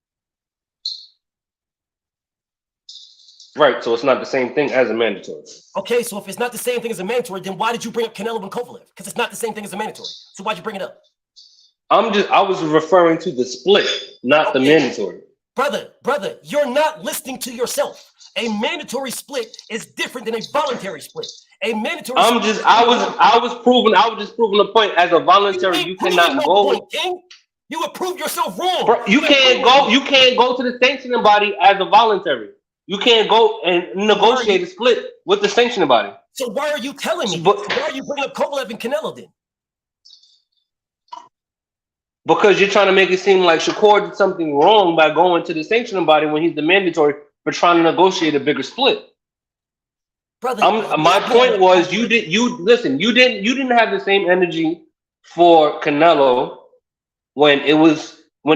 Right, so it's not the same thing as a mandatory. Okay, so if it's not the same thing as a mandatory, then why did you bring up Canelo and Kovalev? Because it's not the same thing as a mandatory. So why'd you bring it up? I was referring to the split, not the mandatory. Brother, you're not listening to yourself. A mandatory split is different than a voluntary split. A mandatory I was just proving the point. As a voluntary, you cannot go. Point, King. You would prove yourself wrong. Bro, you can't go to the sanctioning body as a voluntary. You can't go and negotiate a split with the sanctioning body. So why are you telling me? Why are you bringing up Kovalev and Canelo then? Because you're trying to make it seem like Shakur did something wrong by going to the sanctioning body when he's the mandatory for trying to negotiate a bigger split. Brother, my point was you didn't have the same energy for Canelo when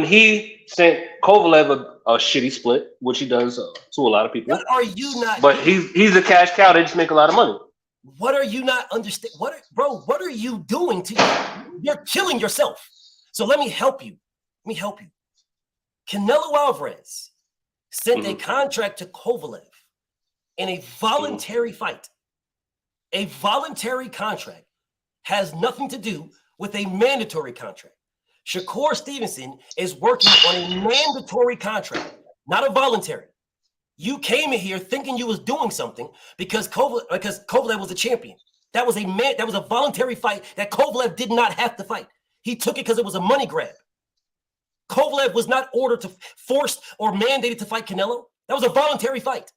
he sent Kovalev a shitty split, which he does to a lot of people. What are you not? But he's a cash cow. They just make a lot of money. What are you not understand? What are you doing to you? You're killing yourself. So let me help you. Canelo Alvarez sent a contract to Kovalev in a voluntary fight. A voluntary contract has nothing to do with a mandatory contract. Shakur Stevenson is working on a mandatory contract, not a voluntary. You came in here thinking you was doing something because Kovalev was a champion. That was a voluntary fight that Kovalev did not have to fight. He took it because it was a money grab. Kovalev was not ordered to forced or mandated to fight Canelo. That was a voluntary fight.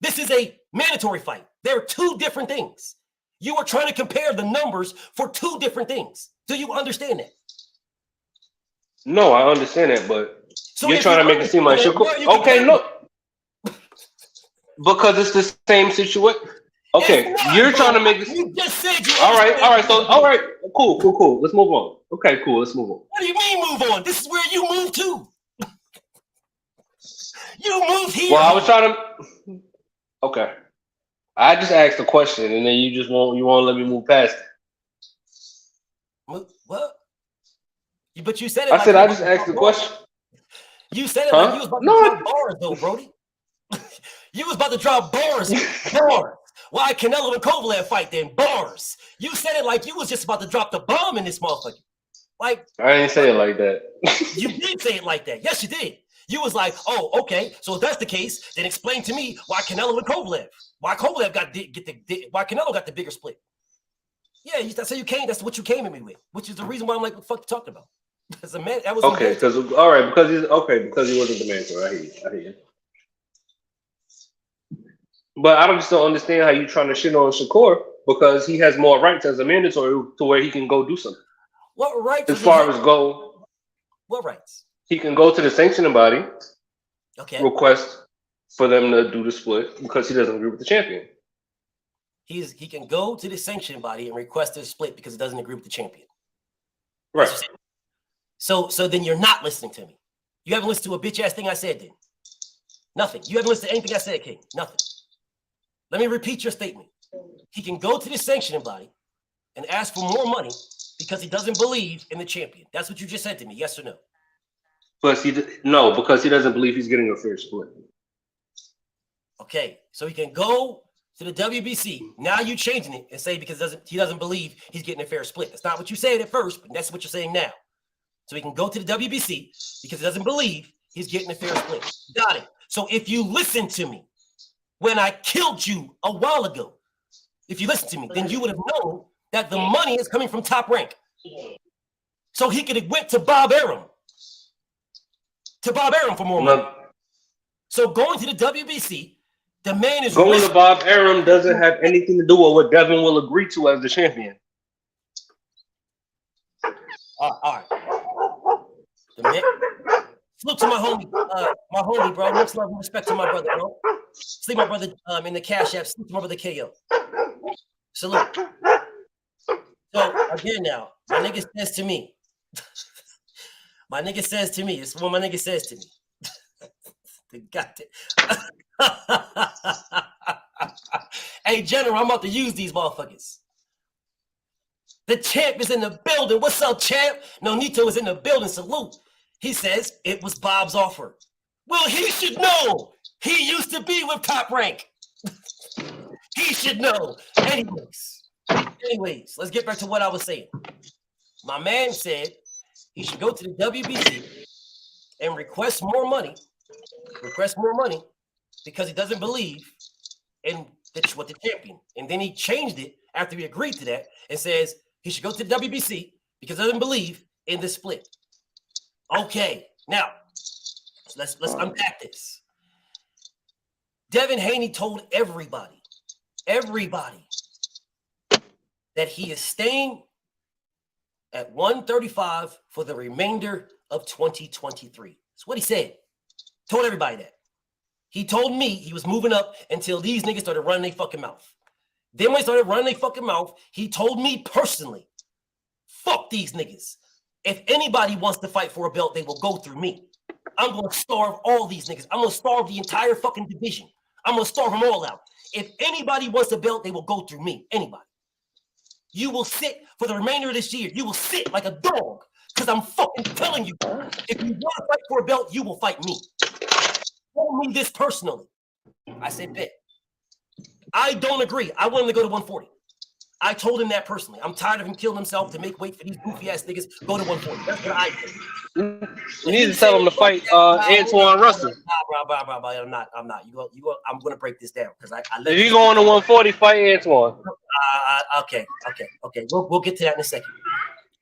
This is a mandatory fight. There are two different things. You are trying to compare the numbers for two different things. Do you understand that? No, I understand that, but so you're trying to make it seem like Shakur. Okay, look. Because it's the same situation. Okay, you're trying to make it. You just said you. All right. Cool. Let's move on. Okay, cool. Let's move on. What do you mean move on? This is where you move to. You move here. Well, I was trying to. Okay, I just asked a question, and then you won't let me move past it. What? But you said it. I said I just asked the question. You said it like you was about to drop bars, though, Brody. You was about to drop bars. Why Canelo and Kovalev fight then? Bars. You said it like you was just about to drop the bomb in this motherfucker. Like I didn't say it like that. You did say it like that. Yes, you did. You was like, oh, okay. So if that's the case, then explain to me why Canelo and Kovalev. Why Kovalev why Canelo got the bigger split. Yeah, that's how you came. That's what you came at me with, which is the reason why I'm like, what the fuck you talking about? As a man, that was okay. Because he wasn't the mentor. I hear you. But I just don't understand how you trying to shit on Shakur because he has more rights as a mandatory to where he can go do something. What rights? As far as go. What rights? He can go to the sanctioning body. Okay. Request for them to do the split because he doesn't agree with the champion. He can go to the sanctioning body and request a split because he doesn't agree with the champion. Right. So then you're not listening to me. You haven't listened to a bitch ass thing I said then. Nothing. You haven't listened to anything I said, King. Nothing. Let me repeat your statement. He can go to the sanctioning body and ask for more money because he doesn't believe in the champion. That's what you just said to me. Yes or no? Because he doesn't believe he's getting a fair split. Okay, so he can go to the WBC. Now you changing it and say because he doesn't believe he's getting a fair split. That's not what you said at first, but that's what you're saying now. So he can go to the WBC because he doesn't believe he's getting a fair split. Got it. So if you listen to me when I killed you a while ago, if you listen to me, then you would have known that the money is coming from Top Rank. So he could have went to Bob Arum. To Bob Arum for more money. So going to the WBC, the man is going to Bob Arum doesn't have anything to do with what Devin will agree to as the champion. All right. The man, salute to my homie, bro. Much love and respect to my brother, bro. See my brother in the Cashapp. Salute to my brother KO. Salute. So again now, my nigga says to me. It's what my nigga says to me. The goddamn. Hey, General, I'm about to use these motherfuckers. The champ is in the building. What's up, champ? No, Nito is in the building. Salute. He says it was Bob's offer. Well, he should know. He used to be with Top Rank. He should know. Anyways, let's get back to what I was saying. My man said he should go to the WBC and request more money because he doesn't believe in what the champion. And then he changed it after he agreed to that and says he should go to the WBC because he doesn't believe in the split. Okay, now let's unpack this. Devin Haney told everybody that he is staying at 135 for the remainder of 2023. That's what he said. Told everybody that. He told me he was moving up until these niggas started running their fucking mouth. Then when they started running their fucking mouth, he told me personally, fuck these niggas. If anybody wants to fight for a belt, they will go through me. I'm going to starve all these niggas. I'm going to starve the entire fucking division. I'm going to starve them all out. If anybody wants a belt, they will go through me. Anybody. You will sit for the remainder of this year. You will sit like a dog because I'm fucking telling you, if you want to fight for a belt, you will fight me. told me this personally. I said, bet. I don't agree. I want him to go to 140. I told him that personally. I'm tired of him killing himself to make weight for these goofy ass niggas. Go to 140. That's what I think. You need to tell him to fight Antoine Russell. I'm not. You go. I'm gonna break this down because I if you go on to 140, fight Antoine. Okay. We'll get to that in a second.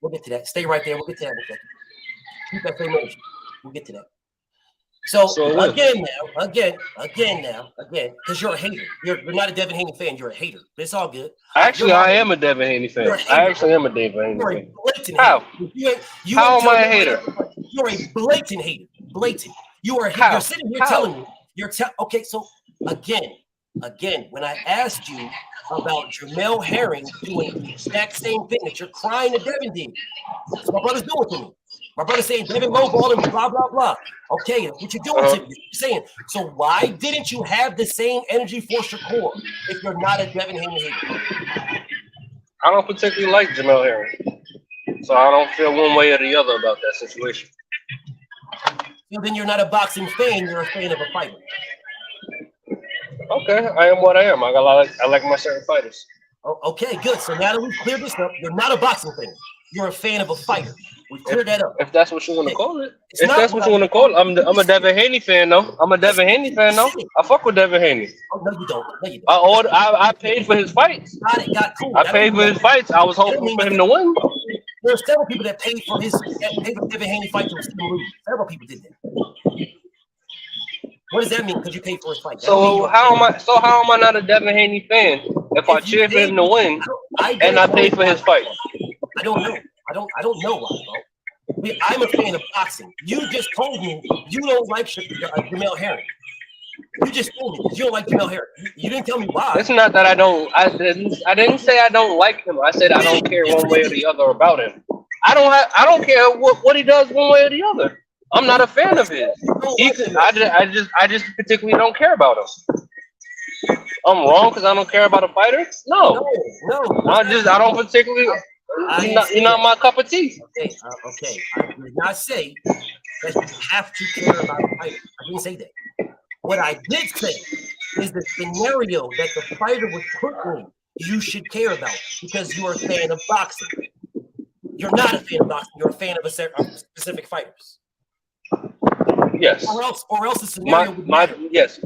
We'll get to that. Stay right there. We'll get to that in a second. Keep that same energy. We'll get to that. So again, because you're a hater. You're not a Devin Haney fan. You're a hater. But it's all good. Actually, I am a Devin Haney fan. I actually am a Devin Haney fan. How? How am I a hater? You're a blatant hater. Blatant. You are a hater. You're sitting here telling me. Okay, so again, when I asked you about Jamel Herring doing the exact same thing that you're crying to Devin did, that's what my brother's doing to me. My brother's saying Devin lowballed him, blah, blah, blah. Okay, that's what you're doing to me. You're saying, so why didn't you have the same energy for Shakur if you're not a Devin Haney hater? I don't particularly like Jamel Herring, so I don't feel one way or the other about that situation. So then you're not a boxing fan, you're a fan of a fighter. Okay, I am what I am. I like my certain fighters. Oh, okay, good. So now that we've cleared this up, you're not a boxing fan. You're a fan of a fighter. We cleared that up. If that's what you want to call it. If that's what you want to call it. I'm a Devin Haney fan, though. I fuck with Devin Haney. Oh, no, you don't. I paid for his fights. Got cool. I paid for his fights. I was hoping for him to win. There are several people that paid for Devin Haney fight to lose. Several people did that. What does that mean? Because you paid for his fight. So how am I not a Devin Haney fan if I cheer for him to win and I paid for his fight? I don't know. I don't know why, bro. I'm a fan of boxing. You just told me you don't like Jamel Herring. You just told me you don't like Jamel Herring. You didn't tell me why. It's not that I don't. I didn't say I don't like him. I said I don't care one way or the other about him. I don't care what he does one way or the other. I'm not a fan of his. I just particularly don't care about him. I'm wrong because I don't care about a fighter? No. I don't particularly. You're not my cup of tea. Okay. I did not say that you have to care about a fighter. I didn't say that. What I did say is the scenario that the fighter was put in, you should care about because you are a fan of boxing. You're not a fan of boxing. You're a fan of specific fighters. Yes. Or else the scenario would matter. Yes.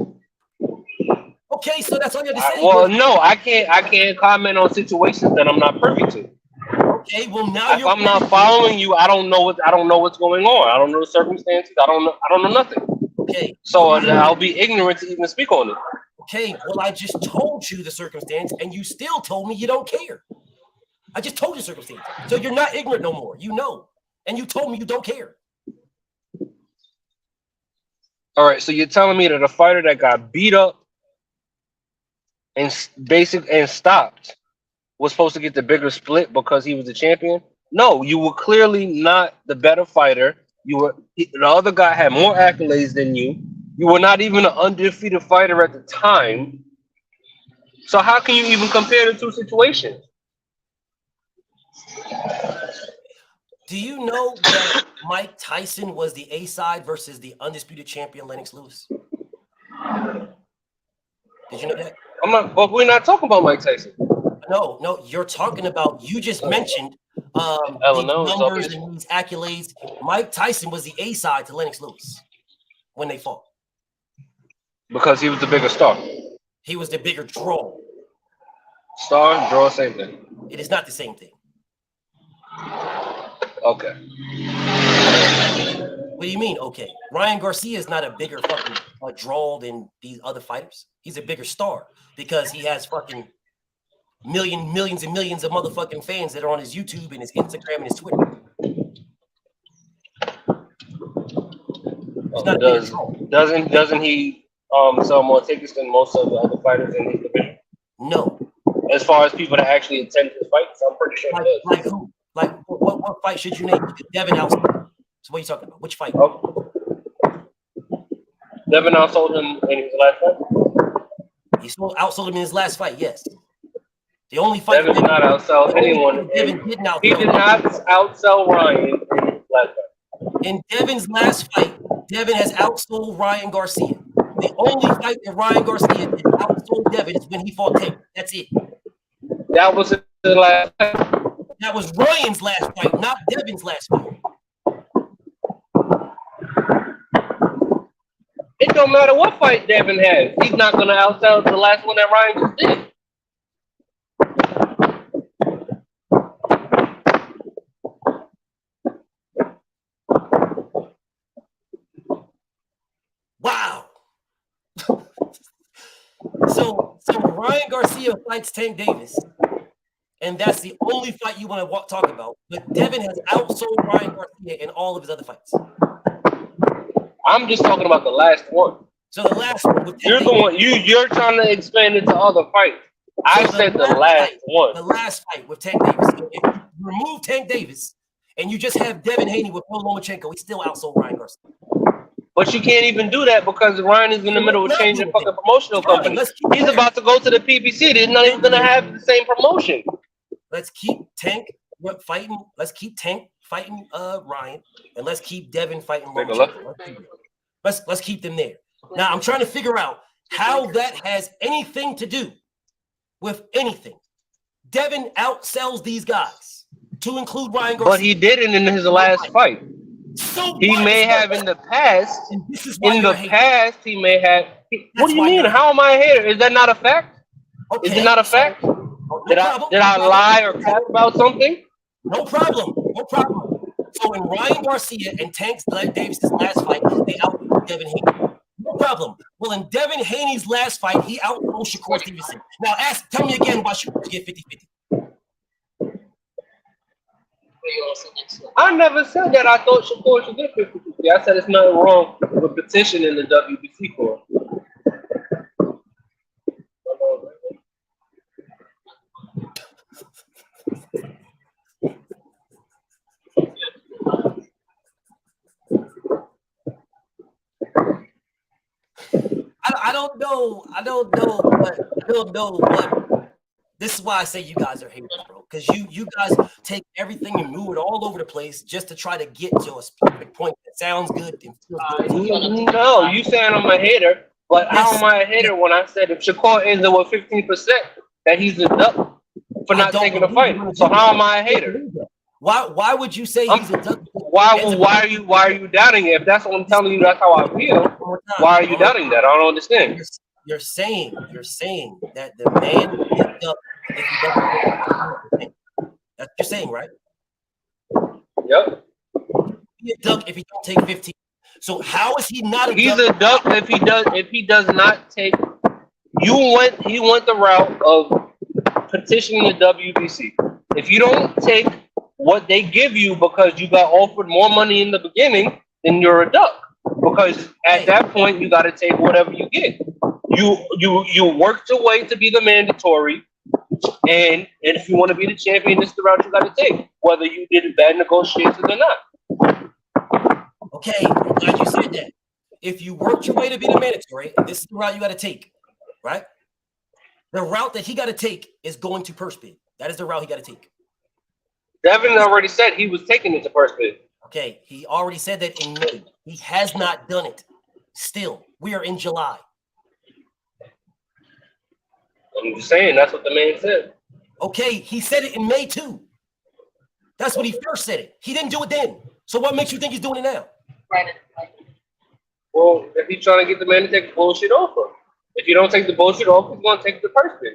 Okay, so that's all you have to say. Well, no, I can't comment on situations that I'm not privy to. Okay, well now if I'm not following you, I don't know what's going on. I don't know the circumstances. I don't know nothing. Okay. So I'll be ignorant to even speak on it. Okay, well I just told you the circumstance and you still told me you don't care. I just told you the circumstance. So you're not ignorant no more. You know. And you told me you don't care. All right, so you're telling me that a fighter that got beat up and stopped was supposed to get the bigger split because he was the champion? No, you were clearly not the better fighter. The other guy had more accolades than you. You were not even an undefeated fighter at the time. So how can you even compare the two situations? Do you know that Mike Tyson was the A side versus the undisputed champion Lennox Lewis? Did you know that? But we're not talking about Mike Tyson. No, you're talking about. You just mentioned these numbers and these accolades. Mike Tyson was the A side to Lennox Lewis when they fought because he was the bigger star. He was the bigger draw. Star, draw, same thing. It is not the same thing. Okay. What do you mean? Okay, Ryan Garcia is not a bigger fucking draw than these other fighters. He's a bigger star because he has fucking millions and millions of motherfucking fans that are on his YouTube and his Instagram and his Twitter. Doesn't he sell more tickets than most of the other fighters in his division? No. As far as people that actually attend his fights, I'm pretty sure he does. Like who? Like what fight should you name? Devin outsold. So what are you talking about? Which fight? Oh. Devin outsold him in his last fight? He outsold him in his last fight, yes. The only fight Devin did not outsell anyone. Devin did not. He did not outsell Ryan in his last fight. In Devin's last fight, Devin has outsold Ryan Garcia. The only fight that Ryan Garcia did outsold Devin is when he fought Tank. That's it. That was the last fight. That was Ryan's last fight, not Devin's last fight. It don't matter what fight Devin has. He's not going to outsell the last one that Ryan just did. Wow. So Ryan Garcia fights Tank Davis, and that's the only fight you want to talk about. But Devin has outsold Ryan Garcia in all of his other fights. I'm just talking about the last one. So the last one with Tank You're the Davis, one. You're trying to expand it to other fights. I said the last fight, one. The last fight with Tank Davis. So if you remove Tank Davis and you just have Devin Haney with Paul Lomachenko, he still outsold Ryan Garcia. But you can't even do that because Ryan is in the middle of changing fucking promotional company. He's about to go to the PBC. They're not even going to have the same promotion. Let's keep Tank fighting. Let's keep Tank fighting Ryan, and let's keep Devin fighting Lomachenko. Let's keep them there. Now I'm trying to figure out how that has anything to do with anything. Devin outsells these guys, to include Ryan Garcia. But he didn't in his last fight. So he may have in the past. In the past, he may have. What do you mean? How am I a hater? Is that not a fact? Okay. Is it not a fact? Did I lie or cap about something? No problem. No problem. So in Ryan Garcia and Tank Davis' last fight, they output Devin Haney. No problem. Well, in Devin Haney's last fight, he output Shakur Stevenson. Now, tell me again why Shakur get 50-50. I never said that I thought Shakur should get 50-50. I said it's nothing wrong with petitioning the WBC for it. I don't know what. This is why I say you guys are haters, bro. Because you guys take everything and move it all over the place just to try to get to a specific point that sounds good and feels good. No, you saying I'm a hater, but how am I a hater when I said if Shakur ends up with 15%, that he's a duck for not taking the fight? So how am I a hater? Why would you say he's a duck? Why are you doubting it? If that's what I'm telling you, that's how I feel. Why are you doubting that? I don't understand. You're saying that the man is a duck if he doesn't take 15%. That's what you're saying, right? Yep. He's a duck if he don't take 15. So how is he not a duck? He's a duck if he does not take. He went the route of petitioning the WBC. If you don't take what they give you because you got offered more money in the beginning, then you're a duck. Because at that point you got to take whatever you get. You worked your way to be the mandatory, and if you want to be the champion, this is the route you got to take, whether you did bad negotiations or not. Okay, I'm glad you said that. If you worked your way to be the mandatory, this is the route you got to take, right? The route that he got to take is going to purse bid. That is the route he got to take. Devin already said he was taking it to purse bid. Okay, he already said that in May. He has not done it. Still, we are in July. I'm just saying, that's what the man said. Okay, he said it in May too. That's when he first said it. He didn't do it then. So what makes you think he's doing it now? Well, if he's trying to get the man to take the bullshit offer. If you don't take the bullshit offer, he's going to take the purse bid.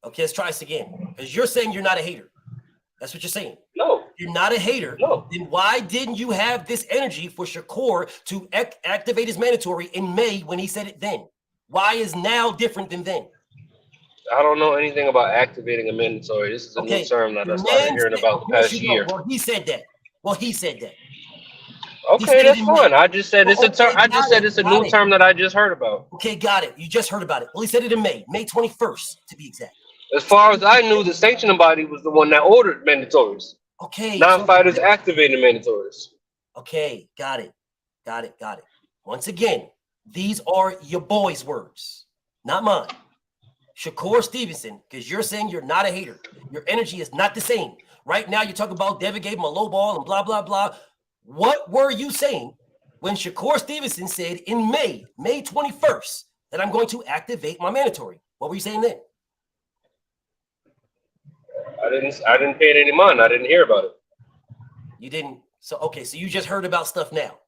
Okay, let's try this again. Because you're saying you're not a hater. That's what you're saying. No. You're not a hater. No. Then why didn't you have this energy for Shakur to activate his mandatory in May when he said it then? Why is now different than then? I don't know anything about activating a mandatory. This is a new term that I started hearing about the past year. Well, he said that. Okay, that's fine. I just said it's a term. I just said it's a new term that I just heard about. Okay, got it. You just heard about it. Well, he said it in May 21st to be exact. As far as I knew, the sanctioning body was the one that ordered mandatories. Okay. Non-fighters activated mandatories. Okay, got it. Once again, these are your boys' words, not mine. Shakur Stevenson, because you're saying you're not a hater. Your energy is not the same. Right now, you're talking about Devin gave him a low ball and blah, blah, blah. What were you saying when Shakur Stevenson said in May 21st, that I'm going to activate my mandatory. What were you saying then? I didn't pay it any mind. I didn't hear about it. You didn't. So okay, so you just heard about stuff now.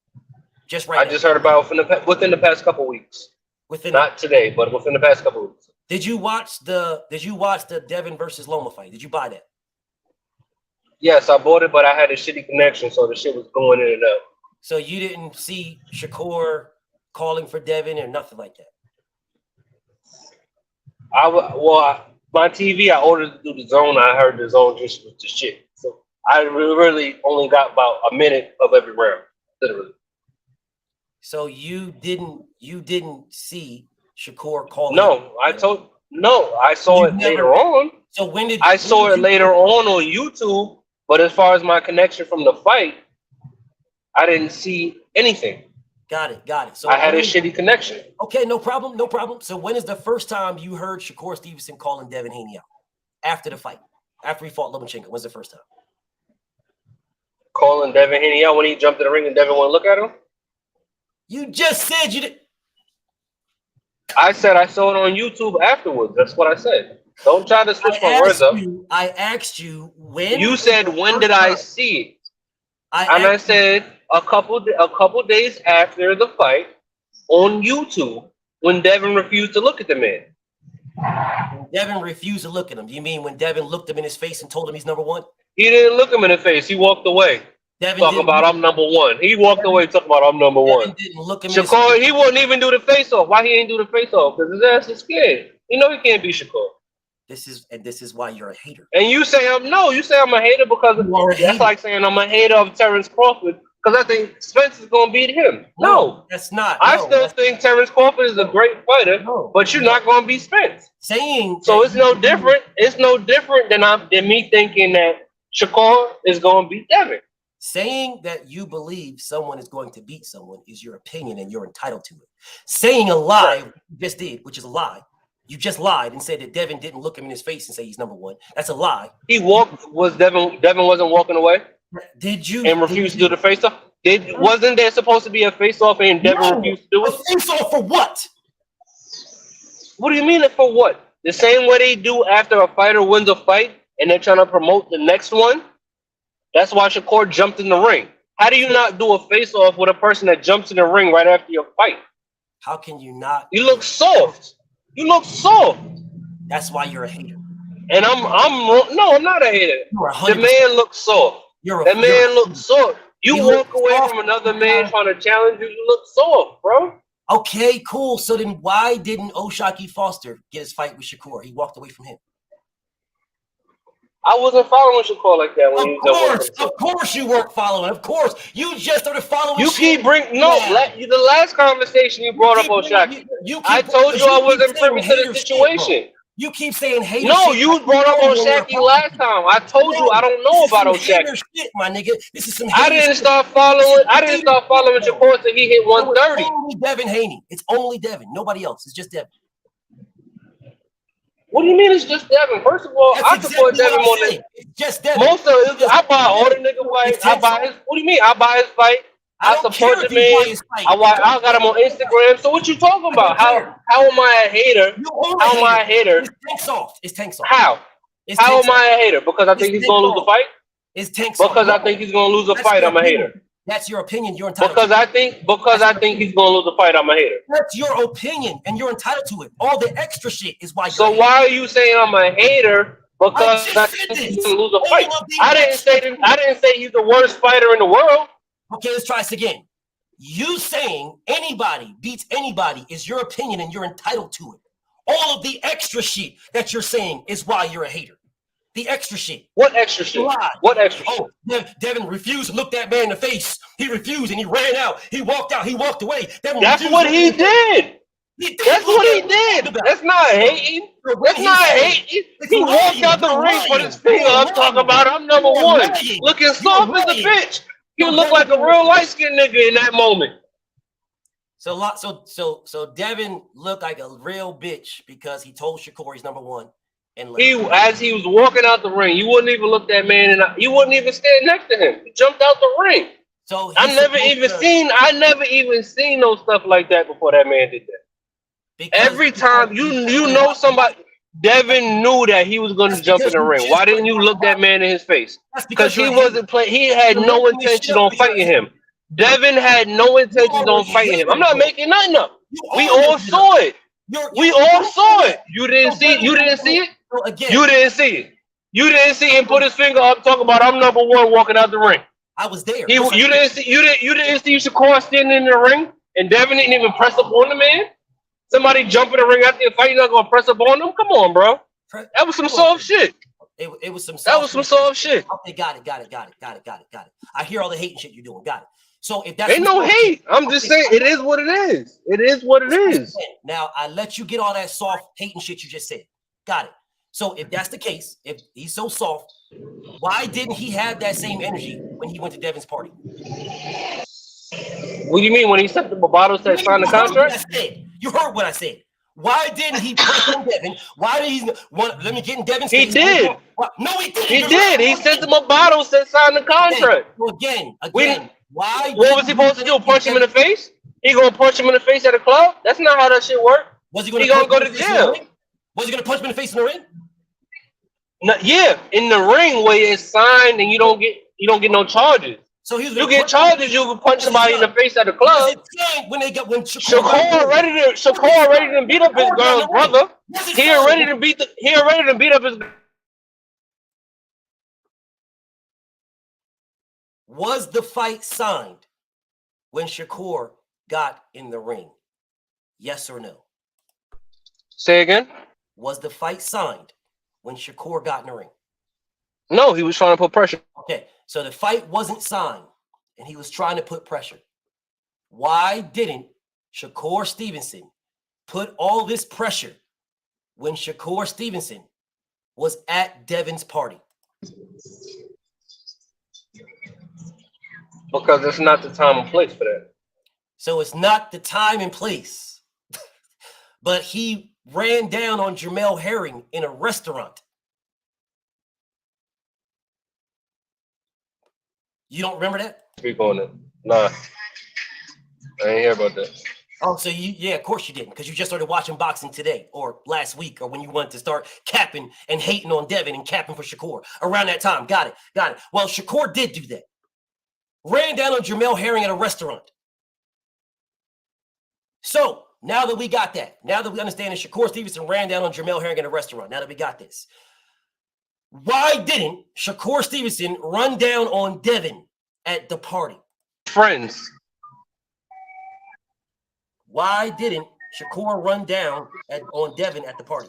Just right. I just heard about within the past couple weeks. Not today, but within the past couple weeks. Did you watch the Devin versus Loma fight? Did you buy that? Yes, I bought it, but I had a shitty connection, so the shit was going in and out. So you didn't see Shakur calling for Devin or nothing like that? My TV, I ordered it through the Zone. I heard the Zone just was the shit. So I really only got about a minute of every round, literally. So you didn't see Shakur calling? No, I saw it later on. So when did I saw it later on YouTube? But as far as my connection from the fight, I didn't see anything. Got it. So I had a shitty connection. Okay, no problem. So when is the first time you heard Shakur Stevenson calling Devin Haney out? After the fight, after he fought Lomachenko, when's the first time? Calling Devin Haney out when he jumped in the ring and Devin wouldn't look at him? You just said you did. I said I saw it on YouTube afterwards. That's what I said. Don't try to switch my words up. I asked you when. You said when did I see it? I said a couple days after the fight on YouTube when Devin refused to look at the man. Devin refused to look at him. You mean when Devin looked him in his face and told him he's number one? He didn't look him in the face. He walked away. Devin talking about I'm number one. He walked away talking about I'm number one. Didn't look him Shakur, he wouldn't even do the face off. Why he ain't do the face off? Because his ass is scared. You know he can't be Shakur. This is why you're a hater. And you say I'm a hater because that's like saying I'm a hater of Terrence Crawford because I think Spence is gonna beat him. No, that's not. I still think Terrence Crawford is a great fighter, but you're not gonna beat Spence. Saying so it's no different. It's no different than me thinking that Shakur is gonna beat Devin. Saying that you believe someone is going to beat someone is your opinion and you're entitled to it. Saying a lie, you just did, which is a lie. You just lied and said that Devin didn't look him in his face and say he's number one. That's a lie. He walked. Devin wasn't walking away? Did you? And refused to do the face off? Wasn't there supposed to be a face off and Devin refused to do it? A face off for what? What do you mean for what? The same way they do after a fighter wins a fight and they're trying to promote the next one? That's why Shakur jumped in the ring. How do you not do a face off with a person that jumps in the ring right after your fight? How can you not? You look soft. You look soft. That's why you're a hater. And I'm not a hater. The man looks soft. That man looks soft. You walk away from another man trying to challenge you, you look soft, bro. Okay, cool. So then why didn't O'Shaquie Foster get his fight with Shakur? He walked away from him. I wasn't following Shakur like that when he was Of course you weren't following. Of course. You just started following. You keep bringing the last conversation you brought up O'Shaquie. I told you I wasn't privy to the situation. You keep saying hater. No, you brought up O'Shaquie last time. I told you I don't know about O'Shaquie. Shit, my nigga. This is some I didn't start following Shakur until he hit 130. It's only Devin Haney. It's only Devin. Nobody else. It's just Devin. What do you mean it's just Devin? First of all, I support Devin more than just Devin. Most of it, I buy all the nigga fights. I buy his. What do you mean? I buy his fight. I support the man. I got him on Instagram. So what you talking about? How am I a hater? How am I a hater? It's Tank Soft. It's Tank Soft. How am I a hater? Because I think he's gonna lose the fight. It's Tank Soft. Because I think he's gonna lose a fight. I'm a hater. That's your opinion. You're entitled. Because I think he's gonna lose the fight. I'm a hater. That's your opinion, and you're entitled to it. All the extra shit is why. So why are you saying I'm a hater? Because I think he's gonna lose a fight. I didn't say he's the worst fighter in the world. Okay, let's try this again. You saying anybody beats anybody is your opinion, and you're entitled to it. All of the extra shit that you're saying is why you're a hater. The extra shit. What extra shit? What extra shit? Devin refused to look that man in the face. He refused and he ran out. He walked out. He walked away. That's what he did. That's what he did. That's not hating. That's not hating. He walked out the ring with his finger up talking about I'm number one. Looking soft as a bitch. You look like a real light-skinned nigga in that moment. So Devin looked like a real bitch because he told Shakur he's number one. And as he was walking out the ring, you wouldn't even look that man and you wouldn't even stand next to him. He jumped out the ring. So I never even seen no stuff like that before that man did that. Every time you know somebody, Devin knew that he was going to jump in the ring. Why didn't you look that man in his face? Because he wasn't playing. He had no intention on fighting him. Devin had no intentions on fighting him. I'm not making nothing up. We all saw it. We all saw it. You didn't see it. You didn't see it. You didn't see it. You didn't see him put his finger up, talking about I'm number one, walking out the ring. I was there. You didn't see. You didn't see Shakur standing in the ring, and Devin didn't even press up on the man. Somebody jump in the ring after the fight, you're not gonna press up on them? Come on, bro. That was some soft shit. It was some. That was some soft shit. Okay, got it. I hear all the hating shit you're doing. Got it. So if that's ain't no hate, I'm just saying it is what it is. It is what it is. Now I let you get all that soft hating shit you just said. Got it. So if that's the case, if he's so soft, why didn't he have that same energy when he went to Devin's party? What do you mean when he sent the bottle said sign the contract? You heard what I said. Why didn't he press on Devin? Why did he want? Let me get in Devin's face. He did. No, he didn't. He did. He sent him a bottle said sign the contract. Again. Why? What was he supposed to do? Punch him in the face? He gonna punch him in the face at a club? That's not how that shit work. Was he gonna go to jail? Was he gonna punch him in the face in the ring? No, yeah, in the ring where it's signed and you don't get no charges. So you get charges, you can punch somebody in the face at a club. When Shakur ready to beat up his girl's brother. He ready to beat up his. Was the fight signed when Shakur got in the ring? Yes or no? Say again. Was the fight signed when Shakur got in the ring? No, he was trying to put pressure. Okay, so the fight wasn't signed, and he was trying to put pressure. Why didn't Shakur Stevenson put all this pressure when Shakur Stevenson was at Devin's party? Because it's not the time and place for that. So it's not the time and place. But he ran down on Jamel Herring in a restaurant. You don't remember that? Speak on it. Nah. I ain't hear about that. Oh, so of course you didn't, because you just started watching boxing today or last week or when you wanted to start capping and hating on Devin and capping for Shakur around that time. Got it. Well, Shakur did do that. Ran down on Jamel Herring at a restaurant. So now that we got that, now that we understand that Shakur Stevenson ran down on Jamel Herring at a restaurant, now that we got this, why didn't Shakur Stevenson run down on Devin at the party? Friends. Why didn't Shakur run down on Devin at the party?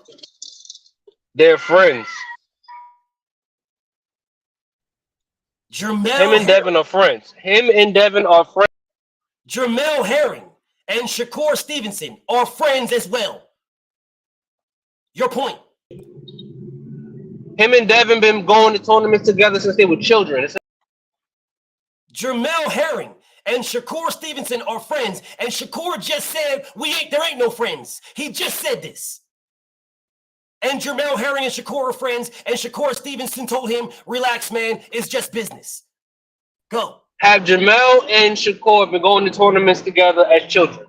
They're friends. Him and Devin are friends. Jamel Herring and Shakur Stevenson are friends as well. Your point. Him and Devin been going to tournaments together since they were children. Jamel Herring and Shakur Stevenson are friends, and Shakur just said there ain't no friends. He just said this. And Jamel Herring and Shakur are friends, and Shakur Stevenson told him, relax, man, it's just business. Go. Have Jamel and Shakur been going to tournaments together as children?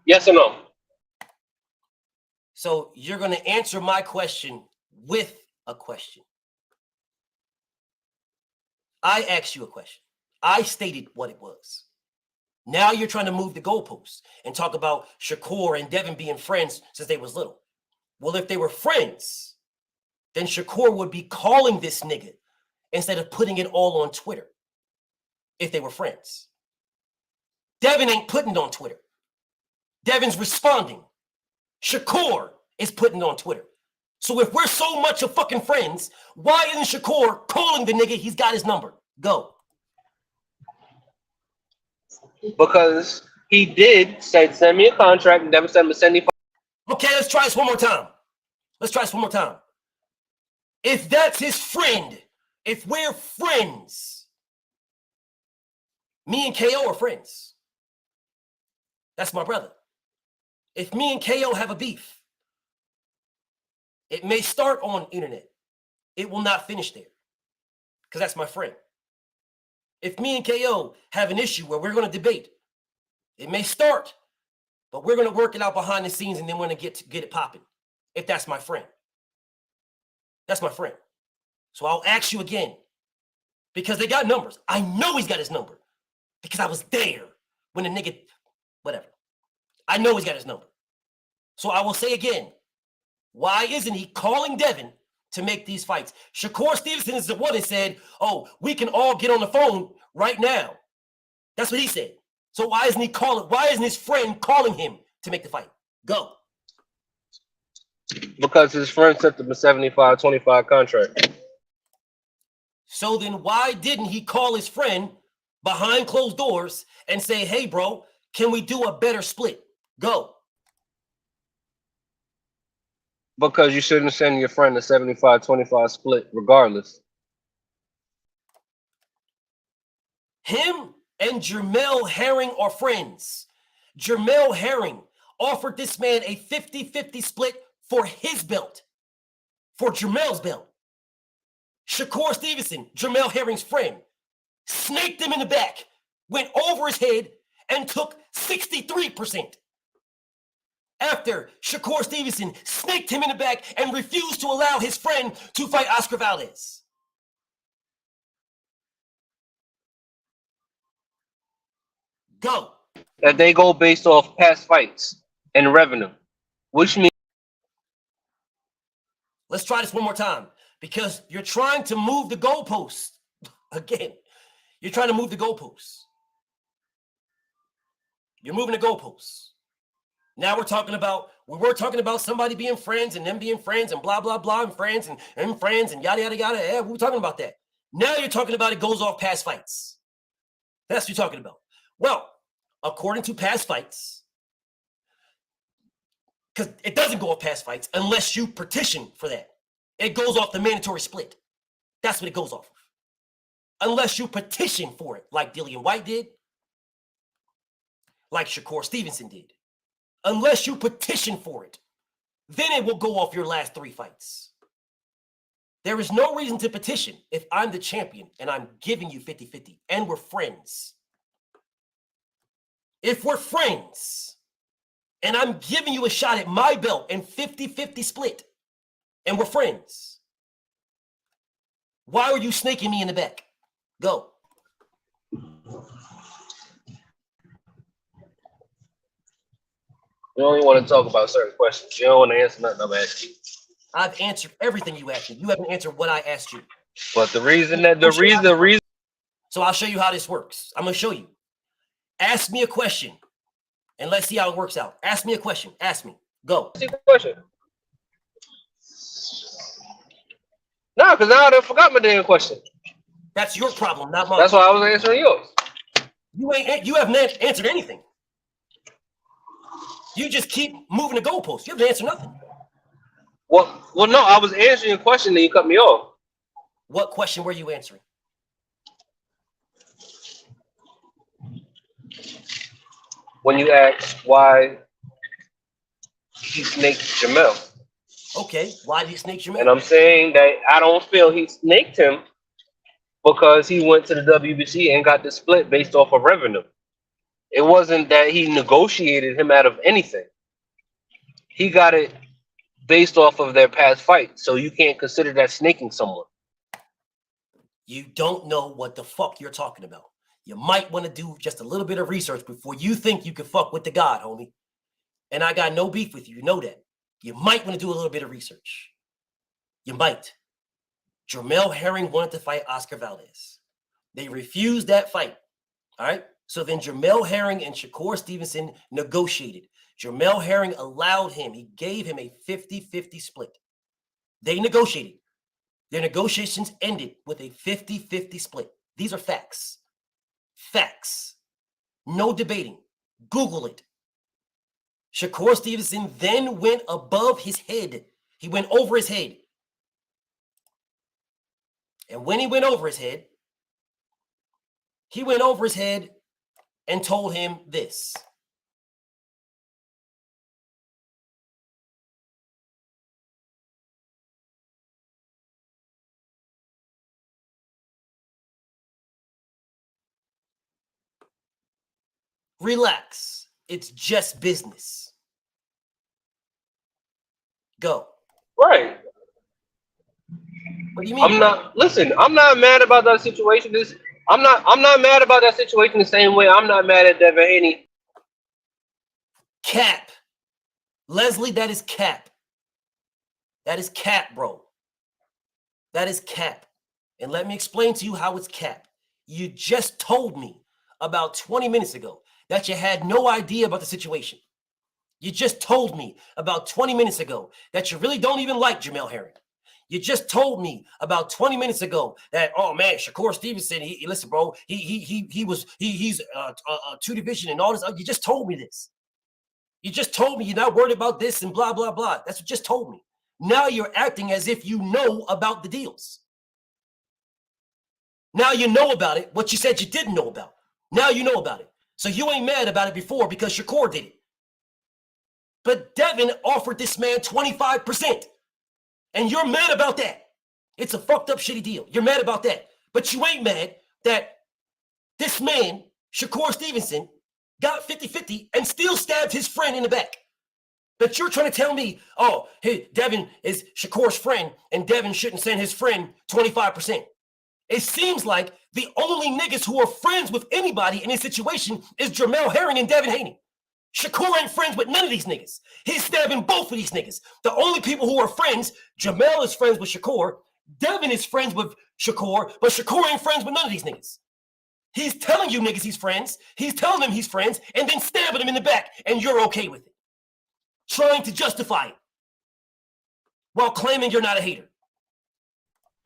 Yes or no? So you're going to answer my question with a question. I asked you a question. I stated what it was. Now you're trying to move the goalposts and talk about Shakur and Devin being friends since they was little. Well, if they were friends, then Shakur would be calling this nigga instead of putting it all on Twitter. If they were friends. Devin ain't putting it on Twitter. Devin's responding. Shakur is putting it on Twitter. So if we're so much of fucking friends, why isn't Shakur calling the nigga he's got his number? Go. Because he did say, send me a contract, and Devin said, I'm sending you. Okay, let's try this one more time. If that's his friend, if we're friends, me and KO are friends. That's my brother. If me and KO have a beef, it may start on internet. It will not finish there because that's my friend. If me and KO have an issue where we're going to debate, it may start, but we're going to work it out behind the scenes, and then we're going to get it popping. If that's my friend. That's my friend. So I'll ask you again, because they got numbers. I know he's got his number because I was there when the nigga, whatever. I know he's got his number. So I will say again, why isn't he calling Devin to make these fights? Shakur Stevenson is the one that said, oh, we can all get on the phone right now. That's what he said. So why isn't his friend calling him to make the fight? Go. Because his friend sent him a 75-25 contract. So then why didn't he call his friend behind closed doors and say, hey, bro, can we do a better split? Go. Because you shouldn't send your friend a 75-25 split regardless. Him and Jermell Herring are friends. Jermell Herring offered this man a 50-50 split for his belt, for Jermell's belt. Shakur Stevenson, Jermell Herring's friend, snaked him in the back, went over his head, and took 63%. After Shakur Stevenson snaked him in the back and refused to allow his friend to fight Oscar Valdez. Go. That they go based off past fights and revenue, which means. Let's try this one more time, because you're trying to move the goalposts. Again, you're trying to move the goalposts. You're moving the goalposts. Now we were talking about somebody being friends and them being friends and blah, blah, blah, and friends and yada, yada, yada. Yeah, we were talking about that. Now you're talking about it goes off past fights. That's what you're talking about. Well, according to past fights, because it doesn't go off past fights unless you petition for that. It goes off the mandatory split. That's what it goes off of. Unless you petition for it, like Dillian White did, like Shakur Stevenson did. Unless you petition for it, then it will go off your last 3 fights. There is no reason to petition if I'm the champion and I'm giving you 50-50 and we're friends. If we're friends and I'm giving you a shot at my belt and 50-50 split and we're friends, why are you snaking me in the back? Go. You only want to talk about certain questions. You don't want to answer nothing I'm asking you. I've answered everything you asked me. You haven't answered what I asked you. But the reason. So I'll show you how this works. I'm going to show you. Ask me a question, and let's see how it works out. Ask me a question. Ask me. Go. Ask you a question. No, because now I done forgot my damn question. That's your problem, not mine. That's why I was answering yours. You haven't answered anything. You just keep moving the goalposts. You haven't answered nothing. Well, no, I was answering your question and you cut me off. What question were you answering? When you asked why he snaked Jamel. Okay, why did he snake Jamel? And I'm saying that I don't feel he snaked him because he went to the WBC and got the split based off of revenue. It wasn't that he negotiated him out of anything. He got it based off of their past fight. So you can't consider that snaking someone. You don't know what the fuck you're talking about. You might want to do just a little bit of research before you think you can fuck with the God, homie. And I got no beef with you. You know that. You might want to do a little bit of research. You might. Jermell Herring wanted to fight Oscar Valdez. They refused that fight. All right? So then Jermell Herring and Shakur Stevenson negotiated. Jermell Herring allowed him. He gave him a 50-50 split. They negotiated. Their negotiations ended with a 50-50 split. These are facts. Facts. No debating. Google it. Shakur Stevenson then went above his head. He went over his head. And when he went over his head and told him this. Relax. It's just business. Go. Right. What do you mean? I'm not mad about that situation. I'm not mad about that situation the same way I'm not mad at Devin Haney. Cap. Leslie, that is cap. That is cap, bro. That is cap. And let me explain to you how it's cap. You just told me about 20 minutes ago that you had no idea about the situation. You just told me about 20 minutes ago that you really don't even like Jamel Herring. You just told me about 20 minutes ago that, oh man, Shakur Stevenson, listen, bro, he's two division and all this. You just told me this. You just told me you're not worried about this and blah, blah, blah. That's what you just told me. Now you're acting as if you know about the deals. Now you know about it, what you said you didn't know about. Now you know about it. So you ain't mad about it before because Shakur did it. But Devin offered this man 25%. And you're mad about that. It's a fucked up, shitty deal. You're mad about that. But you ain't mad that this man, Shakur Stevenson, got 50-50 and still stabbed his friend in the back. But you're trying to tell me, oh, hey, Devin is Shakur's friend and Devin shouldn't send his friend 25%. It seems like the only niggas who are friends with anybody in this situation is Jamel Herring and Devin Haney. Shakur ain't friends with none of these niggas. He's stabbing both of these niggas. The only people who are friends, Jamel is friends with Shakur, Devin is friends with Shakur, but Shakur ain't friends with none of these niggas. He's telling you niggas he's friends, he's telling them he's friends, and then stabbing them in the back, and you're okay with it. Trying to justify it while claiming you're not a hater.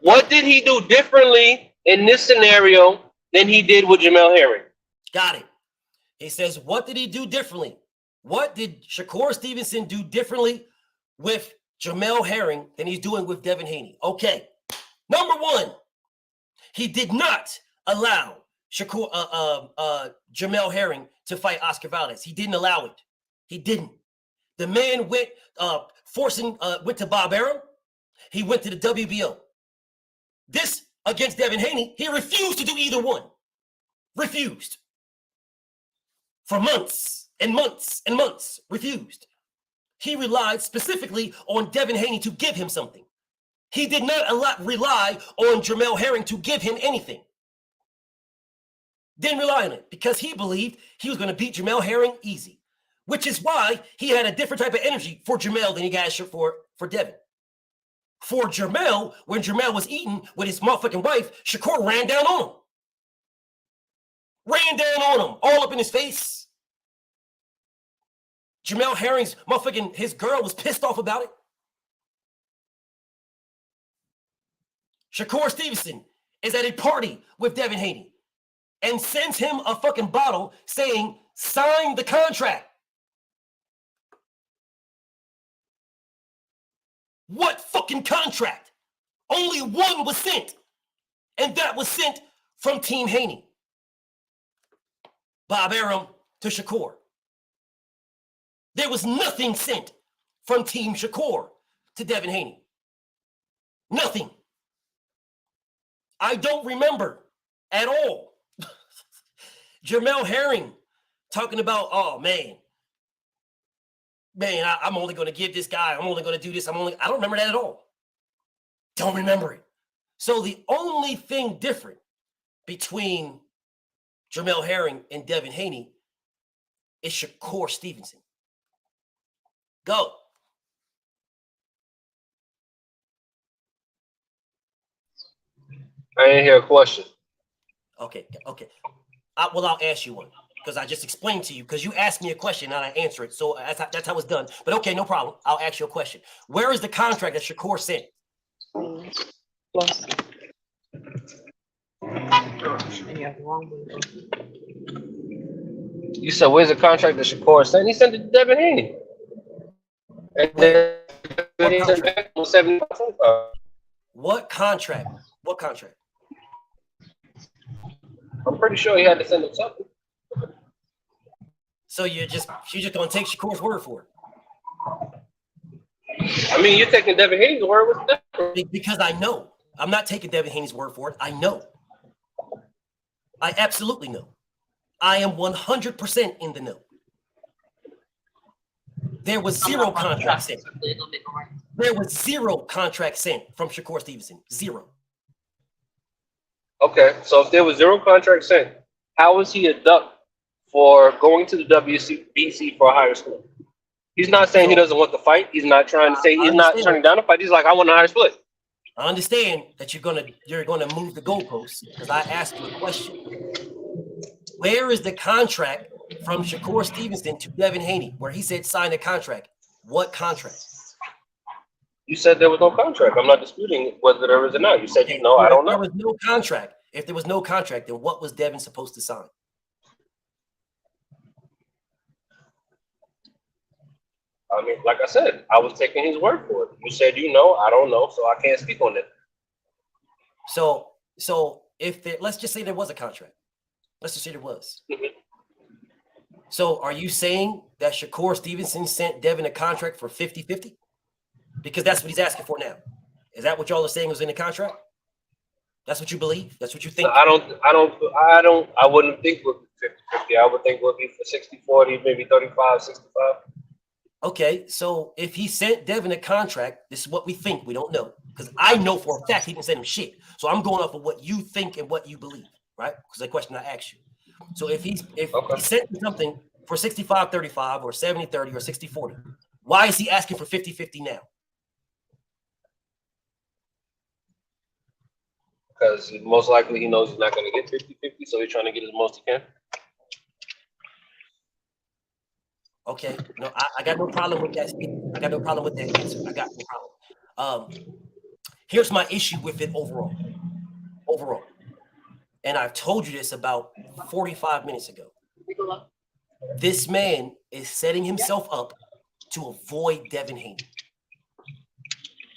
What did he do differently in this scenario than he did with Jamel Herring? Got it. He says, what did he do differently? What did Shakur Stevenson do differently with Jamel Herring than he's doing with Devin Haney? Okay. Number one, he did not allow Jamel Herring to fight Oscar Valdez. He didn't allow it. He didn't. The man went to Bob Arum. He went to the WBO. This against Devin Haney, he refused to do either one. Refused. For months and months and months, refused. He relied specifically on Devin Haney to give him something. He did not rely on Jamel Herring to give him anything. Didn't rely on it because he believed he was going to beat Jamel Herring easy, which is why he had a different type of energy for Jamel than he got for Devin. For Jamel, when Jamel was eating with his motherfucking wife, Shakur ran down on him. Ran down on him, all up in his face. Jamel Herring's motherfucking, his girl was pissed off about it. Shakur Stevenson is at a party with Devin Haney and sends him a fucking bottle saying, sign the contract. What fucking contract? Only one was sent. And that was sent from Team Haney. Bob Arum to Shakur. There was nothing sent from Team Shakur to Devin Haney. Nothing. I don't remember at all. Jamel Herring talking about, oh man, I'm only going to give this guy, I'm only going to do this. I don't remember that at all. Don't remember it. So the only thing different between Jamel Herring and Devin Haney is Shakur Stevenson. Go. I didn't hear a question. Okay. I'll ask you one because I just explained to you because you asked me a question and I answer it. So that's how it's done. But okay, no problem. I'll ask you a question. Where is the contract that Shakur sent? You said, where's the contract that Shakur sent? He sent it to Devin Haney. And then he sent back 75%. What contract? What contract? I'm pretty sure he had to send him something. So you're just gonna take Shakur's word for it? I mean, you're taking Devin Haney's word with that. Because I know. I'm not taking Devin Haney's word for it. I know. I absolutely know. I am 100% in the know. There was zero contract sent. There was zero contract sent from Shakur Stevenson. Zero. Okay, so if there was zero contract sent, how was he a duck for going to the WBC for a higher split? He's not saying he doesn't want the fight. He's not trying to say he's not turning down the fight. He's like, I want a higher split. I understand that you're gonna move the goalposts because I asked you a question. Where is the contract from Shakur Stevenson to Devin Haney where he said sign a contract? What contract? You said there was no contract. I'm not disputing whether there is or not. You said you know. I don't know. There was no contract. If there was no contract, then what was Devin supposed to sign? I mean, like I said, I was taking his word for it. You said you know, I don't know, so I can't speak on it. So if there, let's just say there was a contract. Let's just say there was. So are you saying that Shakur Stevenson sent Devin a contract for 50-50? Because that's what he's asking for now. Is that what y'all are saying was in the contract? That's what you believe? That's what you think? I wouldn't think it would be 50-50. I would think it would be for 60-40, maybe 35-65. Okay, so if he sent Devin a contract, this is what we think. We don't know. Because I know for a fact he didn't send him shit. So I'm going off of what you think and what you believe, right? Because the question I asked you. So if he sent me something for 65-35 or 70-30 or 60-40, why is he asking for 50-50 now? Because most likely he knows he's not going to get 50-50, so he's trying to get as most he can. Okay, no, I got no problem with that. I got no problem with that answer. I got no problem. Here's my issue with it overall. And I've told you this about 45 minutes ago. This man is setting himself up to avoid Devin Haney.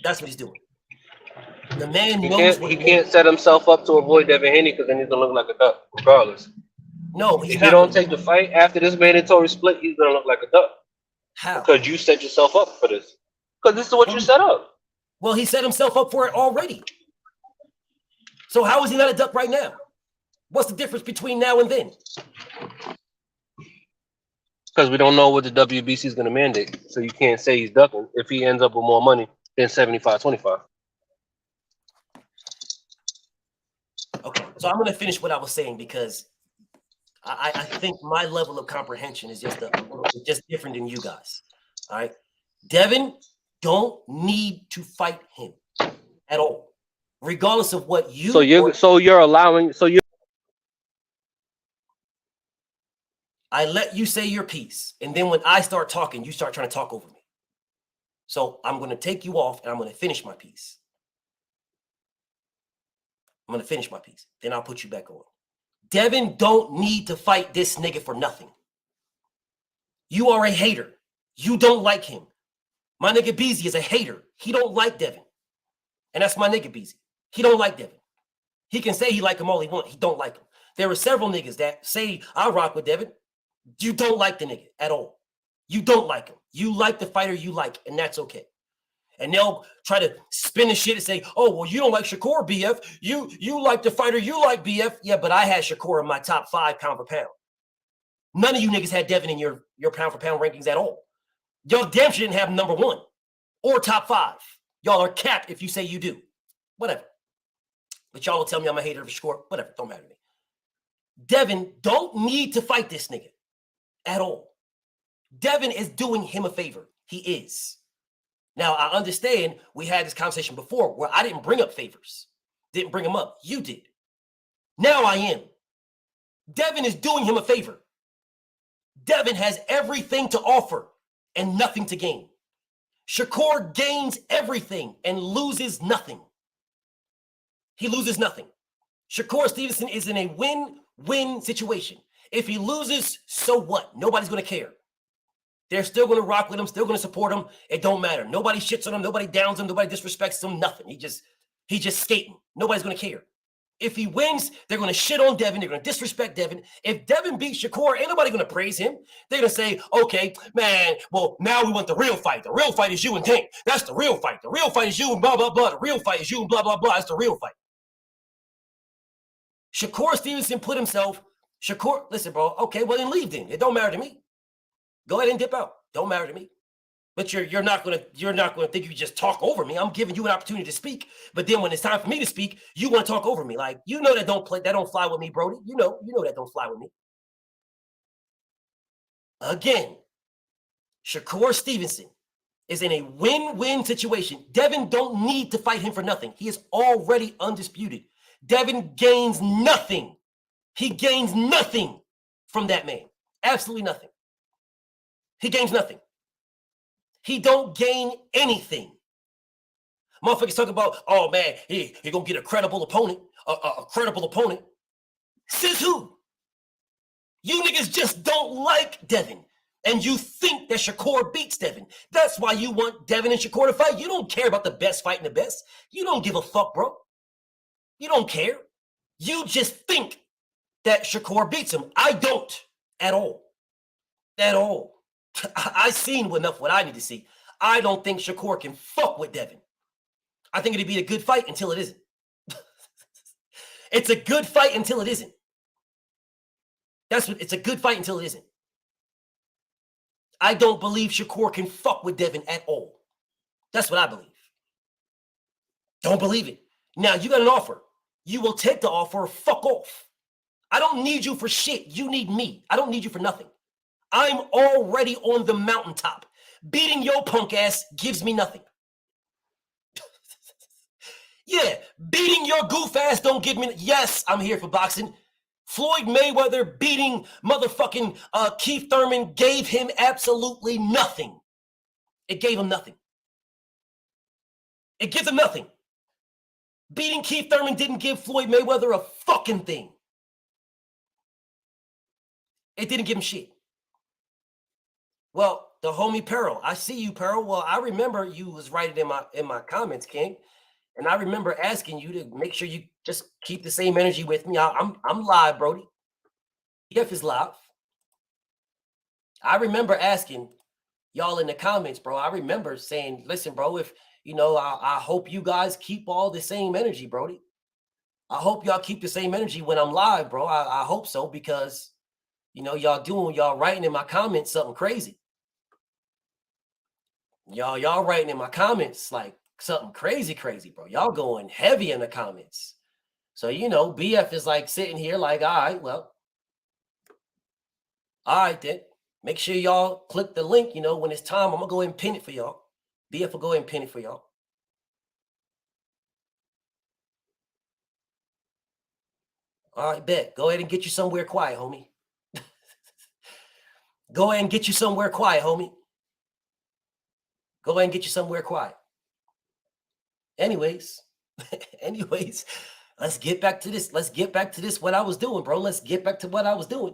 That's what he's doing. The man knows he can't set himself up to avoid Devin Haney because then he's gonna look like a duck, regardless. No, if you don't take the fight after this mandatory split, he's gonna look like a duck. How? Because you set yourself up for this. Because this is what you set up. Well, he set himself up for it already. So how is he not a duck right now? What's the difference between now and then? Because we don't know what the WBC is going to mandate. So you can't say he's ducking if he ends up with more money than 75-25. Okay, so I'm going to finish what I was saying because I think my level of comprehension is just different than you guys. All right, Devin don't need to fight him at all, regardless of what you. So you're allowing. I let you say your piece, and then when I start talking, you start trying to talk over me. So I'm going to take you off, and I'm going to finish my piece. Then I'll put you back on. Devin don't need to fight this nigga for nothing. You are a hater. You don't like him. My nigga Beezy is a hater. He don't like Devin. And that's my nigga Beezy. He don't like Devin. He can say he like him all he want. He don't like him. There are several niggas that say, I rock with Devin. You don't like the nigga at all. You don't like him. You like the fighter you like, and that's okay. And they'll try to spin the shit and say, oh, well, you don't like Shakur, BF. You like the fighter you like, BF. Yeah, but I had Shakur in my top 5 pound for pound. None of you niggas had Devin in your pound for pound rankings at all. Y'all damn sure didn't have him number 1 or top 5. Y'all are capped if you say you do. Whatever. But y'all will tell me I'm a hater of Shakur. Whatever. Don't matter to me. Devin don't need to fight this nigga at all. Devin is doing him a favor. He is. Now, I understand we had this conversation before where I didn't bring up favors. Didn't bring them up. You did. Now I am. Devin is doing him a favor. Devin has everything to offer and nothing to gain. Shakur gains everything and loses nothing. He loses nothing. Shakur Stevenson is in a win-win situation. If he loses, so what? Nobody's going to care. They're still going to rock with him, still going to support him. It don't matter. Nobody shits on him. Nobody downs him. Nobody disrespects him. Nothing. He just skating. Nobody's going to care. If he wins, they're going to shit on Devin. They're going to disrespect Devin. If Devin beats Shakur, ain't nobody going to praise him. They're going to say, okay, man, well, now we want the real fight. The real fight is you and Tank. That's the real fight. The real fight is you and blah, blah, blah. The real fight is you and blah, blah, blah. That's the real fight. Shakur Stevenson put himself Shakur, listen, bro. Okay, well then leave then. It don't matter to me. Go ahead and dip out. Don't matter to me. But you're not gonna think you can just talk over me. I'm giving you an opportunity to speak. But then when it's time for me to speak, you want to talk over me. Like, you know that don't fly with me, Brody. You know that don't fly with me. Again, Shakur Stevenson is in a win-win situation. Devin don't need to fight him for nothing. He is already undisputed. Devin gains nothing. He gains nothing from that man. Absolutely nothing. He gains nothing. He don't gain anything. Motherfuckers talk about, oh man, he gonna get a credible opponent. A credible opponent. Says who? You niggas just don't like Devin. And you think that Shakur beats Devin. That's why you want Devin and Shakur to fight. You don't care about the best fighting the best. You don't give a fuck, bro. You don't care. You just think that Shakur beats him. I don't at all. At all. I've seen enough what I need to see. I don't think Shakur can fuck with Devin. I think it'd be a good fight until it isn't. It's a good fight until it isn't. It's a good fight until it isn't. I don't believe Shakur can fuck with Devin at all. That's what I believe. Don't believe it. Now, you got an offer. You will take the offer or fuck off. I don't need you for shit. You need me. I don't need you for nothing. I'm already on the mountaintop. Beating your punk ass gives me nothing. Yeah, beating your goof ass don't give me... Yes, I'm here for boxing. Floyd Mayweather beating motherfucking Keith Thurman gave him absolutely nothing. It gave him nothing. It gives him nothing. Beating Keith Thurman didn't give Floyd Mayweather a fucking thing. It didn't give him shit. Well, the homie Pearl, I see you, Pearl. Well, I remember you was writing in my comments, King, and I remember asking you to make sure you just keep the same energy with me. I'm live, Brody. BF is live. I remember asking y'all in the comments, bro. I remember saying, listen, bro, if I hope you guys keep all the same energy, Brody. I hope y'all keep the same energy when I'm live, bro. I hope so, because y'all writing in my comments something crazy. Y'all writing in my comments like something crazy, bro. Y'all going heavy in the comments. So, BF is like sitting here like, all right, well, all right, then. Make sure y'all click the link, when it's time. I'm going to go ahead and pin it for y'all. BF will go ahead and pin it for y'all. All right, bet. Go ahead and get you somewhere quiet, homie. Go ahead and get you somewhere quiet, homie. Go ahead and get you somewhere quiet. Anyways, let's get back to this. What I was doing, bro. Let's get back to what I was doing.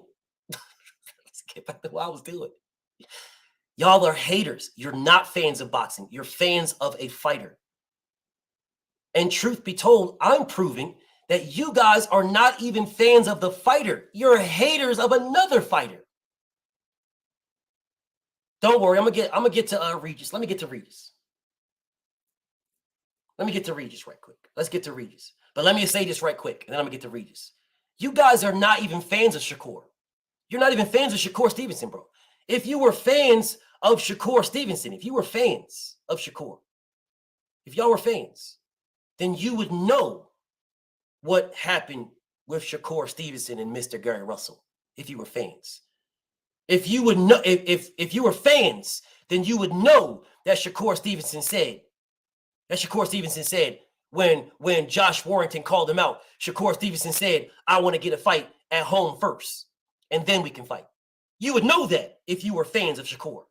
Let's get back to what I was doing. Y'all are haters. You're not fans of boxing. You're fans of a fighter. And truth be told, I'm proving that you guys are not even fans of the fighter. You're haters of another fighter. Don't worry, I'm gonna get to Regis. Let me get to Regis. Right quick. Let's get to Regis. But let me say this right quick, and then I'm gonna get to Regis. You guys are not even fans of Shakur. You're not even fans of Shakur Stevenson, bro. If you were fans of Shakur Stevenson, if y'all were fans, then you would know what happened with Shakur Stevenson and Mr. Gary Russell. If you were fans. If you would know, if you were fans, then you would know that Shakur Stevenson said when Josh Warrington called him out, Shakur Stevenson said, I want to get a fight at home first, and then we can fight. You would know that if you were fans of Shakur.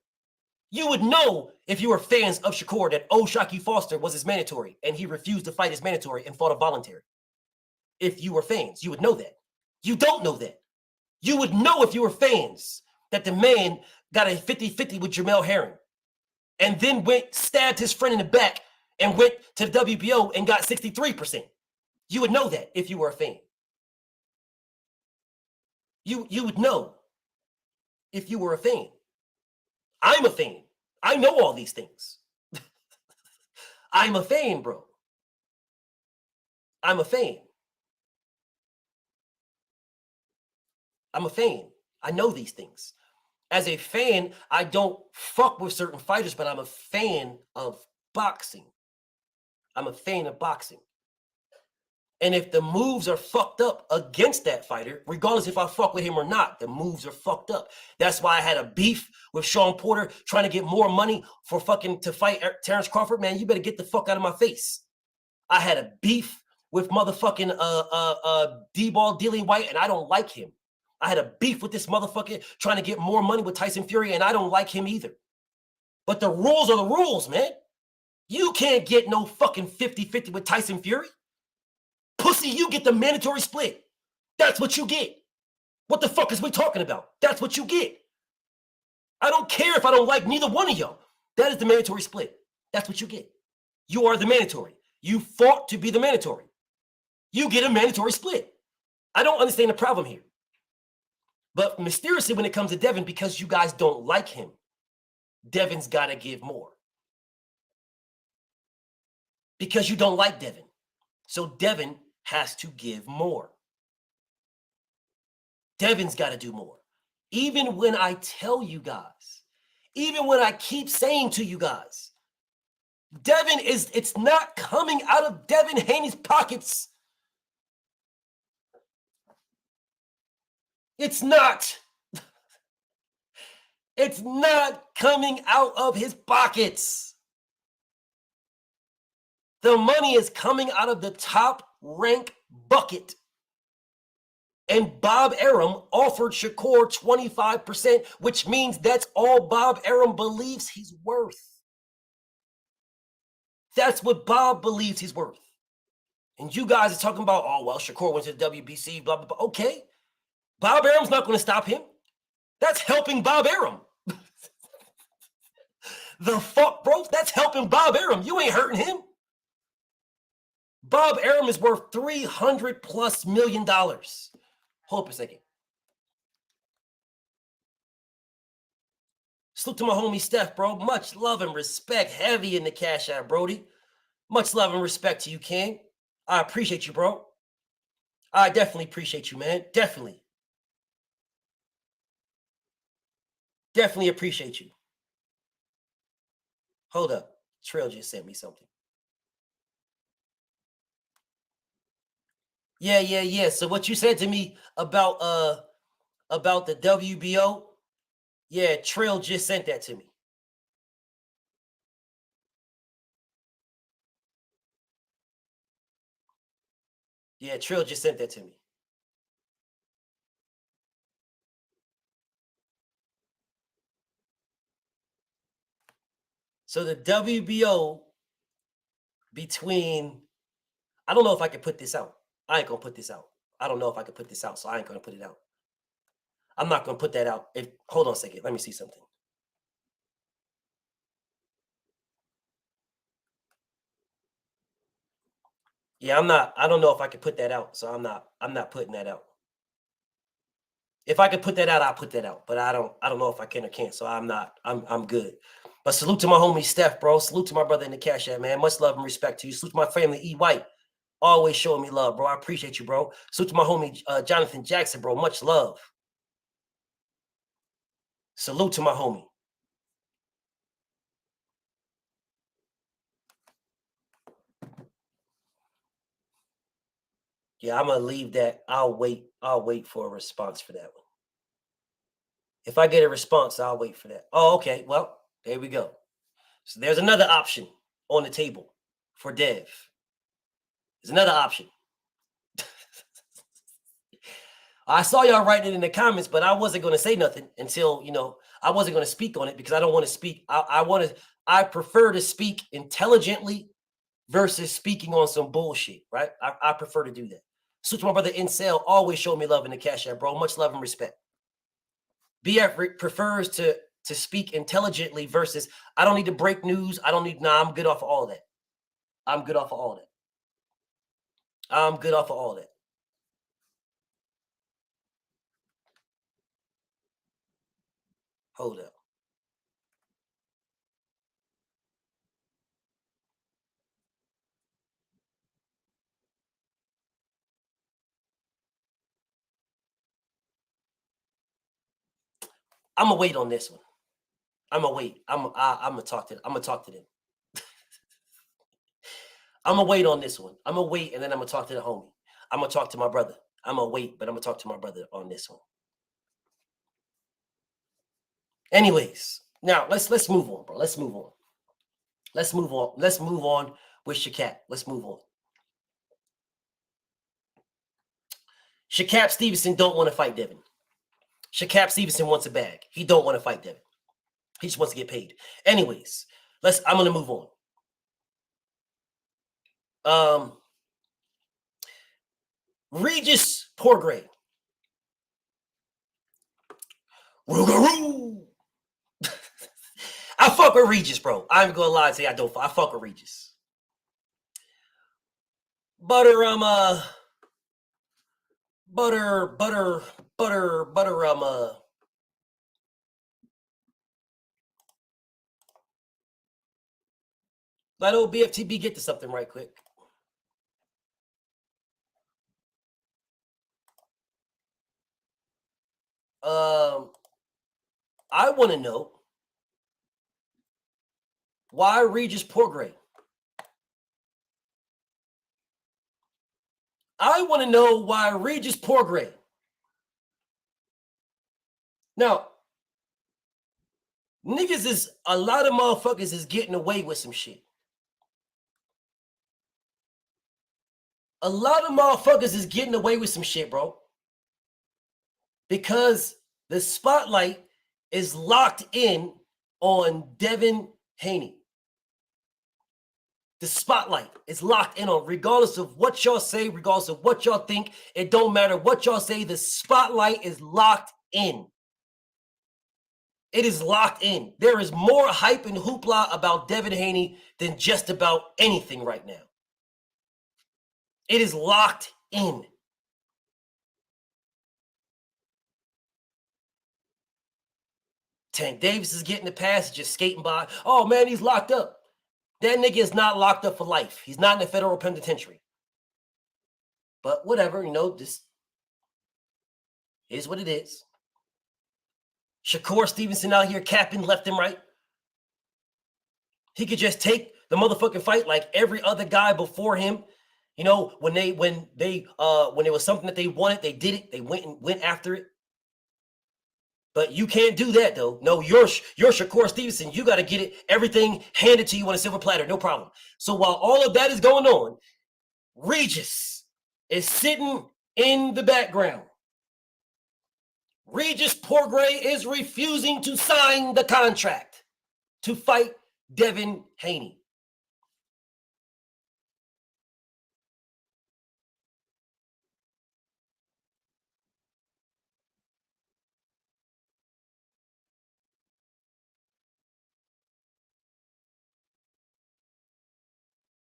You would know if you were fans of Shakur that O'Shaquie Foster was his mandatory, and he refused to fight his mandatory and fought a voluntary. If you were fans, you would know that. You don't know that. You would know if you were fans that the man got a 50-50 with Jamel Herring and then stabbed his friend in the back and went to the WBO and got 63%. You would know that if you were a fan. You would know if you were a fan. I'm a fan. I know all these things. I'm a fan, bro. I'm a fan. I'm a fan. I know these things. As a fan, I don't fuck with certain fighters, but I'm a fan of boxing. I'm a fan of boxing. And if the moves are fucked up against that fighter, regardless if I fuck with him or not, the moves are fucked up. That's why I had a beef with Sean Porter trying to get more money for fucking to fight Terrence Crawford. Man, you better get the fuck out of my face. I had a beef with motherfucking D-Ball Dillian White, and I don't like him. I had a beef with this motherfucker trying to get more money with Tyson Fury, and I don't like him either. But the rules are the rules, man. You can't get no fucking 50-50 with Tyson Fury. Pussy, you get the mandatory split. That's what you get. What the fuck is we talking about? That's what you get. I don't care if I don't like neither one of y'all. That is the mandatory split. That's what you get. You are the mandatory. You fought to be the mandatory. You get a mandatory split. I don't understand the problem here. But mysteriously, when it comes to Devin, because you guys don't like him, Devin's got to give more. Because you don't like Devin. So Devin has to give more. Devin's got to do more. Even when I tell you guys, even when I keep saying to you guys, Devin it's not coming out of Devin Haney's pockets. It's not. It's not coming out of his pockets. The money is coming out of the top rank bucket. And Bob Arum offered Shakur 25%, which means that's all Bob Arum believes he's worth. That's what Bob believes he's worth. And you guys are talking about, oh, well, Shakur went to the WBC, blah, blah, blah. Okay. Bob Arum's not going to stop him. That's helping Bob Arum. The fuck, bro? That's helping Bob Arum. You ain't hurting him. Bob Arum is worth $300+ million. Hold up a second. Salute to my homie Steph, bro. Much love and respect. Heavy in the Cash App, Brody. Much love and respect to you, King. I appreciate you, bro. I definitely appreciate you, man. Definitely. Definitely appreciate you. Hold up. Trail just sent me something. Yeah. So what you said to me about the WBO, yeah, Trail just sent that to me. Yeah, Trail just sent that to me. So the WBO between, I don't know if I can put this out. I ain't gonna put this out. I don't know if I can put this out, so I ain't gonna put it out. I'm not gonna put that out. Hold on a second. Let me see something. Yeah, I don't know if I can put that out, so I'm not putting that out. If I could put that out, I'll put that out. But I don't know if I can or can't. So I'm good. But salute to my homie Steph, bro. Salute to my brother in the Cash App, man. Much love and respect to you. Salute to my family, E. White. Always showing me love, bro. I appreciate you, bro. Salute to my homie Jonathan Jackson, bro. Much love. Salute to my homie. Yeah, I'm gonna leave that. I'll wait for a response for that one. If I get a response, I'll wait for that. Oh, okay. Well, there we go. So there's another option on the table for Dev. There's another option. I saw y'all writing it in the comments, but I wasn't going to say nothing until, I wasn't going to speak on it because I don't want to speak. I prefer to speak intelligently versus speaking on some bullshit, right? I prefer to do that. So to my brother Incel, always show me love in the Cash App, bro. Much love and respect. BF prefers to speak intelligently versus I don't need to break news. I'm good off of all of that. I'm good off of all of that. I'm good off of all of that. Hold up. I'm gonna wait on this one. I'm gonna wait. I'm gonna talk to them. I'm gonna wait on this one. I'm gonna wait, and then I'm gonna talk to the homie. I'm gonna talk to my brother. I'm gonna wait, but I'm gonna talk to my brother on this one. Anyways, now let's move on, bro. Let's move on. Let's move on. Let's move on with Sha-Cap. Let's move on. Sha-Cap Stevenson don't want to fight Devin. Sha-Cap Stevenson wants a bag. He don't want to fight Devin. He just wants to get paid. Anyways, I'm gonna move on. Regis Porgray. Rougarou. I fuck with Regis, bro. I ain't gonna lie and say I don't. I fuck with Regis. Let old BFTB get to something right quick. I want to know why Regis Porgray. I want to know why Regis Porgray. Now, a lot of motherfuckers is getting away with some shit. A lot of motherfuckers is getting away with some shit, bro. Because the spotlight is locked in on Devin Haney. The spotlight is locked in on, regardless of what y'all say, regardless of what y'all think. It don't matter what y'all say. The spotlight is locked in. It is locked in. There is more hype and hoopla about Devin Haney than just about anything right now. It is locked in. Tank Davis is getting the pass, just skating by. Oh, man, he's locked up. That nigga is not locked up for life. He's not in the federal penitentiary. But whatever, this is what it is. Shakur Stevenson out here capping left and right. He could just take the motherfucking fight like every other guy before him. When there was something that they wanted, they did it. They went after it. But you can't do that, though. No, you're Shakur Stevenson. You got to get it, everything handed to you on a silver platter. No problem. So while all of that is going on, Regis is sitting in the background. Regis Porgray is refusing to sign the contract to fight Devin Haney.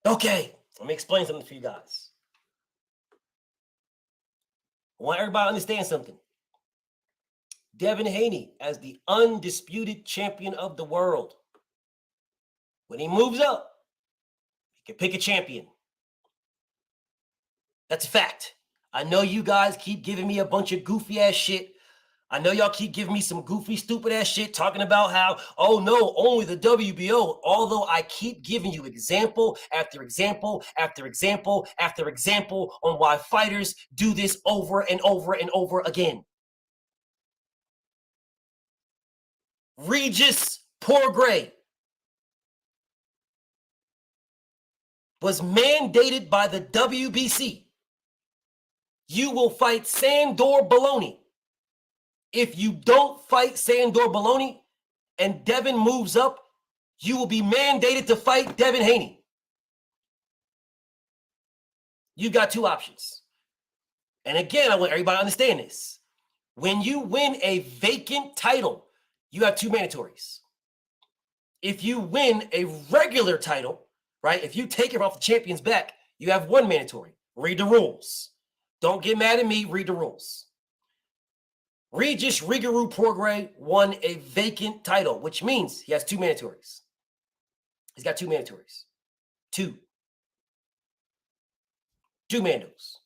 Okay, let me explain something for you guys. I want everybody to understand something. Devin Haney, as the undisputed champion of the world, when he moves up, he can pick a champion. That's a fact. I know you guys keep giving me a bunch of goofy ass shit. I know y'all keep giving me some goofy, stupid ass shit talking about how, oh no, only the WBO. Although I keep giving you example after example after example after example on why fighters do this over and over and over again. Regis Porgray was mandated by the WBC. You will fight Sandor Baloney. If you don't fight Sandor Baloney and Devin moves up, you will be mandated to fight Devin Haney. You got two options. And again, I want everybody to understand this. When you win a vacant title, you have two mandatories. If you win a regular title, right, if you take it off the champion's back, you have one mandatory. Read the rules. Don't get mad at me. Read the rules. Regis Rougarou Porgray won a vacant title, which means he has two mandatories. He's got two mandatories. Two mandos.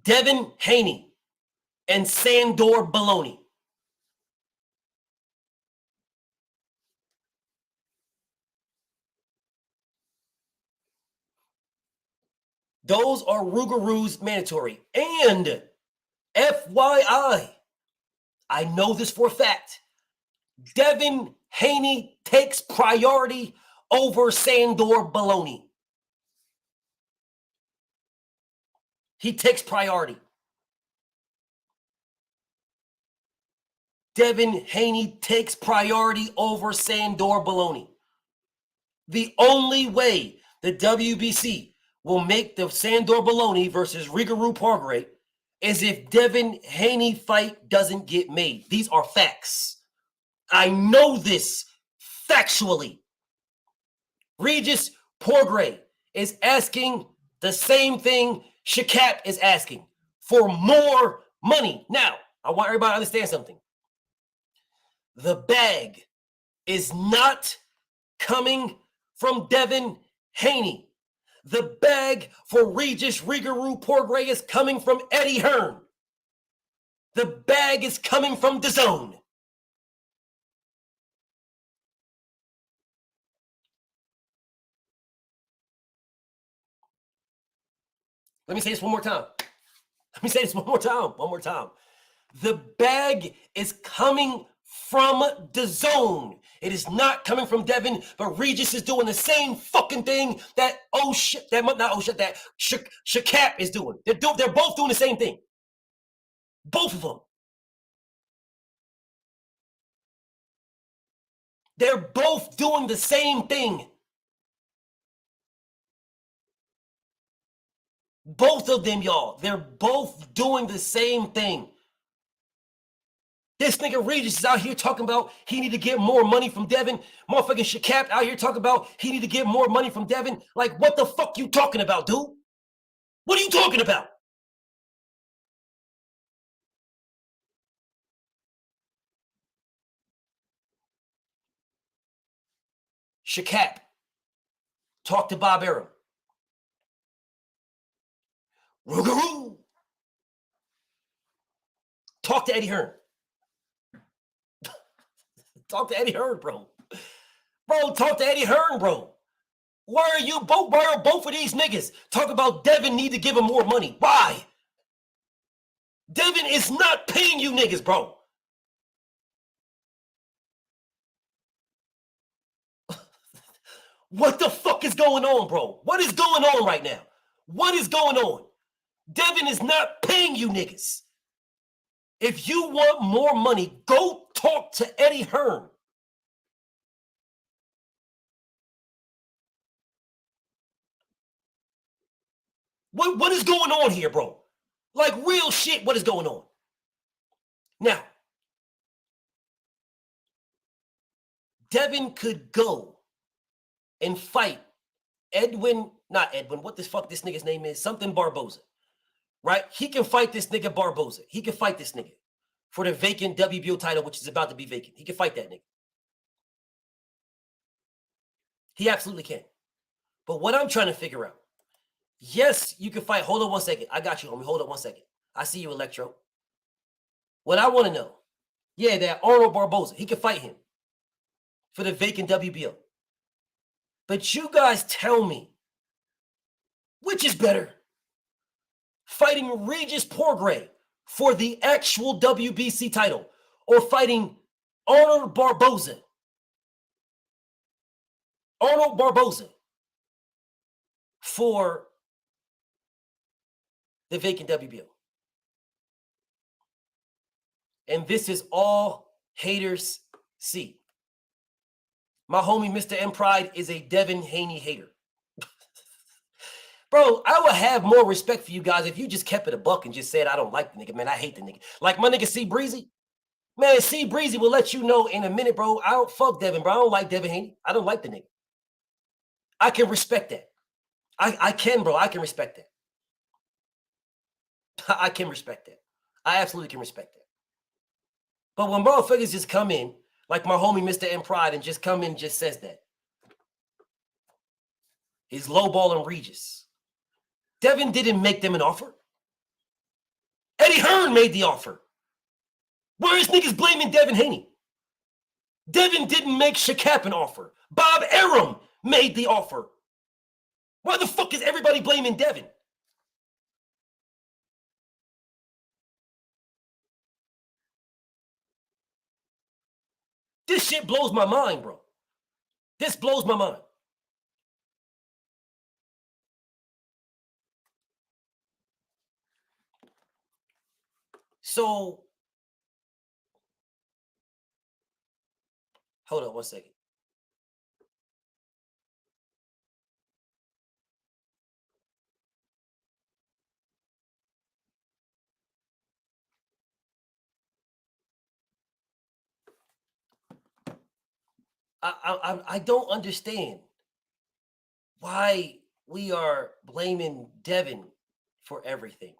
Devin Haney and Sandor Baloney. Those are Rougarous mandatory. And FYI, I know this for a fact. Devin Haney takes priority over Sandor Baloney. He takes priority. Devin Haney takes priority over Sandor Baloney. The only way the WBC will make the Sandor Baloney versus Rougarous Prograis is if Devin Haney fight doesn't get made. These are facts. I know this factually. Regis Prograis is asking the same thing Sha-Cap is asking for more money. Now, I want everybody to understand something. The bag is not coming from Devin Haney. The bag for Regis Rougarous Prograis is coming from Eddie Hearn. The bag is coming from DAZN. Let me say this one more time. One more time. The bag is coming from DAZN. It is not coming from Devin, but Regis is doing the same fucking thing that Sha-Cap is doing. They're both doing the same thing. Both of them. They're both doing the same thing. Both of them, y'all. They're both doing the same thing. This nigga Regis is out here talking about he need to get more money from Devin. Motherfucking Sha-Cap out here talking about he need to get more money from Devin. Like, what the fuck you talking about, dude? What are you talking about? Sha-Cap, talk to Bob Arum. Rougarous, talk to Eddie Hearn. Talk to Eddie Hearn, bro. Bro, talk to Eddie Hearn, bro. Why are you both? Why are both of these niggas talk about Devin need to give him more money? Why? Devin is not paying you niggas, bro. What the fuck is going on, bro? What is going on right now? What is going on? Devin is not paying you niggas. If you want more money, go talk to Eddie Hearn. What is going on here, bro? Like, real shit, what is going on? Now, Devin could go and fight not Edwin, what the fuck this nigga's name is? Something Barboza, right? He can fight this nigga Barboza. He can fight this nigga for the vacant WBO title, which is about to be vacant. He can fight that nigga. He absolutely can. But what I'm trying to figure out, yes, you can fight. Hold on 1 second. I got you, homie. Hold on 1 second. I see you, Electro. What I want to know, yeah, that Arnold Barboza, he can fight him for the vacant WBO. But you guys tell me, which is better? Fighting Regis Prograis for the actual WBC title or fighting Arnold Barboza? Arnold Barboza for the vacant WBO. And this is all haters see. My homie, Mr. M Pride, is a Devin Haney hater. Bro, I would have more respect for you guys if you just kept it a buck and just said, I don't like the nigga, man. I hate the nigga. Like my nigga C Breezy. Man, C Breezy will let you know in a minute, bro. I don't fuck Devin, bro. I don't like Devin Haney. I don't like the nigga. I can respect that. I can, bro. I can respect that. I can respect that. I absolutely can respect that. But when motherfuckers just come in, like my homie Mr. M Pride, and just come in and just says that, he's lowballing Regis. Devin didn't make them an offer. Eddie Hearn made the offer. Where is niggas blaming Devin Haney? Devin didn't make Sha-Cap an offer. Bob Arum made the offer. Why the fuck is everybody blaming Devin? This shit blows my mind, bro. This blows my mind. So, hold on 1 second. I don't understand why we are blaming Devin for everything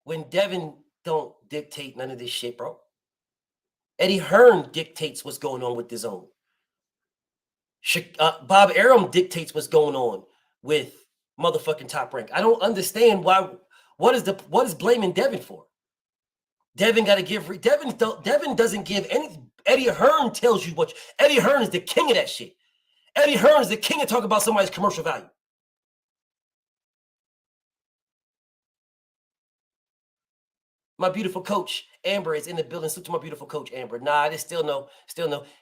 when Devin don't dictate none of this shit, bro. Eddie Hearn dictates what's going on with the zone. Bob Arum dictates what's going on with motherfucking Top Rank. I don't understand why. What is blaming Devin for? Devin got to give. Devin doesn't give any. Eddie Hearn tells you what. Eddie Hearn is the king of that shit. Eddie Hearn is the king of talking about somebody's commercial value. My beautiful coach Amber is in the building. Salute to my beautiful coach Amber. Nah, it's still no.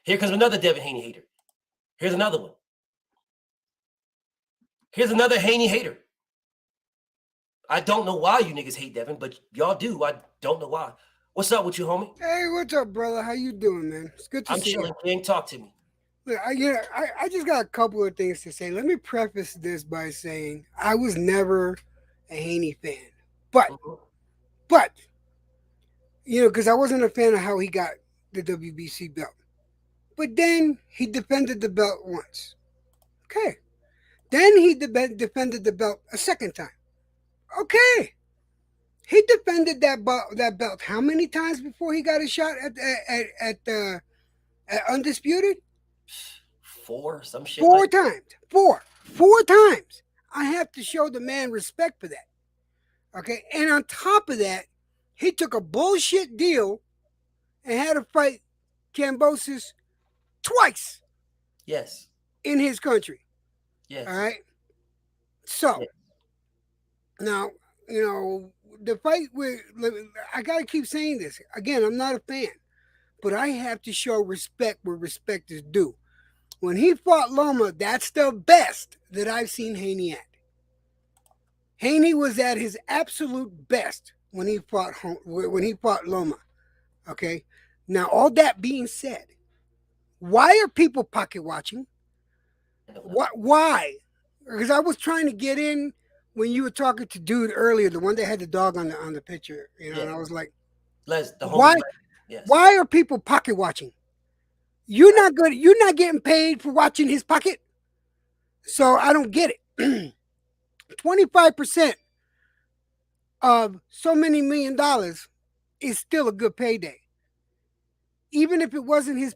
Here comes another Devin Haney hater. Here's another one. Here's another Haney hater. I don't know why you niggas hate Devin, but y'all do. I don't know why. What's up with you, homie? Hey, what's up, brother? How you doing, man? It's good to see you. I'm chilling. King, talk to me. Look, I just got a couple of things to say. Let me preface this by saying I was never a Haney fan, but you know, because I wasn't a fan of how he got the WBC belt. But then he defended the belt once. Okay. Then he defended the belt a second time. Okay. He defended that belt how many times before he got a shot at Undisputed? 4, some shit. 4 times. 4 times. I have to show the man respect for that. Okay. And on top of that, he took a bullshit deal and had to fight Kambosos twice. Yes. In his country. Yes. All right. So now, you know, the fight with, I gotta keep saying this again. I'm not a fan, but I have to show respect where respect is due. When he fought Loma, that's the best that I've seen Haney at. Haney was at his absolute best when he fought Loma. Okay. Now, all that being said, why are people pocket watching? Why? Because I was trying to get in when you were talking to dude earlier, the one that had the dog on the picture, you know, and I was like, why? Yes. Why are people pocket watching? You're not good. You're not getting paid for watching his pocket, so I don't get it. 25% of so many $1 million is still a good payday. Even if it wasn't his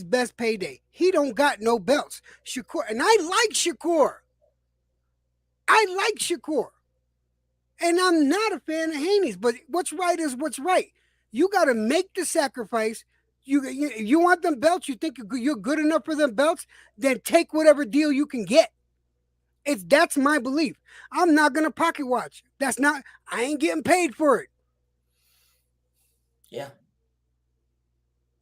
best payday, he don't got no belts. Shakur, and I like Shakur. And I'm not a fan of Haney's, but what's right is what's right. You got to make the sacrifice. You want them belts? You think you're good enough for them belts? Then take whatever deal you can get. That's my belief. I'm not gonna pocket watch. I ain't getting paid for it. Yeah.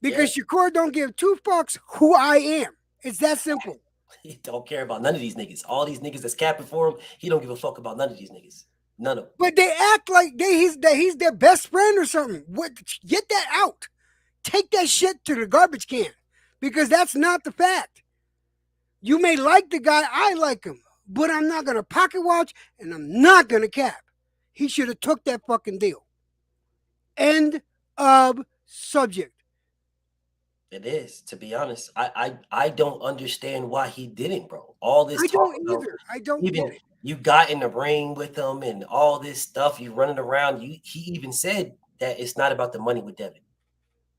Because Shakur don't give 2 fucks who I am. It's that simple. He don't care about none of these niggas. All these niggas that's capping for him, he don't give a fuck about none of these niggas. None of them. But they act like he's their best friend or something. Get that out. Take that shit to the garbage can. Because that's not the fact. You may like the guy, I like him. But I'm not going to pocket watch and I'm not going to cap. He should have took that fucking deal. End of subject. It is, to be honest. I don't understand why he didn't, bro. All this I talk don't either. I don't get it. You got in the ring with him and all this stuff. You running around. He even said that it's not about the money with Devin.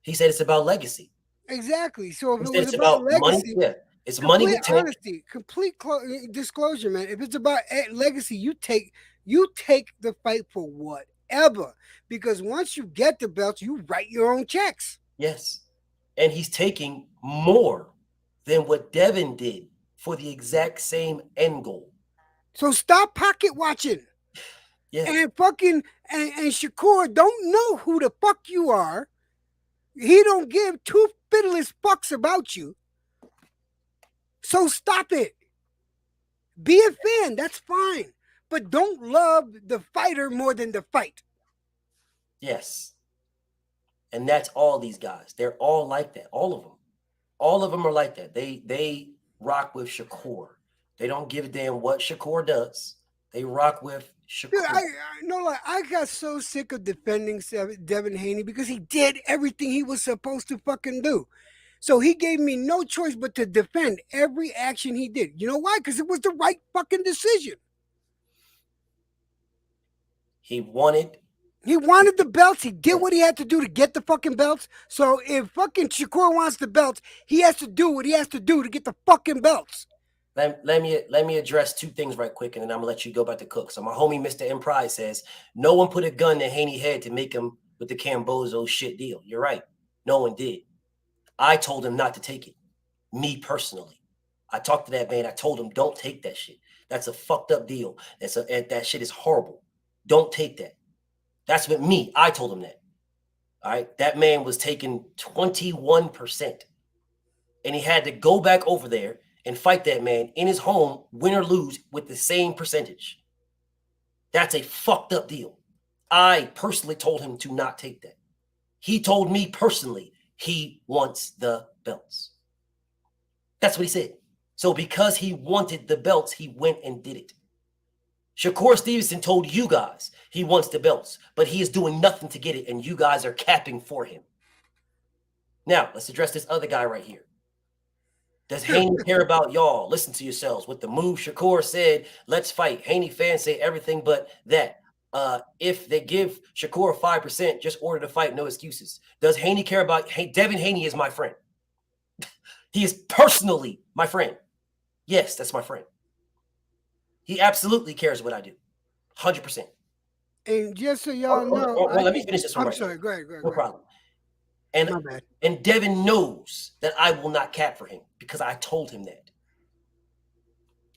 He said it's about legacy. Exactly. So if He it was about legacy, money, it's money with honesty, complete disclosure, man. If it's about legacy, you take the fight for whatever. Because once you get the belts, you write your own checks. Yes. And he's taking more than what Devin did for the exact same end goal. So stop pocket watching. Yeah. And fucking and Shakur don't know who the fuck you are. He don't give 2 fiddlest fucks about you. So stop it. Be a fan, that's fine. But don't love the fighter more than the fight. Yes. And that's all these guys. They're all like that. All of them. All of them are like that. They rock with Shakur. They don't give a damn what Shakur does. They rock with Shakur. Dude, I got so sick of defending Devin Haney because he did everything he was supposed to fucking do. So he gave me no choice but to defend every action he did. You know why? Because it was the right fucking decision. He wanted the belts. He did what he had to do to get the fucking belts. So if fucking Shakur wants the belts, he has to do what he has to do to get the fucking belts. Let me address two things right quick, and then I'm gonna let you go back to cook. So my homie Mr. M Pride says no one put a gun to Haney head to make him with the Cambozo shit deal. You're right. No one did. I told him not to take it. Me personally. I talked to that man. I told him don't take that shit. That's a fucked up deal. That shit is horrible. Don't take that. That's what me. I told him that. All right. That man was taking 21%. And he had to go back over there and fight that man in his home, win or lose, with the same percentage. That's a fucked up deal. I personally told him to not take that. He told me personally he wants the belts. That's what he said. So because he wanted the belts, he went and did it. Shakur Stevenson told you guys he wants the belts, but he is doing nothing to get it, and you guys are capping for him. Now, let's address this other guy right here. Does Haney care about y'all? Listen to yourselves. With the move, Shakur said, let's fight. Haney fans say everything but that. If they give Shakur 5%, just order the fight, no excuses. Does Haney care about Devin Haney is my friend. He is personally my friend. Yes, that's my friend. He absolutely cares what I do. 100%. And just so y'all know. Let me finish this one. I'm sorry. Go ahead. No problem. And Devin knows that I will not cap for him because I told him that.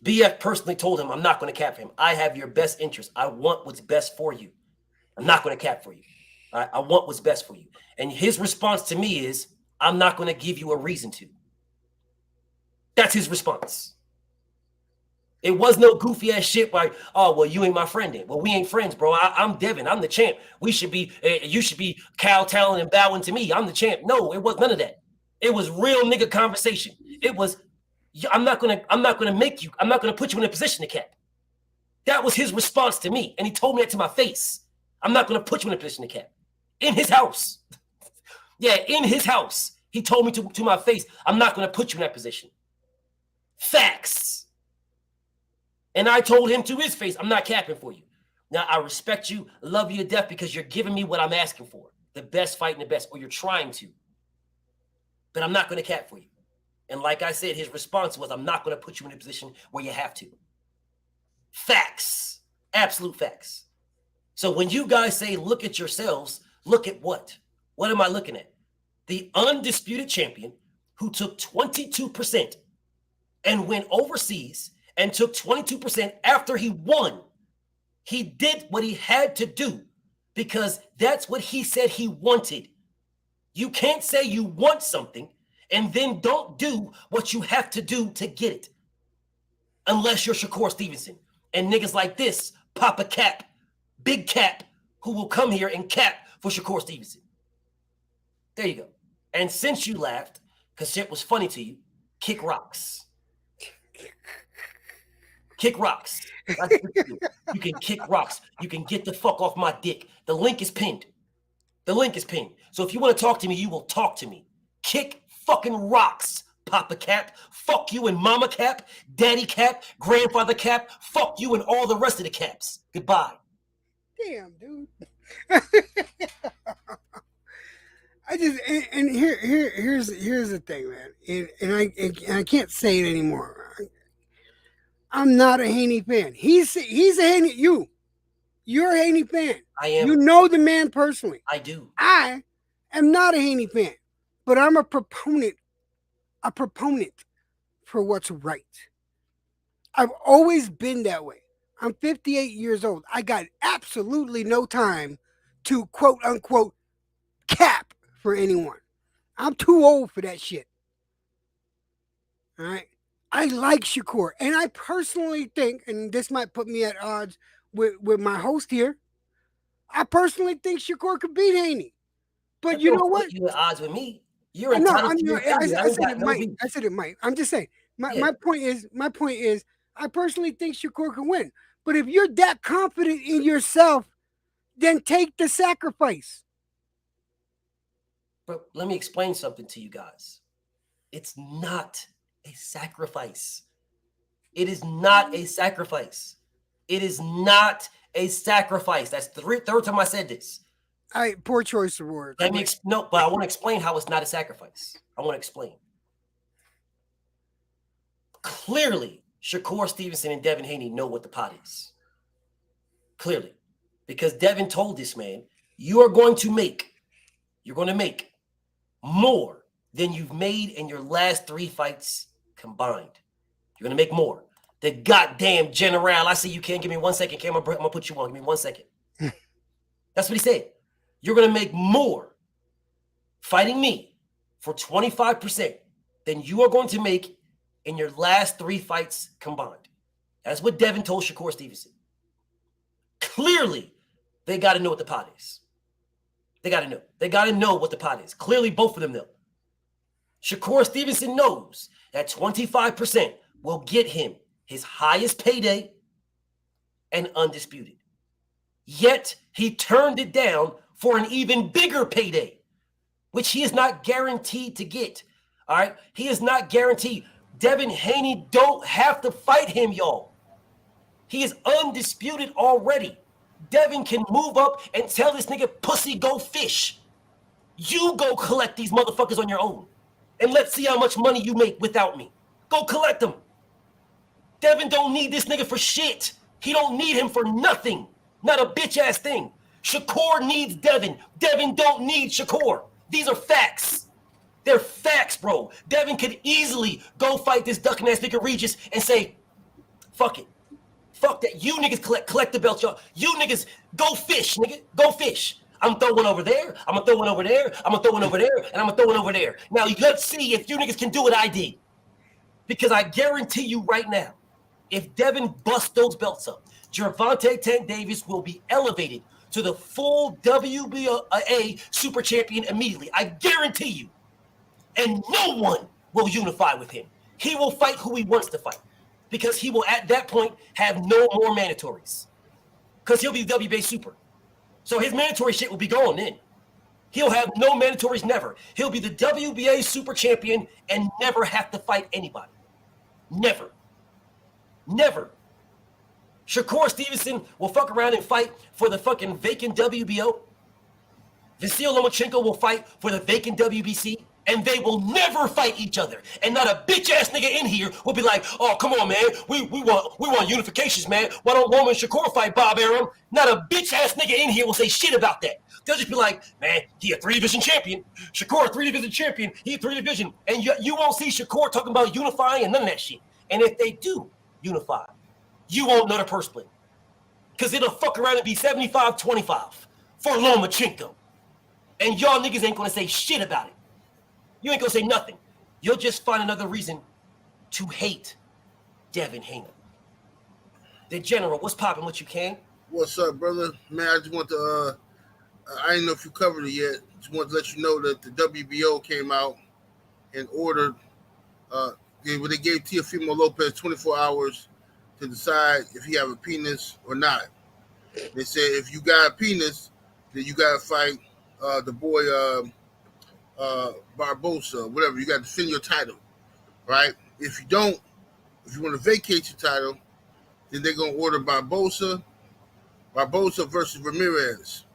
BF personally told him, I'm not going to cap for him. I have your best interest. I want what's best for you. I'm not going to cap for you. I want what's best for you. And his response to me is, I'm not going to give you a reason to. That's his response. It was no goofy ass shit like, oh, well, you ain't my friend then. Well, we ain't friends, bro. I'm Devin. I'm the champ. You should be kowtowing and bowing to me. I'm the champ. No, it was none of that. It was real nigga conversation. It was, I'm not gonna put you in a position to cap. That was his response to me. And he told me that to my face. I'm not gonna put you in a position to cap. In his house. Yeah, in his house. He told me to my face, I'm not gonna put you in that position. Facts. And I told him to his face, I'm not capping for you. Now, I respect you, love you to death because you're giving me what I'm asking for. The best fight and the best, or you're trying to. But I'm not going to cap for you. And like I said, his response was, I'm not going to put you in a position where you have to. Facts. Absolute facts. So when you guys say, look at yourselves, look at what? What am I looking at? The undisputed champion who took 22% and went overseas and took 22% after he won. He did what he had to do because that's what he said he wanted. You can't say you want something and then don't do what you have to do to get it. Unless you're Shakur Stevenson. And niggas like this pop a cap, big cap, who will come here and cap for Shakur Stevenson. There you go. And since you laughed, because shit was funny to you, kick rocks. Kick rocks. That's what you do. You can kick rocks. You can get the fuck off my dick. The link is pinned. The link is pinned. So if you want to talk to me, you will talk to me. Kick fucking rocks, Papa Cap. Fuck you and Mama Cap, Daddy Cap, Grandfather Cap. Fuck you and all the rest of the caps. Goodbye. Damn, dude. Here's the thing, man. And I can't say it anymore. I'm not a Haney fan. He's a Haney. You're a Haney fan. I am. You know the man personally. I do. I am not a Haney fan, but I'm a proponent for what's right. I've always been that way. I'm 58 years old. I got absolutely no time to quote unquote cap for anyone. I'm too old for that shit. All right. I like Shakur, and I personally think, and this might put me at odds with my host here. I personally think Shakur could beat Haney. But you know what? You at odds with me. You're No, entitled to your opinion. I said it might. I said it might. I'm just saying. My point is, I personally think Shakur can win. But if you're that confident in yourself, then take the sacrifice. But let me explain something to you guys. It's not a sacrifice. It is not a sacrifice. It is not a sacrifice. That's the third time I said this. Poor choice of words. Let me no, but I want to explain how it's not a sacrifice. I want to explain. Clearly, Shakur Stevenson and Devin Haney know what the pot is. Clearly. Because Devin told this man, you're going to make more than you've made in your last 3 fights combined. You're going to make more. The goddamn general. I say you can't. Give me 1 second, Cam. I'm going to put you on. Give me 1 second. That's what he said. You're going to make more fighting me for 25% than you are going to make in your last 3 fights combined. That's what Devin told Shakur Stevenson. Clearly, they got to know what the pot is. They got to know. They got to know what the pot is. Clearly, both of them know. Shakur Stevenson knows that 25% will get him his highest payday and undisputed. Yet, he turned it down for an even bigger payday, which he is not guaranteed to get. All right? He is not guaranteed. Devin Haney don't have to fight him, y'all. He is undisputed already. Devin can move up and tell this nigga, pussy, go fish. You go collect these motherfuckers on your own. And let's see how much money you make without me. Go collect them. Devin don't need this nigga for shit. He don't need him for nothing. Not a bitch-ass thing. Shakur needs Devin. Devin don't need Shakur. These are facts. They're facts, bro. Devin could easily go fight this ducking-ass nigga Regis and say, fuck it. Fuck that. You niggas collect the belt, y'all. You niggas go fish, nigga. Go fish. I'm throwing over there. I'm going to throw one over there. I'm going to throw one over there. And I'm going to throw one over there. Now, let's see if you niggas can do what I did. Because I guarantee you right now, if Devin busts those belts up, Gervonta Tank Davis will be elevated to the full WBA super champion immediately. I guarantee you. And no one will unify with him. He will fight who he wants to fight. Because he will, at that point, have no more mandatories. Because he'll be WBA super. So his mandatory shit will be gone then. He'll have no mandatories, never. He'll be the WBA super champion and never have to fight anybody. Never. Never. Shakur Stevenson will fuck around and fight for the fucking vacant WBO. Vasyl Lomachenko will fight for the vacant WBC. And they will never fight each other. And not a bitch-ass nigga in here will be like, oh, come on, man. We want unifications, man. Why don't Loma and Shakur fight Bob Arum? Not a bitch-ass nigga in here will say shit about that. They'll just be like, man, he a 3-division champion. Shakur, a 3-division champion. He a 3-division. And you won't see Shakur talking about unifying and none of that shit. And if they do unify, you won't know the purse split. Because it'll fuck around and be 75-25 for Lomachenko. And y'all niggas ain't going to say shit about it. You ain't gonna say nothing. You'll just find another reason to hate Devin Haney. The general, what's popping? What you can? What's up, brother? Man, I just want to, I didn't know if you covered it yet. Just want to let you know that the WBO came out and ordered, they gave Teofimo Lopez 24 hours to decide if he have a penis or not. They said if you got a penis, then you got to fight the boy, Barbosa, whatever. You got to defend your title, right? If you don't, if you want to vacate your title, then they're going to order Barbosa versus Ramirez.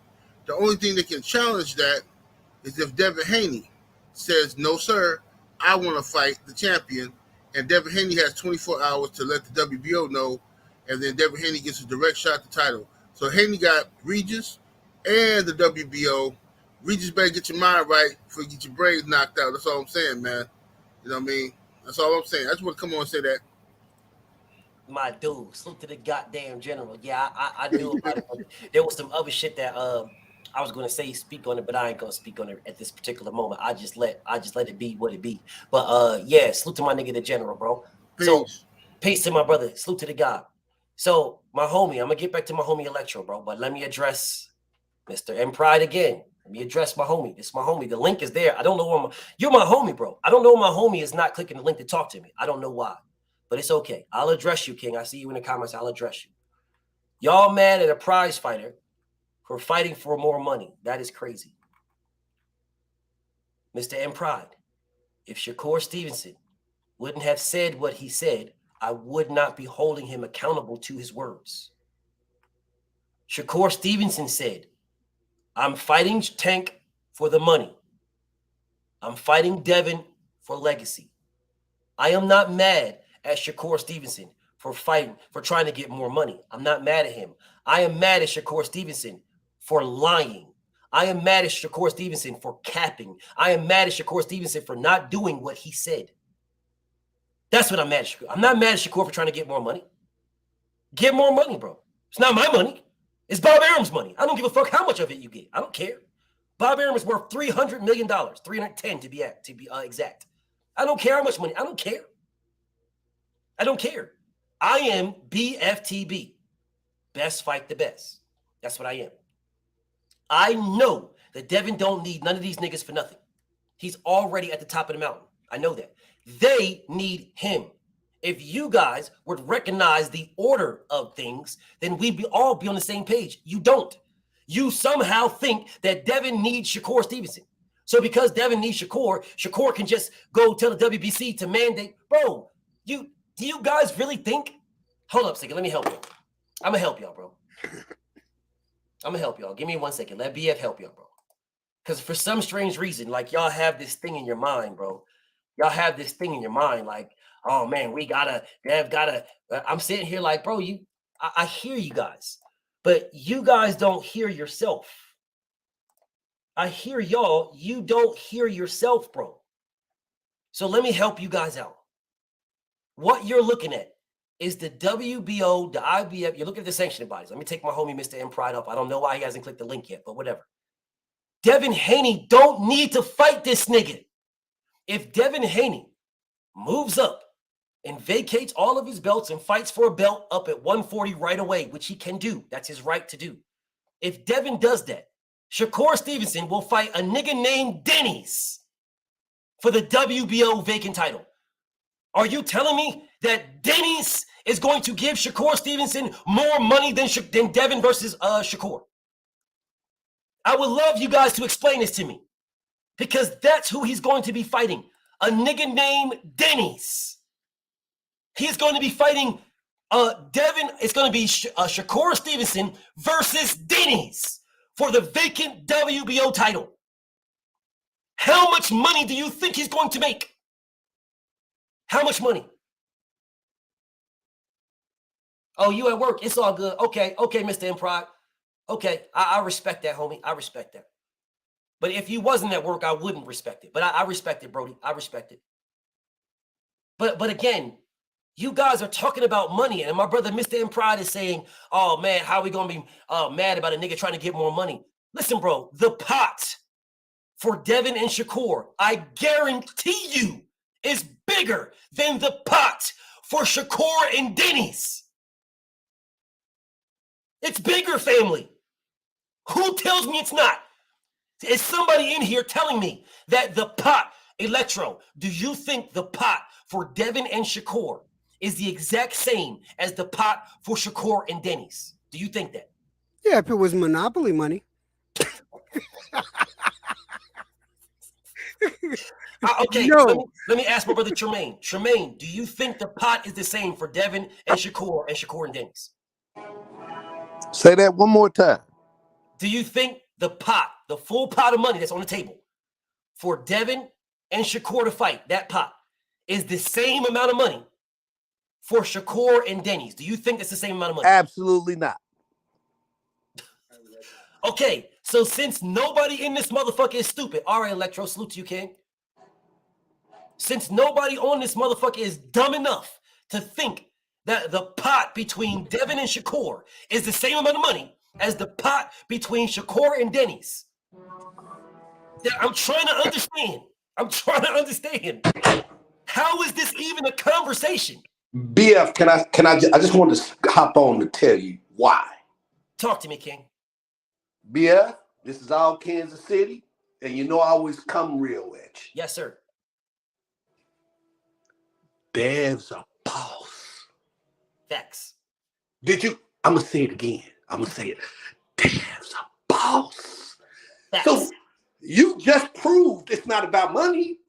The only thing that can challenge that is if Devin Haney says, no, sir, I want to fight the champion, and Devin Haney has 24 hours to let the WBO know, and then Devin Haney gets a direct shot at the title. So Haney got Regis and the WBO. Regis better get your mind right before you get your brains knocked out. That's all I'm saying, man. You know what I mean? That's all I'm saying. I just want to come on and say that. My dude, salute to the goddamn general. Yeah, I knew about it. There was some other shit that I was going to say speak on it, but I ain't going to speak on it at this particular moment. I just let it be what it be. But yeah, salute to my nigga the general, bro. Peace. So peace to my brother. Salute to the God. So my homie, I'm gonna get back to my homie Electro, bro. But let me address Mr. M Pride again. Let me address my homie. This is my homie. The link is there. I don't know why you're my homie, bro. I don't know why my homie is not clicking the link to talk to me. I don't know why, but it's okay. I'll address you, King. I see you in the comments. I'll address you. Y'all mad at a prize fighter for fighting for more money. That is crazy. Mr. M Pride, if Shakur Stevenson wouldn't have said what he said, I would not be holding him accountable to his words. Shakur Stevenson said, I'm fighting Tank for the money. I'm fighting Devin for legacy. I am not mad at Shakur Stevenson for fighting, for trying to get more money. I'm not mad at him. I am mad at Shakur Stevenson for lying. I am mad at Shakur Stevenson for capping. I am mad at Shakur Stevenson for not doing what he said. That's what I'm mad at Shakur. I'm not mad at Shakur for trying to get more money. Get more money, bro. It's not my money. It's Bob Arum's money. I don't give a fuck how much of it you get. I don't care. Bob Arum is worth $300 million, 310 to be exact. I don't care how much money. I don't care. I don't care. I am BFTB. Best fight the best. That's what I am. I know that Devin don't need none of these niggas for nothing. He's already at the top of the mountain. I know that. They need him. If you guys would recognize the order of things, then we'd all be on the same page. You don't. You somehow think that Devin needs Shakur Stevenson. So because Devin needs Shakur can just go tell the WBC to mandate. Bro, do you guys really think? Hold up a second. Let me help you. I'm going to help y'all, bro. I'm going to help y'all. Give me 1 second. Let BF help y'all, bro. Because for some strange reason, like y'all have this thing in your mind, bro. Y'all have this thing in your mind like, oh, man, Dev gotta. I'm sitting here like, bro, I hear you guys. But you guys don't hear yourself. I hear y'all. You don't hear yourself, bro. So let me help you guys out. What you're looking at is the WBO, the IBF. You're looking at the sanctioning bodies. Let me take my homie Mr. M Pride up. I don't know why he hasn't clicked the link yet, but whatever. Devin Haney don't need to fight this nigga. If Devin Haney moves up and vacates all of his belts and fights for a belt up at 140 right away, which he can do. That's his right to do. If Devin does that, Shakur Stevenson will fight a nigga named Denny's for the WBO vacant title. Are you telling me that Denny's is going to give Shakur Stevenson more money than Devin versus Shakur? I would love you guys to explain this to me because that's who he's going to be fighting. A nigga named Denny's. He's going to be fighting Devin. It's going to be Shakur Stevenson versus Denny's for the vacant WBO title. How much money do you think he's going to make? How much money? Oh, you at work. It's all good. Okay, Mr. Improv. Okay, I respect that, homie. I respect that. But if you wasn't at work, I wouldn't respect it. But I respect it, Brody. I respect it. But again, you guys are talking about money, and my brother, Mr. M Pride, is saying, oh, man, how are we going to be mad about a nigga trying to get more money? Listen, bro, the pot for Devin and Shakur, I guarantee you, is bigger than the pot for Shakur and Denny's. It's bigger, family. Who tells me it's not? Is somebody in here telling me that the pot, Electro, do you think the pot for Devin and Shakur is the exact same as the pot for Shakur and Denny's? Do you think that? Yeah, if it was Monopoly money. Okay, no. Let me ask my brother Tremaine. Tremaine, do you think the pot is the same for Devin and Shakur and Denny's? Say that one more time. Do you think the pot, the full pot of money that's on the table for Devin and Shakur to fight, that pot, is the same amount of money for Shakur and Denny's? Do you think it's the same amount of money? Absolutely not. Okay, so since nobody in this motherfucker is stupid, all right, Electro, salute to you, King. Since nobody on this motherfucker is dumb enough to think that the pot between Devin and Shakur is the same amount of money, as the pot between Shakur and Denny's. I'm trying to understand. How is this even a conversation? BF, I just want to hop on to tell you why. Talk to me, King. BF, this is all Kansas City, and you know I always come real with you. Yes, sir. Dev's a boss. Facts. I'm going to say it again. I'm going to say it. Dev's a boss. Facts. So you just proved it's not about money.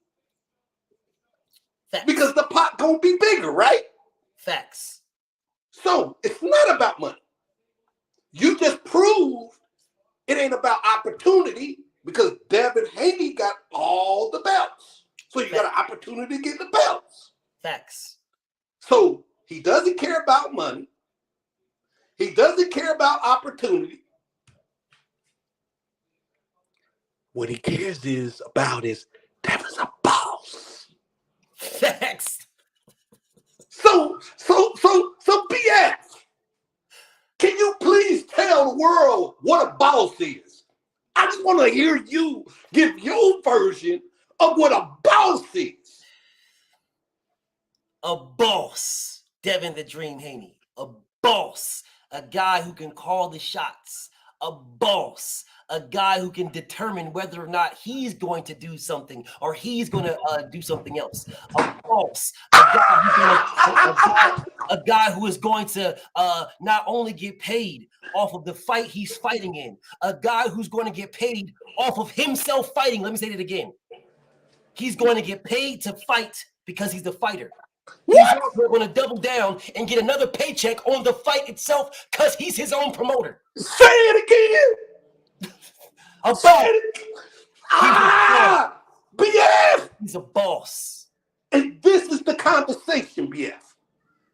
Facts. Because the pot going to be bigger, right? Facts. So it's not about money. You just proved it ain't about opportunity because Devin Haney got all the belts. So you got an opportunity to get the belts. Facts. So he doesn't care about money. He doesn't care about opportunity. What he cares about is Devin's a boss. Facts. So BS. Can you please tell the world what a boss is? I just want to hear you give your version of what a boss is. A boss, Devin the Dream Haney. A boss, a guy who can call the shots. A boss, a guy who can determine whether or not he's going to do something or he's going to do something else. A boss, a guy who is going to not only get paid off of the fight he's fighting in, a guy who's going to get paid off of himself fighting. Let me say that again. He's going to get paid to fight because he's the fighter. He's also going to double down and get another paycheck on the fight itself because he's his own promoter. Say it again. BF. He's a boss. And this is the conversation, BF.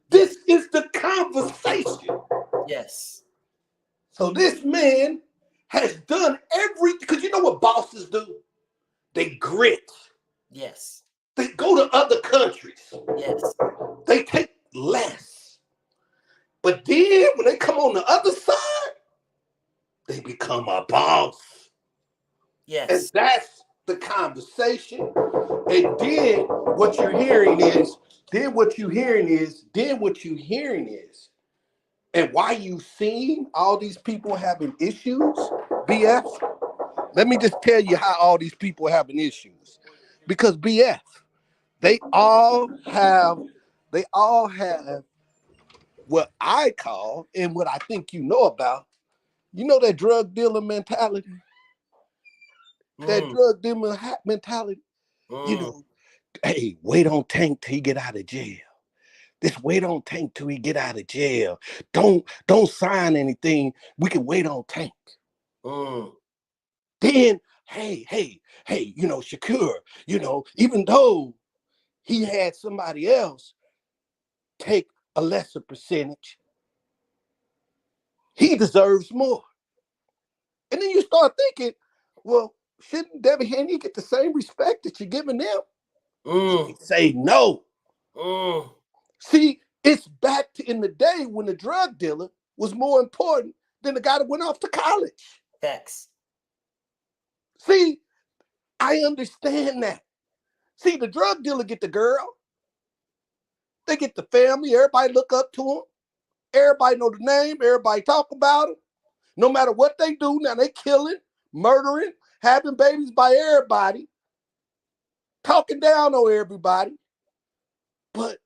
This is the conversation. Yes. So this man has done everything. Because you know what bosses do? They grit. Yes. They go to other countries. Yes. They take less. But then when they come on the other side, they become a boss. Yes. And that's the conversation. And then what you're hearing is, and why you seeing all these people having issues, BF, let me just tell you how all these people are having issues. Because BF, they all have what I call, and what I think you know about, that drug dealer mentality? That drug dealer mentality. Hey, wait on Tank till he get out of jail. This wait on Tank till he get out of jail. Don't sign anything. We can wait on Tank. Then, hey, Shakur, even though he had somebody else take a lesser percentage, he deserves more. And then you start thinking, well, shouldn't Devin Haney get the same respect that you're giving them? Say no. See, it's back to in the day when the drug dealer was more important than the guy that went off to college. Facts. See, I understand that. See, the drug dealer get the girl. They get the family. Everybody look up to him. Everybody know the name. Everybody talk about him. No matter what they do, now they killing, murdering, having babies by everybody, talking down on everybody. But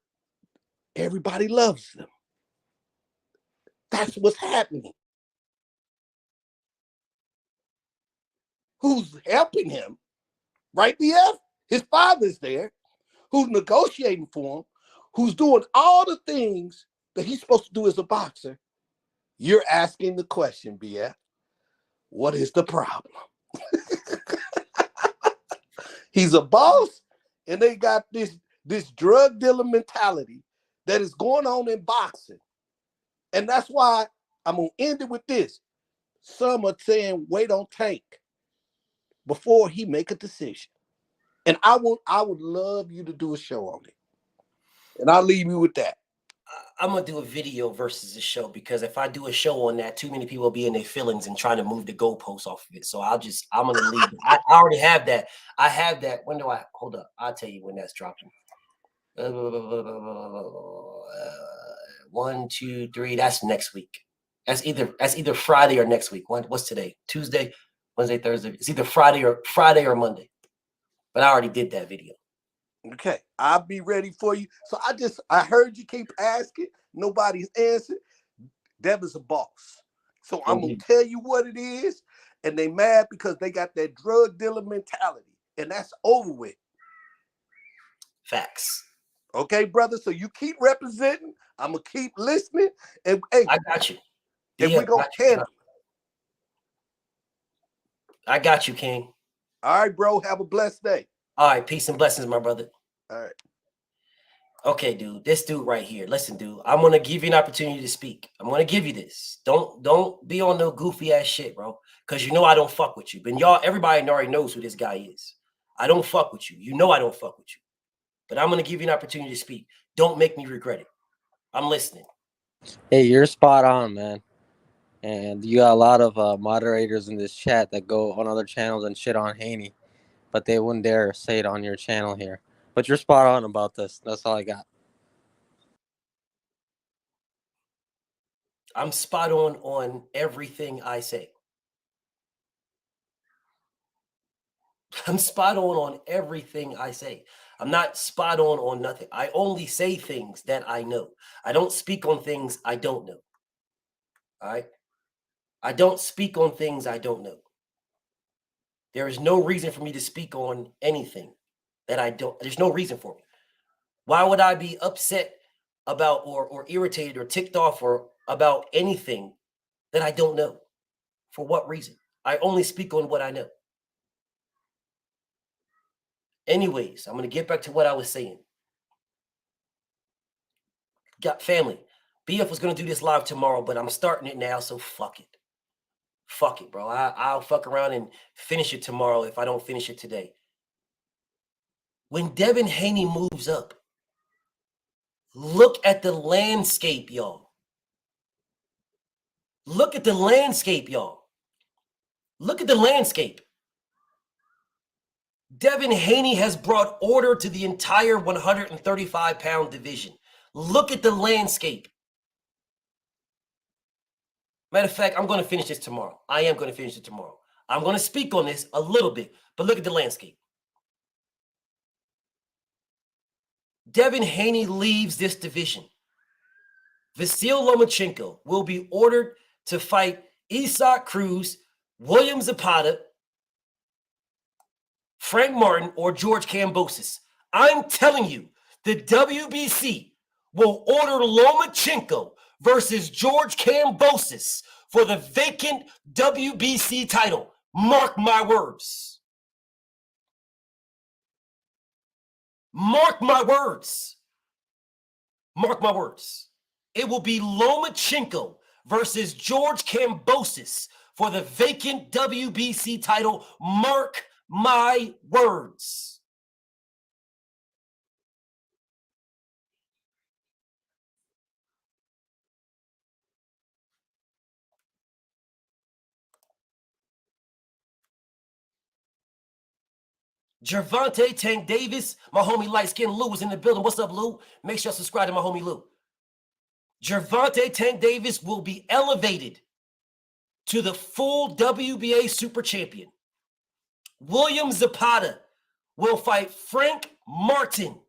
everybody loves them. That's what's happening. Who's helping him? Right, BF? His father's there, who's negotiating for him, who's doing all the things that he's supposed to do as a boxer. You're asking the question, BF, what is the problem? He's a boss, and they got this drug dealer mentality that is going on in boxing. And that's why I'm going to end it with this. Some are saying, wait on Tank before he make a decision. And I would love you to do a show on it. And I'll leave you with that. I'm gonna do a video versus a show because if I do a show on that, too many people will be in their feelings and trying to move the goalposts off of it. So I'm gonna leave. I already have that. I have that. When do I hold up? I'll tell you when that's dropping. 1, 2, 3. That's next week. That's either Friday or next week. What's today? Tuesday, Wednesday, Thursday. It's either Friday or Monday. But I already did that video. Okay, I'll be ready for you. So I heard you keep asking. Nobody's answered. Devin's a boss. So I'm going to tell you what it is. And they mad because they got that drug dealer mentality. And that's over with. Facts. Okay, brother. So you keep representing. I'm going to keep listening. And hey, I got you. And we're going to handle. I got you, King. All right, bro. Have a blessed day. All right. Peace and blessings, my brother. All right. Okay, dude. This dude right here. Listen, dude. I'm gonna give you an opportunity to speak. I'm gonna give you this. Don't be on no goofy ass shit, bro. Cause you know I don't fuck with you. But everybody already knows who this guy is. I don't fuck with you. You know I don't fuck with you. But I'm gonna give you an opportunity to speak. Don't make me regret it. I'm listening. Hey, you're spot on, man. And you got a lot of moderators in this chat that go on other channels and shit on Haney, but they wouldn't dare say it on your channel here. But you're spot on about this. That's all I got. I'm spot on everything I say. I'm spot on everything I say. I'm not spot on nothing. I only say things that I know. I don't speak on things I don't know. All right? I don't speak on things I don't know. There is no reason for me to speak on anything that I don't. There's no reason for me. Why would I be upset about or irritated or ticked off or about anything that I don't know? For what reason? I only speak on what I know. Anyways, I'm going to get back to what I was saying. Got family. BF was going to do this live tomorrow, but I'm starting it now, so fuck it. Fuck it, bro. I'll fuck around and finish it tomorrow if I don't finish it today. When Devin Haney moves up, look at the landscape, y'all. Look at the landscape, y'all. Look at the landscape. Devin Haney has brought order to the entire 135-pound division. Look at the landscape. Matter of fact, I'm going to finish this tomorrow. I am going to finish it tomorrow. I'm going to speak on this a little bit, but look at the landscape. Devin Haney leaves this division. Vasyl Lomachenko will be ordered to fight Isaac Cruz, William Zapata, Frank Martin, or George Kambosos. I'm telling you, the WBC will order Lomachenko versus George Kambosos for the vacant WBC title. Mark my words. Mark my words. Mark my words. It will be Lomachenko versus George Kambosos for the vacant WBC title. Mark my words. Gervonta Tank Davis, my homie light skinned Lou is in the building. What's up, Lou? Make sure you subscribe to my homie Lou. Gervonta Tank Davis will be elevated to the full WBA super champion. William Zapata will fight Frank Martin.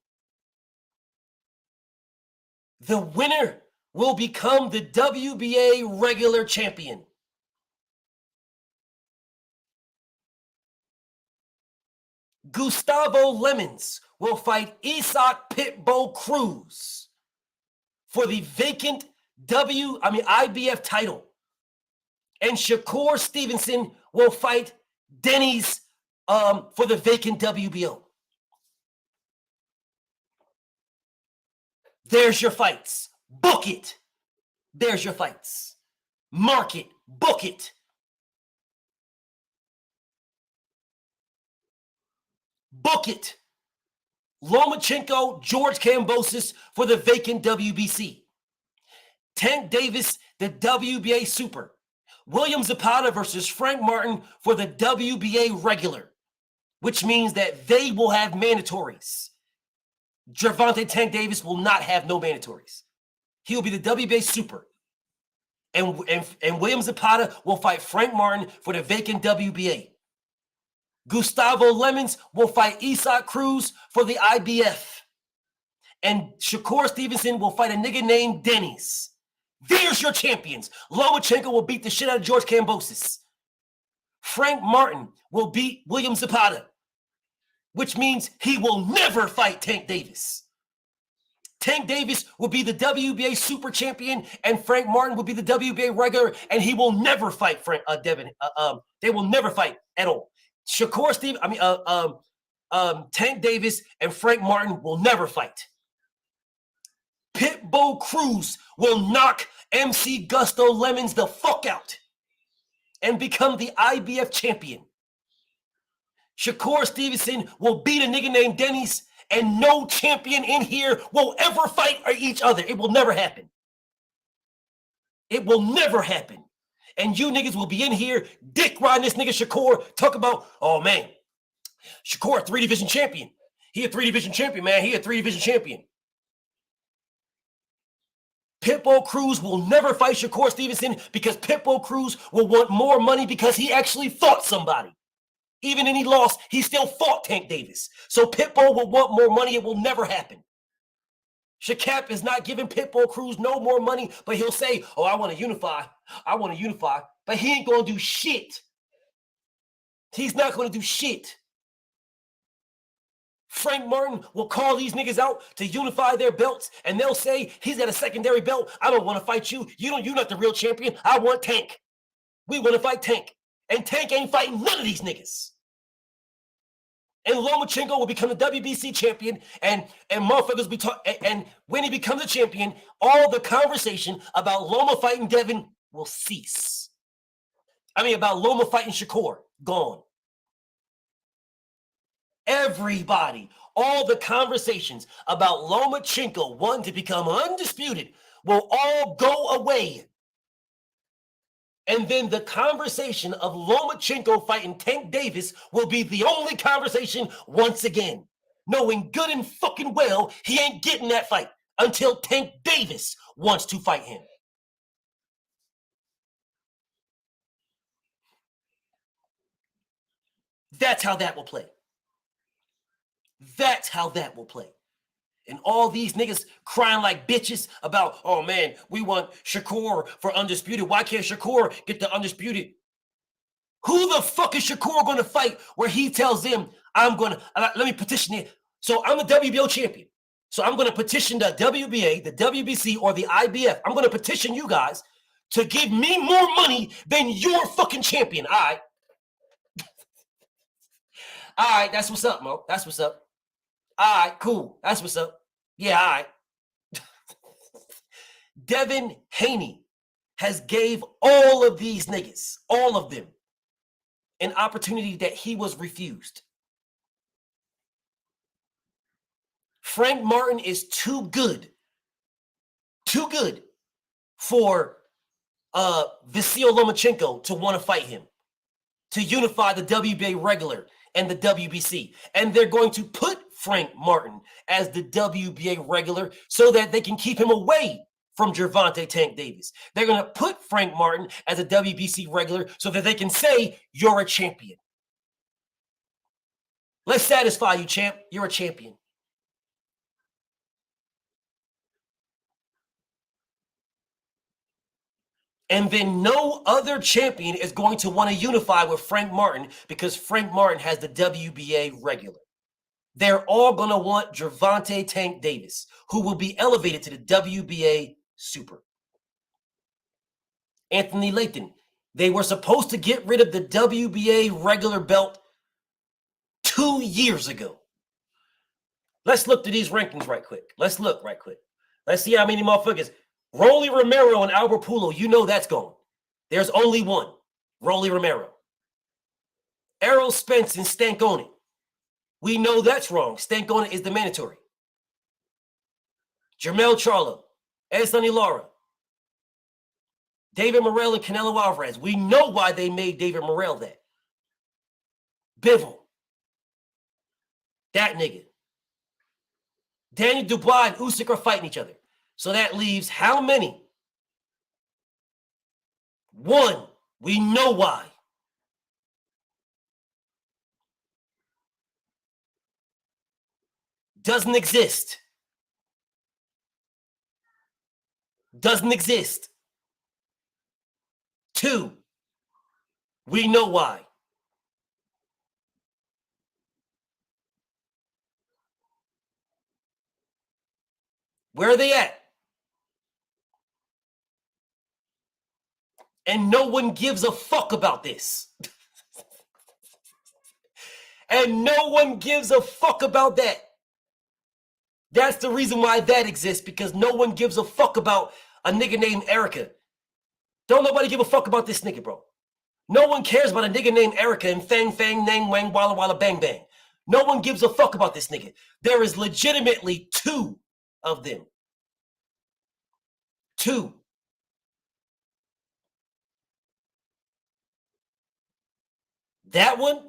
The winner will become the WBA regular champion. Gustavo Lemons will fight Isaac Pitbull Cruz for the vacant IBF title. And Shakur Stevenson will fight Denny's for the vacant WBO. There's your fights. Book it. There's your fights. Mark it. Book it. Book it. Lomachenko, George Kambosos for the vacant WBC. Tank Davis, the WBA Super. William Zapata versus Frank Martin for the WBA regular, which means that they will have mandatories. Gervonta Tank Davis will not have no mandatories. He will be the WBA Super. And William Zapata will fight Frank Martin for the vacant WBA. Gustavo Lemons will fight Isaac Cruz for the IBF. And Shakur Stevenson will fight a nigga named Denny's. There's your champions. Lomachenko will beat the shit out of George Kambosos. Frank Martin will beat William Zapata, which means he will never fight Tank Davis. Tank Davis will be the WBA Super Champion, and Frank Martin will be the WBA regular, and he will never fight Devin. They will never fight at all. Tank Davis and Frank Martin will never fight. Pitbull Cruz will knock MC Gusto Lemons the fuck out and become the IBF champion. Shakur Stevenson will beat a nigga named Denny's, and no champion in here will ever fight each other. It will never happen. It will never happen. And you niggas will be in here dick riding this nigga Shakur, talk about, oh man, Shakur, 3-division champion. He a 3-division champion, man. He a 3-division champion. Pitbull Cruz will never fight Shakur Stevenson because Pitbull Cruz will want more money because he actually fought somebody. Even if he lost, he still fought Tank Davis. So Pitbull will want more money. It will never happen. Sha-Cap is not giving Pitbull Cruz no more money, but he'll say, oh, I want to unify. I want to unify. But he ain't going to do shit. He's not going to do shit. Frank Martin will call these niggas out to unify their belts, and they'll say, he's got a secondary belt. I don't want to fight you. You're not the real champion. I want Tank. We want to fight Tank. And Tank ain't fighting none of these niggas. And Lomachenko will become the WBC champion, and motherfuckers be talking. And when he becomes a champion, all the conversation about Loma fighting Devin will cease. About Loma fighting Shakur, gone. Everybody, all the conversations about Lomachenko wanting to become undisputed will all go away. And then the conversation of Lomachenko fighting Tank Davis will be the only conversation once again, knowing good and fucking well he ain't getting that fight until Tank Davis wants to fight him. That's how that will play. That's how that will play. And all these niggas crying like bitches about, oh man, we want Shakur for undisputed. Why can't Shakur get the undisputed? Who the fuck is Shakur going to fight where he tells them, let me petition it. So I'm the WBO champion. So I'm going to petition the WBA, the WBC, or the IBF. I'm going to petition you guys to give me more money than your fucking champion. All right. All right, that's what's up, Mo. That's what's up. All right, cool. That's what's up. Yeah, all right. Devin Haney has gave all of these niggas, all of them, an opportunity that he was refused. Frank Martin is too good for Vasyl Lomachenko to want to fight him, to unify the WBA regular and the WBC. And they're going to put Frank Martin as the WBA regular so that they can keep him away from Gervonta Tank Davis. They're going to put Frank Martin as a WBC regular so that they can say, you're a champion. Let's satisfy you, champ. You're a champion. And then no other champion is going to want to unify with Frank Martin because Frank Martin has the WBA regular. They're all going to want Gervonta Tank Davis, who will be elevated to the WBA Super. Anthony Layton. They were supposed to get rid of the WBA regular belt 2 years ago. Let's look to these rankings right quick. Let's look right quick. Let's see how many motherfuckers. Rolly Romero and Albert Pulo, you know that's gone. There's only one, Rolly Romero. Errol Spence and Stankonen. We know that's wrong. Stankonen is the mandatory. Jermell Charlo, Ed Sonny Lara, David Morrell and Canelo Alvarez. We know why they made David Morrell that. Bivol. That nigga. Daniel Dubois and Usyk are fighting each other. So that leaves how many? 1. We know why. Doesn't exist. Doesn't exist. 2. We know why. Where are they at? And no one gives a fuck about this. And no one gives a fuck about that. That's the reason why that exists, because no one gives a fuck about a nigga named Erica. Don't nobody give a fuck about this nigga, bro. No one cares about a nigga named Erica and Fang Fang Nang Wang Walla Walla Bang Bang. No one gives a fuck about this nigga. There is legitimately 2 of them. 2. That one.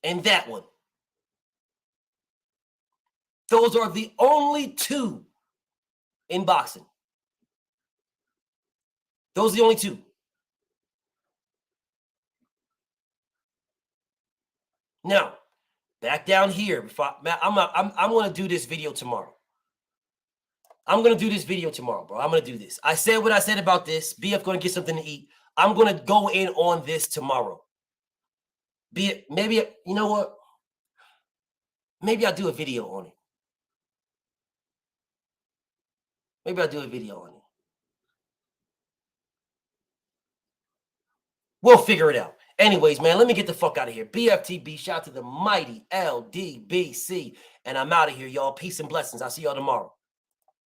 And that one. Those are the only 2 in boxing. Those are the only 2. Now, back down here. I'm going to do this video tomorrow. I'm going to do this video tomorrow, bro. I'm going to do this. I said what I said about this. BF going to get something to eat. I'm going to go in on this tomorrow. Maybe, you know what? Maybe I'll do a video on it. Maybe I'll do a video on it. We'll figure it out. Anyways, man, let me get the fuck out of here. BFTB, shout out to the mighty LDBC. And I'm out of here, y'all. Peace and blessings. I'll see y'all tomorrow.